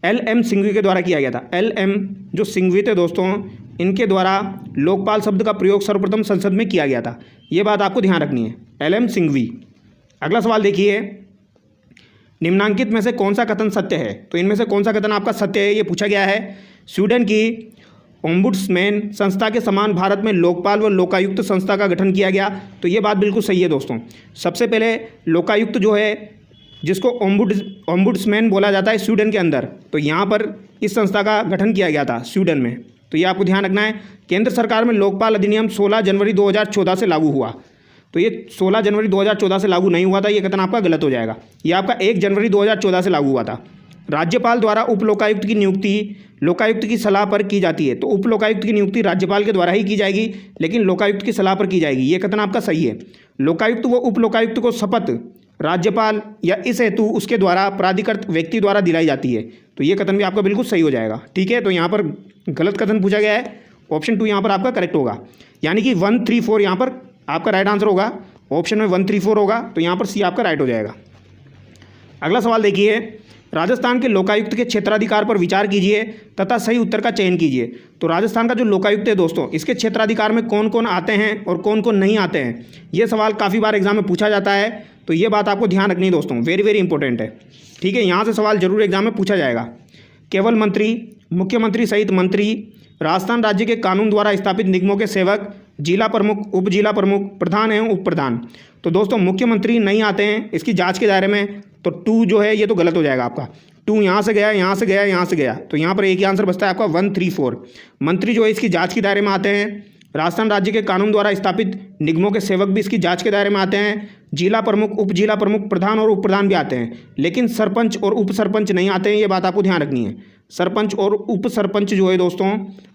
LM सिंघवी के द्वारा किया गया था। LM जो सिंघवी थे दोस्तों, इनके द्वारा लोकपाल शब्द का प्रयोग सर्वप्रथम संसद में किया गया था। ये बात आपको ध्यान रखनी है, LM सिंघवी। अगला सवाल देखिए, निम्नांकित में से कौन सा कथन सत्य है? तो इनमें से कौन सा कथन आपका सत्य है, ये पूछा गया है। स्वीडन की ओम्बुड्समैन संस्था के समान भारत में लोकपाल व लोकायुक्त संस्था का गठन किया गया, तो ये बात बिल्कुल सही है दोस्तों। सबसे पहले लोकायुक्त जो है, जिसको ओम्बुड्समैन बोला जाता है स्वीडन के अंदर, तो यहाँ पर इस संस्था का गठन किया गया था स्वीडन में, तो ये आपको ध्यान रखना है। केंद्र सरकार में लोकपाल अधिनियम 16 जनवरी 2014 से लागू हुआ, तो ये 16 जनवरी 2014 से लागू नहीं हुआ था, ये कथन आपका गलत हो जाएगा। ये आपका 1 जनवरी 2014 से लागू हुआ था। राज्यपाल द्वारा उप लोकायुक्त की नियुक्ति लोकायुक्त की सलाह पर की जाती है, तो उप लोकायुक्त की नियुक्ति राज्यपाल के द्वारा ही की जाएगी, लेकिन लोकायुक्त की सलाह पर की जाएगी, ये कथन आपका सही है। लोकायुक्त व उप लोकायुक्त को शपथ राज्यपाल या इस हेतु उसके द्वारा प्राधिकृत व्यक्ति द्वारा दिलाई जाती है, तो ये कथन भी आपका बिल्कुल सही हो जाएगा। ठीक है, तो यहाँ पर गलत कथन पूछा गया है, ऑप्शन 2 यहाँ पर आपका करेक्ट होगा, यानी कि 1, 3, 4 यहाँ पर आपका राइट आंसर होगा। ऑप्शन में 1, 3, 4 होगा, तो यहाँ पर सी आपका राइट हो जाएगा। अगला सवाल देखिए, राजस्थान के लोकायुक्त के क्षेत्राधिकार पर विचार कीजिए तथा सही उत्तर का चयन कीजिए। तो राजस्थान का जो लोकायुक्त है दोस्तों, इसके क्षेत्राधिकार में कौन कौन आते हैं और कौन कौन नहीं आते हैं, ये सवाल काफ़ी बार एग्जाम में पूछा जाता है, तो ये बात आपको ध्यान रखनी है दोस्तों, वेरी वेरी इंपॉर्टेंट है। ठीक है, यहाँ से सवाल जरूर एग्जाम में पूछा जाएगा। केवल मंत्री, मुख्यमंत्री सहित मंत्री, राजस्थान राज्य के कानून द्वारा स्थापित निगमों के सेवक, जिला प्रमुख, उप जिला प्रमुख, प्रधान एवं उप प्रधान। तो दोस्तों मुख्यमंत्री नहीं आते हैं इसकी जांच के दायरे में, तो 2 जो है ये तो गलत हो जाएगा आपका। 2 यहाँ से गया, यहाँ से गया, यहाँ से गया, तो यहाँ पर एक ही आंसर बचता है आपका 1, 3, 4। मंत्री जो है इसकी जांच के दायरे में आते हैं। राजस्थान राज्य के कानून द्वारा स्थापित निगमों के सेवक भी इसकी जांच के दायरे में आते हैं। जिला प्रमुख, उप जिला प्रमुख, प्रधान और उप प्रधान भी आते हैं, लेकिन सरपंच और उप सरपंच नहीं आते हैं, ये बात आपको ध्यान रखनी है। सरपंच और उप सरपंच जो है दोस्तों,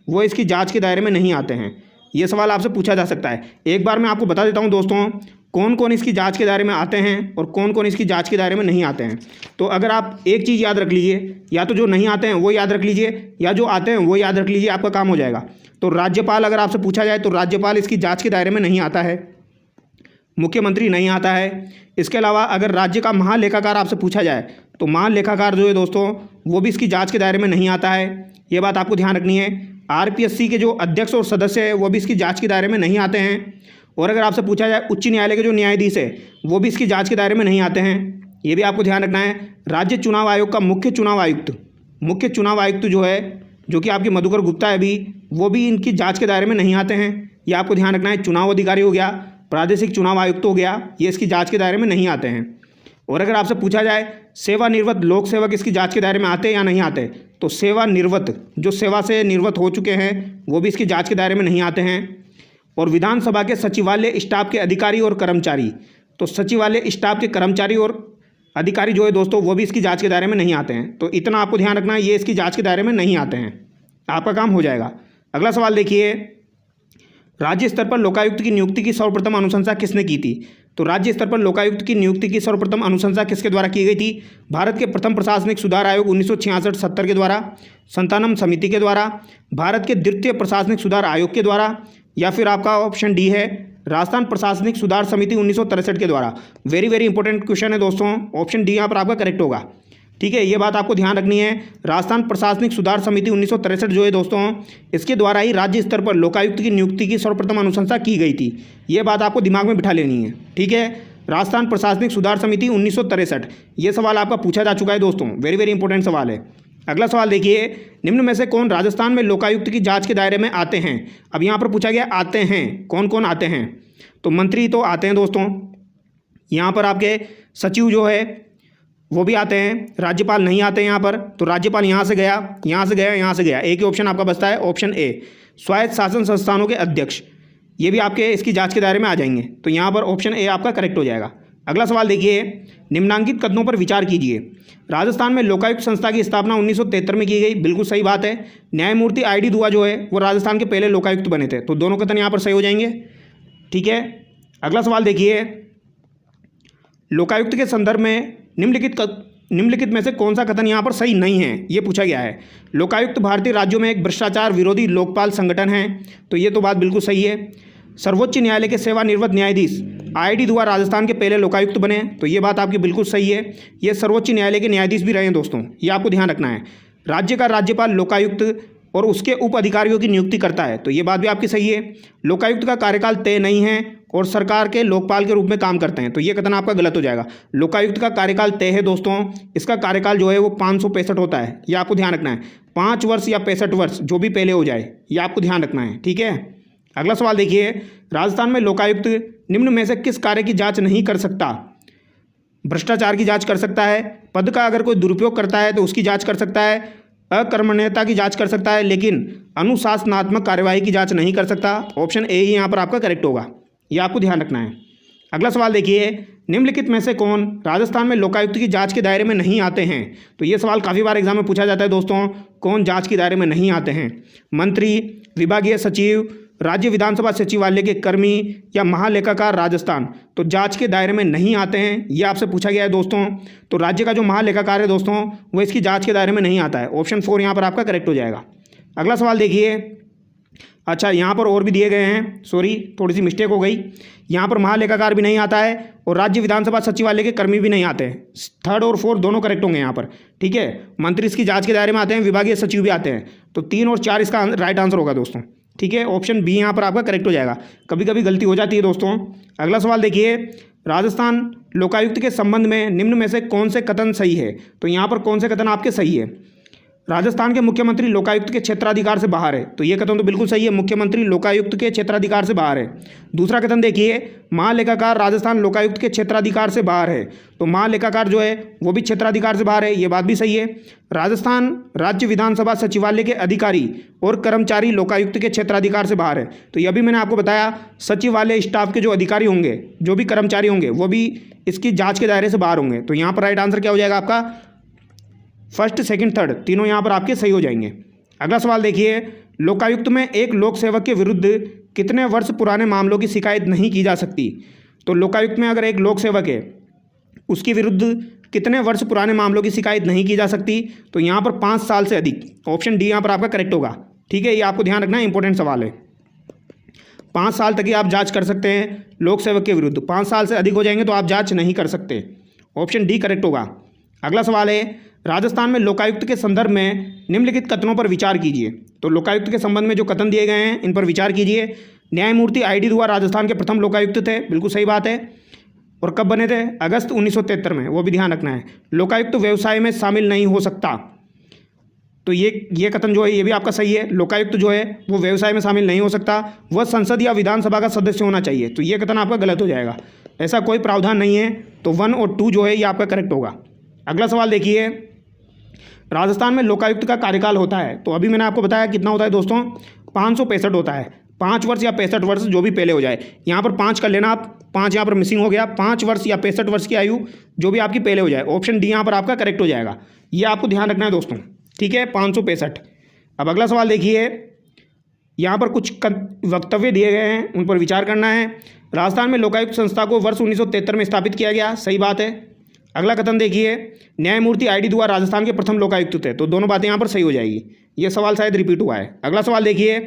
वो इसकी जांच के दायरे में नहीं आते हैं। ये सवाल आपसे पूछा जा सकता है। एक बार मैं आपको बता देता हूं दोस्तों, कौन कौन इसकी जांच के दायरे में आते हैं और कौन कौन इसकी जांच के दायरे में नहीं आते हैं। तो अगर आप एक चीज़ याद रख लीजिए, या तो जो नहीं आते हैं वो याद रख लीजिए, या जो आते हैं वो याद रख लीजिए, आपका काम हो जाएगा। तो राज्यपाल अगर आपसे पूछा जाए तो राज्यपाल इसकी जाँच के दायरे में नहीं आता है, मुख्यमंत्री नहीं आता है। इसके अलावा अगर राज्य का महालेखाकार आपसे पूछा जाए तो महालेखाकार जो है दोस्तों, वो भी इसकी जांच के दायरे में नहीं आता है, ये बात आपको ध्यान रखनी है। RPSC के जो अध्यक्ष और सदस्य है वो भी इसकी जांच के दायरे में नहीं आते हैं। और अगर आपसे पूछा जाए उच्च न्यायालय के जो न्यायाधीश है वो भी इसकी जांच के दायरे में नहीं आते हैं, ये भी आपको ध्यान रखना है। राज्य चुनाव आयोग का मुख्य चुनाव आयुक्त जो है, जो कि आपके मधुकर गुप्ता है अभी, वो भी इनकी जाँच के दायरे में नहीं आते हैं, ये आपको ध्यान रखना है। चुनाव अधिकारी हो गया, प्रादेशिक चुनाव आयुक्त हो गया, ये इसकी जाँच के दायरे में नहीं आते हैं। और अगर आपसे पूछा जाए सेवानिवृत्त लोक सेवक इसकी जांच के दायरे में आते हैं या नहीं आते, तो सेवानिवृत्त जो सेवा से निवृत्त हो चुके हैं वो भी इसकी जांच के दायरे में नहीं आते हैं। और विधानसभा के सचिवालय स्टाफ के अधिकारी और कर्मचारी, तो सचिवालय स्टाफ के कर्मचारी और अधिकारी जो है दोस्तों वो भी इसकी जांच के दायरे में नहीं आते हैं। तो इतना आपको ध्यान रखना है, ये इसकी जांच के दायरे में नहीं आते हैं, आपका काम हो जाएगा। अगला सवाल देखिए, राज्य स्तर पर लोकायुक्त की नियुक्ति की सर्वप्रथम अनुशंसा किसने की थी? तो राज्य स्तर पर लोकायुक्त की नियुक्ति की सर्वप्रथम अनुशंसा किसके द्वारा की गई थी? भारत के प्रथम प्रशासनिक सुधार आयोग 1966-70 के द्वारा, संतानम समिति के द्वारा, भारत के द्वितीय प्रशासनिक सुधार आयोग के द्वारा, या फिर आपका ऑप्शन डी है राजस्थान प्रशासनिक सुधार समिति 1963 के द्वारा। वेरी वेरी इंपॉर्टेंट क्वेश्चन है दोस्तों, ऑप्शन डी यहाँ पर आपका करेक्ट होगा। ठीक है, ये बात आपको ध्यान रखनी है। राजस्थान प्रशासनिक सुधार समिति 1963 जो है दोस्तों, इसके द्वारा ही राज्य स्तर पर लोकायुक्त की नियुक्ति की सर्वप्रथम अनुशंसा की गई थी। ये बात आपको दिमाग में बिठा लेनी है। ठीक है, राजस्थान प्रशासनिक सुधार समिति 1963, ये सवाल आपका पूछा जा चुका है दोस्तों, वेरी वेरी इंपॉर्टेंट सवाल है। अगला सवाल देखिए, निम्न में से कौन राजस्थान में लोकायुक्त की जांच के दायरे में आते हैं? अब यहाँ पर पूछा गया आते हैं, कौन कौन आते हैं? तो मंत्री तो आते हैं दोस्तों, यहाँ पर आपके सचिव जो है वो भी आते हैं, राज्यपाल नहीं आते हैं यहाँ पर। तो राज्यपाल यहाँ से गया, यहाँ से गया, यहाँ से गया, एक ही ऑप्शन आपका बचता है, ऑप्शन ए। स्वायत्त शासन संस्थानों के अध्यक्ष, ये भी आपके इसकी जांच के दायरे में आ जाएंगे। तो यहाँ पर ऑप्शन ए आपका करेक्ट हो जाएगा। अगला सवाल देखिए, निम्नांकित कथनों पर विचार कीजिए। राजस्थान में लोकायुक्त संस्था की स्थापना 1973 में की गई, बिल्कुल सही बात है। न्यायमूर्ति आई डी दुआ जो है वो राजस्थान के पहले लोकायुक्त बने थे, तो दोनों कथन यहाँ पर सही हो जाएंगे। ठीक है, अगला सवाल देखिए, लोकायुक्त के संदर्भ में निम्नलिखित में से कौन सा कथन यहाँ पर सही नहीं है, ये पूछा गया है। लोकायुक्त भारतीय राज्यों में एक भ्रष्टाचार विरोधी लोकपाल संगठन है, तो ये तो बात बिल्कुल सही है। सर्वोच्च न्यायालय के सेवानिवृत्त न्यायाधीश आई.डी. दुआ राजस्थान के पहले लोकायुक्त बने, तो ये बात आपकी बिल्कुल सही है। ये सर्वोच्च न्यायालय के न्यायाधीश भी रहे हैं दोस्तों, ये आपको ध्यान रखना है। राज्य का राज्यपाल लोकायुक्त और उसके उप अधिकारियों की नियुक्ति करता है, तो ये बात भी आपकी सही है। लोकायुक्त का कार्यकाल तय नहीं है और सरकार के लोकपाल के रूप में काम करते हैं, तो ये कथन आपका गलत हो जाएगा। लोकायुक्त का कार्यकाल तय है दोस्तों, इसका कार्यकाल जो है वो 565 होता है, ये आपको ध्यान रखना है। 5 वर्ष या 65 वर्ष जो भी पहले हो जाए, ये आपको ध्यान रखना है। ठीक है, अगला सवाल देखिए, राजस्थान में लोकायुक्त निम्न में से किस कार्य की जाँच नहीं कर सकता? भ्रष्टाचार की जाँच कर सकता है, पद का अगर कोई दुरुपयोग करता है तो उसकी जाँच कर सकता है, अकर्मण्यता की जांच कर सकता है, लेकिन अनुशासनात्मक कार्यवाही की जांच नहीं कर सकता। ऑप्शन ए ही यहाँ पर आपका करेक्ट होगा, ये आपको ध्यान रखना है। अगला सवाल देखिए, निम्नलिखित में से कौन राजस्थान में लोकायुक्त की जांच के दायरे में नहीं आते हैं? तो ये सवाल काफ़ी बार एग्जाम में पूछा जाता है दोस्तों, कौन जांच के दायरे में नहीं आते हैं? मंत्री, विभागीय सचिव, राज्य विधानसभा सचिवालय के कर्मी या महालेखाकार राजस्थान, तो जांच के दायरे में नहीं आते हैं, ये आपसे पूछा गया है दोस्तों। तो राज्य का जो महालेखाकार है दोस्तों, वो इसकी जांच के दायरे में नहीं आता है। ऑप्शन 4 यहाँ पर आपका करेक्ट हो जाएगा। अगला सवाल देखिए, अच्छा यहाँ पर और भी दिए गए हैं, सॉरी थोड़ी सी मिस्टेक हो गई, यहाँ पर महालेखाकार भी नहीं आता है और राज्य विधानसभा सचिवालय के कर्मी भी नहीं आते हैं। 3rd और 4th दोनों करेक्ट होंगे यहाँ पर। ठीक है, मंत्री इसकी जाँच के दायरे में आते हैं, विभागीय सचिव भी आते हैं, तो 3 और 4 इसका राइट आंसर होगा दोस्तों। ठीक है, ऑप्शन बी यहाँ पर आपका करेक्ट हो जाएगा। कभी कभी गलती हो जाती है दोस्तों। अगला सवाल देखिए, राजस्थान लोकायुक्त के संबंध में निम्न में से कौन से कथन सही है? तो यहाँ पर कौन से कथन आपके सही है? राजस्थान के मुख्यमंत्री लोकायुक्त के क्षेत्राधिकार से बाहर है, तो ये कथन तो बिल्कुल सही है, मुख्यमंत्री लोकायुक्त के क्षेत्राधिकार से बाहर है। दूसरा कथन देखिए, महालेखाकार राजस्थान लोकायुक्त के क्षेत्राधिकार से बाहर है, तो महालेखाकार जो है वो भी क्षेत्राधिकार से बाहर है, ये बात भी सही है। राजस्थान राज्य विधानसभा सचिवालय के अधिकारी और कर्मचारी लोकायुक्त के क्षेत्राधिकार से बाहर है, तो यह भी मैंने आपको बताया, सचिवालय स्टाफ के जो अधिकारी होंगे, जो भी कर्मचारी होंगे, वो भी इसकी जाँच के दायरे से बाहर होंगे। तो यहाँ पर राइट आंसर क्या हो जाएगा आपका? 1st, 2nd, 3rd तीनों यहाँ पर आपके सही हो जाएंगे। अगला सवाल देखिए, लोकायुक्त में एक लोक सेवक के विरुद्ध कितने वर्ष पुराने मामलों की शिकायत नहीं की जा सकती? तो लोकायुक्त में अगर एक लोक सेवक है, उसके विरुद्ध कितने वर्ष पुराने मामलों की शिकायत नहीं की जा सकती? तो यहाँ पर 5 साल से अधिक। ऑप्शन डी यहाँ पर आपका करेक्ट होगा। ठीक है, ये आपको ध्यान रखना है, इंपॉर्टेंट सवाल है। 5 साल तक ही आप जाँच कर सकते हैं लोक सेवक के विरुद्ध, 5 साल से अधिक हो जाएंगे तो आप जाँच नहीं कर सकते। ऑप्शन डी करेक्ट होगा। अगला सवाल है, राजस्थान में लोकायुक्त के संदर्भ में निम्नलिखित कथनों पर विचार कीजिए। तो लोकायुक्त के संबंध में जो कथन दिए गए हैं, इन पर विचार कीजिए। न्यायमूर्ति आई.डी. दुआ राजस्थान के प्रथम लोकायुक्त थे, बिल्कुल सही बात है। और कब बने थे? अगस्त 1973 में, वो भी ध्यान रखना है। लोकायुक्त व्यवसाय में शामिल नहीं हो सकता, तो ये कथन जो है ये भी आपका सही है। लोकायुक्त जो है वो व्यवसाय में शामिल नहीं हो सकता, वह संसद या विधानसभा का सदस्य होना चाहिए, तो ये कथन आपका गलत हो जाएगा। ऐसा कोई प्रावधान नहीं है, तो 1 और 2 जो है ये आपका करेक्ट होगा। अगला सवाल देखिए, राजस्थान में लोकायुक्त का कार्यकाल होता है, तो अभी मैंने आपको बताया कितना होता है दोस्तों, 565 होता है। 5 वर्ष या 65 वर्ष जो भी पहले हो जाए। यहाँ पर 5 कर लेना आप, 5 यहाँ पर मिसिंग हो गया। 5 वर्ष या 65 वर्ष की आयु जो भी आपकी पहले हो जाए, ऑप्शन डी यहाँ पर आपका करेक्ट हो जाएगा। ये आपको ध्यान रखना है दोस्तों, ठीक है, 565। अब अगला सवाल देखिए, यहाँ पर कुछ वक्तव्य दिए गए हैं, उन पर विचार करना है। राजस्थान में लोकायुक्त संस्था को वर्ष 1973 में स्थापित किया गया, सही बात है। अगला कथन देखिए, न्यायमूर्ति ID दुआ राजस्थान के प्रथम लोकायुक्त थे, तो दोनों बातें यहाँ पर सही हो जाएगी। ये सवाल शायद रिपीट हुआ है। अगला सवाल देखिए,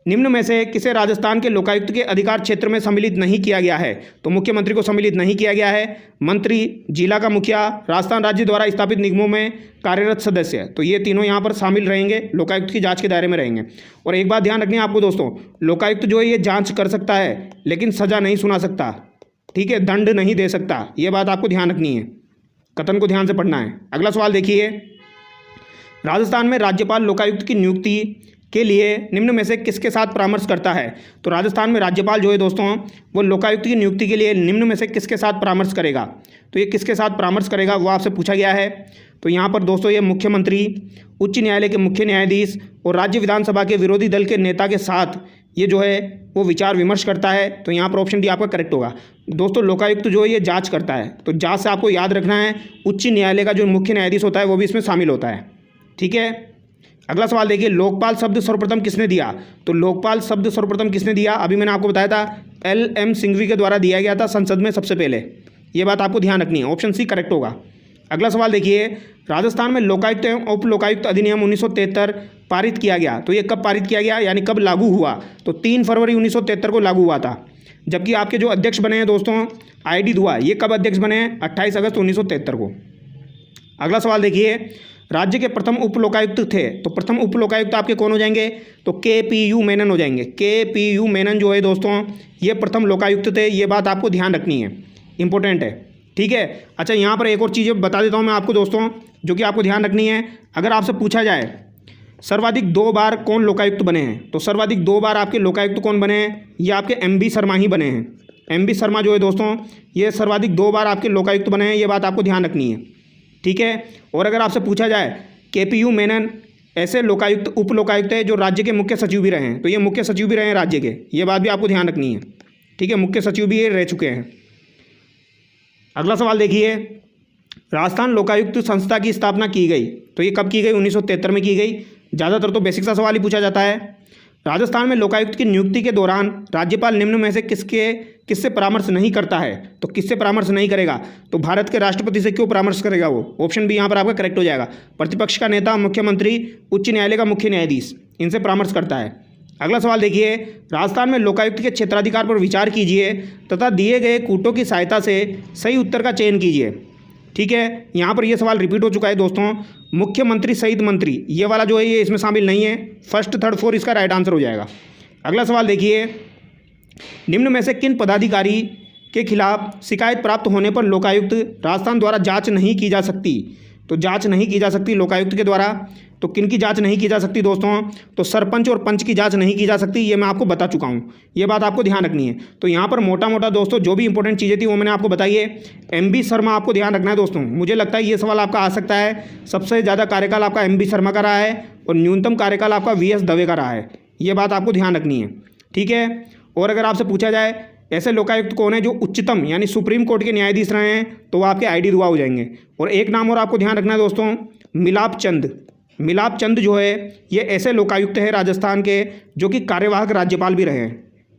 निम्न में से किसे राजस्थान के लोकायुक्त के अधिकार क्षेत्र में सम्मिलित नहीं किया गया है? तो मुख्यमंत्री को सम्मिलित नहीं किया गया है, मंत्री, जिला का मुखिया, राजस्थान राज्य द्वारा स्थापित निगमों में कार्यरत सदस्य, तो ये तीनों यहाँ पर शामिल रहेंगे, लोकायुक्त की जांच के दायरे में रहेंगे। और एक बात ध्यान रखनी है आपको दोस्तों, लोकायुक्त जो है ये जांच कर सकता है लेकिन सजा नहीं सुना सकता, ठीक है, दंड नहीं दे सकता, ये बात आपको ध्यान रखनी है, कथन को ध्यान से पढ़ना है। अगला सवाल देखिए, राजस्थान में राज्यपाल लोकायुक्त की नियुक्ति के लिए निम्न में से किसके साथ परामर्श करता है? तो राजस्थान में राज्यपाल जो है दोस्तों वो लोकायुक्त की नियुक्ति के लिए निम्न में से किसके साथ परामर्श करेगा? तो ये किसके साथ परामर्श करेगा वो आपसे पूछा गया है। तो यहाँ पर दोस्तों ये मुख्यमंत्री, उच्च न्यायालय के मुख्य न्यायाधीश और राज्य विधानसभा के विरोधी दल के नेता के साथ ये जो है वो विचार विमर्श करता है। तो यहाँ पर ऑप्शन डी आपका करेक्ट होगा। दोस्तों लोकायुक्त जो है ये जाँच करता है, तो जाँच से आपको याद रखना है उच्च न्यायालय का जो मुख्य न्यायाधीश होता है वो भी इसमें शामिल होता है, ठीक है। अगला सवाल देखिए, लोकपाल शब्द सर्वप्रथम किसने दिया? तो लोकपाल शब्द सर्वप्रथम किसने दिया? अभी मैंने आपको बताया था LM सिंघवी के द्वारा दिया गया था संसद में सबसे पहले, ये बात आपको ध्यान रखनी है, ऑप्शन सी करेक्ट होगा। अगला सवाल देखिए, राजस्थान में लोकायुक्त एवं उप लोकायुक्त अधिनियम 1973 पारित किया गया, तो ये कब पारित किया गया यानी कब लागू हुआ? तो 3 फरवरी 1973 को लागू हुआ था। जबकि आपके जो अध्यक्ष बने हैं दोस्तों ID दुआ, ये कब अध्यक्ष बने हैं? 28 अगस्त 1973 को। अगला सवाल देखिए, राज्य के प्रथम उप लोकायुक्त थे, तो प्रथम उप लोकायुक्त आपके कौन हो जाएंगे? तो KPU मेनन हो जाएंगे। KPU मेनन जो है दोस्तों ये प्रथम लोकायुक्त थे, ये बात आपको ध्यान रखनी है, इंपॉर्टेंट है, ठीक है। अच्छा यहाँ पर एक और चीज़ बता देता हूँ मैं आपको दोस्तों, जो कि आपको ध्यान रखनी है। अगर आपसे पूछा जाए सर्वाधिक 2 बार कौन लोकायुक्त बने हैं, तो सर्वाधिक 2 बार आपके लोकायुक्त कौन बने हैं? ये आपके MB शर्मा ही बने हैं। MB शर्मा जो है दोस्तों ये सर्वाधिक 2 बार आपके लोकायुक्त बने हैं, ये बात आपको ध्यान रखनी है, ठीक है। और अगर आपसे पूछा जाए KPU मेनन ऐसे लोकायुक्त उप लोकायुक्त है जो राज्य के मुख्य सचिव भी रहे हैं, तो ये मुख्य सचिव भी रहे हैं राज्य के, ये बात भी आपको ध्यान रखनी है, ठीक है, मुख्य सचिव भी ये रह चुके हैं। अगला सवाल देखिए, राजस्थान लोकायुक्त संस्था की स्थापना की गई, तो ये कब की गई? 1973 में की गई। ज़्यादातर तो बेसिक सा सवाल ही पूछा जाता है। राजस्थान में लोकायुक्त की नियुक्ति के दौरान राज्यपाल निम्न में से किससे परामर्श नहीं करता है? तो किससे परामर्श नहीं करेगा? तो भारत के राष्ट्रपति से क्यों परामर्श करेगा वो? ऑप्शन बी यहाँ पर आपका करेक्ट हो जाएगा। प्रतिपक्ष का नेता, मुख्यमंत्री, उच्च न्यायालय का मुख्य न्यायाधीश, इनसे परामर्श करता है। अगला सवाल देखिए, राजस्थान में लोकायुक्त के क्षेत्राधिकार पर विचार कीजिए तथा दिए गए कूटों की सहायता से सही उत्तर का चयन कीजिए, ठीक है। यहाँ पर यह सवाल रिपीट हो चुका है दोस्तों, मुख्यमंत्री सहित मंत्री, ये वाला जो है ये इसमें शामिल नहीं है, फर्स्ट, थर्ड, फोर्थ इसका राइट आंसर हो जाएगा। अगला सवाल देखिए, निम्न में से किन पदाधिकारी के खिलाफ शिकायत प्राप्त होने पर लोकायुक्त राजस्थान द्वारा जांच नहीं की जा सकती? तो जांच नहीं की जा सकती लोकायुक्त के द्वारा, तो किन की जांच नहीं की जा सकती दोस्तों? तो सरपंच और पंच की जांच नहीं की जा सकती, ये मैं आपको बता चुका हूँ, ये बात आपको ध्यान रखनी है। तो यहाँ पर मोटा मोटा दोस्तों जो भी इंपॉर्टेंट चीज़ें थी वो मैंने आपको बताई है। MB शर्मा आपको ध्यान रखना है दोस्तों, मुझे लगता है ये सवाल आपका आ सकता है। सबसे ज़्यादा कार्यकाल आपका MB शर्मा का रहा है और न्यूनतम कार्यकाल आपका VS दवे का रहा है, ये बात आपको ध्यान रखनी है, ठीक है। और अगर आपसे पूछा जाए ऐसे लोकायुक्त कौन है जो उच्चतम यानी सुप्रीम कोर्ट के न्यायाधीश रहे हैं, तो वो आपके ID दुआ हो जाएंगे। और एक नाम और आपको ध्यान रखना है दोस्तों, मिलाप चंद जो है ये ऐसे लोकायुक्त है राजस्थान के जो कि कार्यवाहक राज्यपाल भी रहे हैं।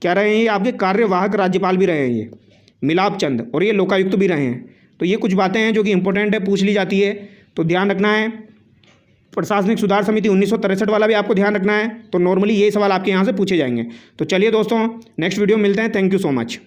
क्या रहे हैं ये? आपके कार्यवाहक राज्यपाल भी रहे हैं ये मिलाप चंद, और ये लोकायुक्त भी रहे हैं। तो ये कुछ बातें हैं जो कि इंपॉर्टेंट है, पूछ ली जाती है, तो ध्यान रखना है। प्रशासनिक सुधार समिति 1963 वाला भी आपको ध्यान रखना है, तो नॉर्मली ये सवाल आपके यहाँ से पूछे जाएंगे। तो चलिए दोस्तों नेक्स्ट वीडियो मिलते हैं, थैंक यू सो मच।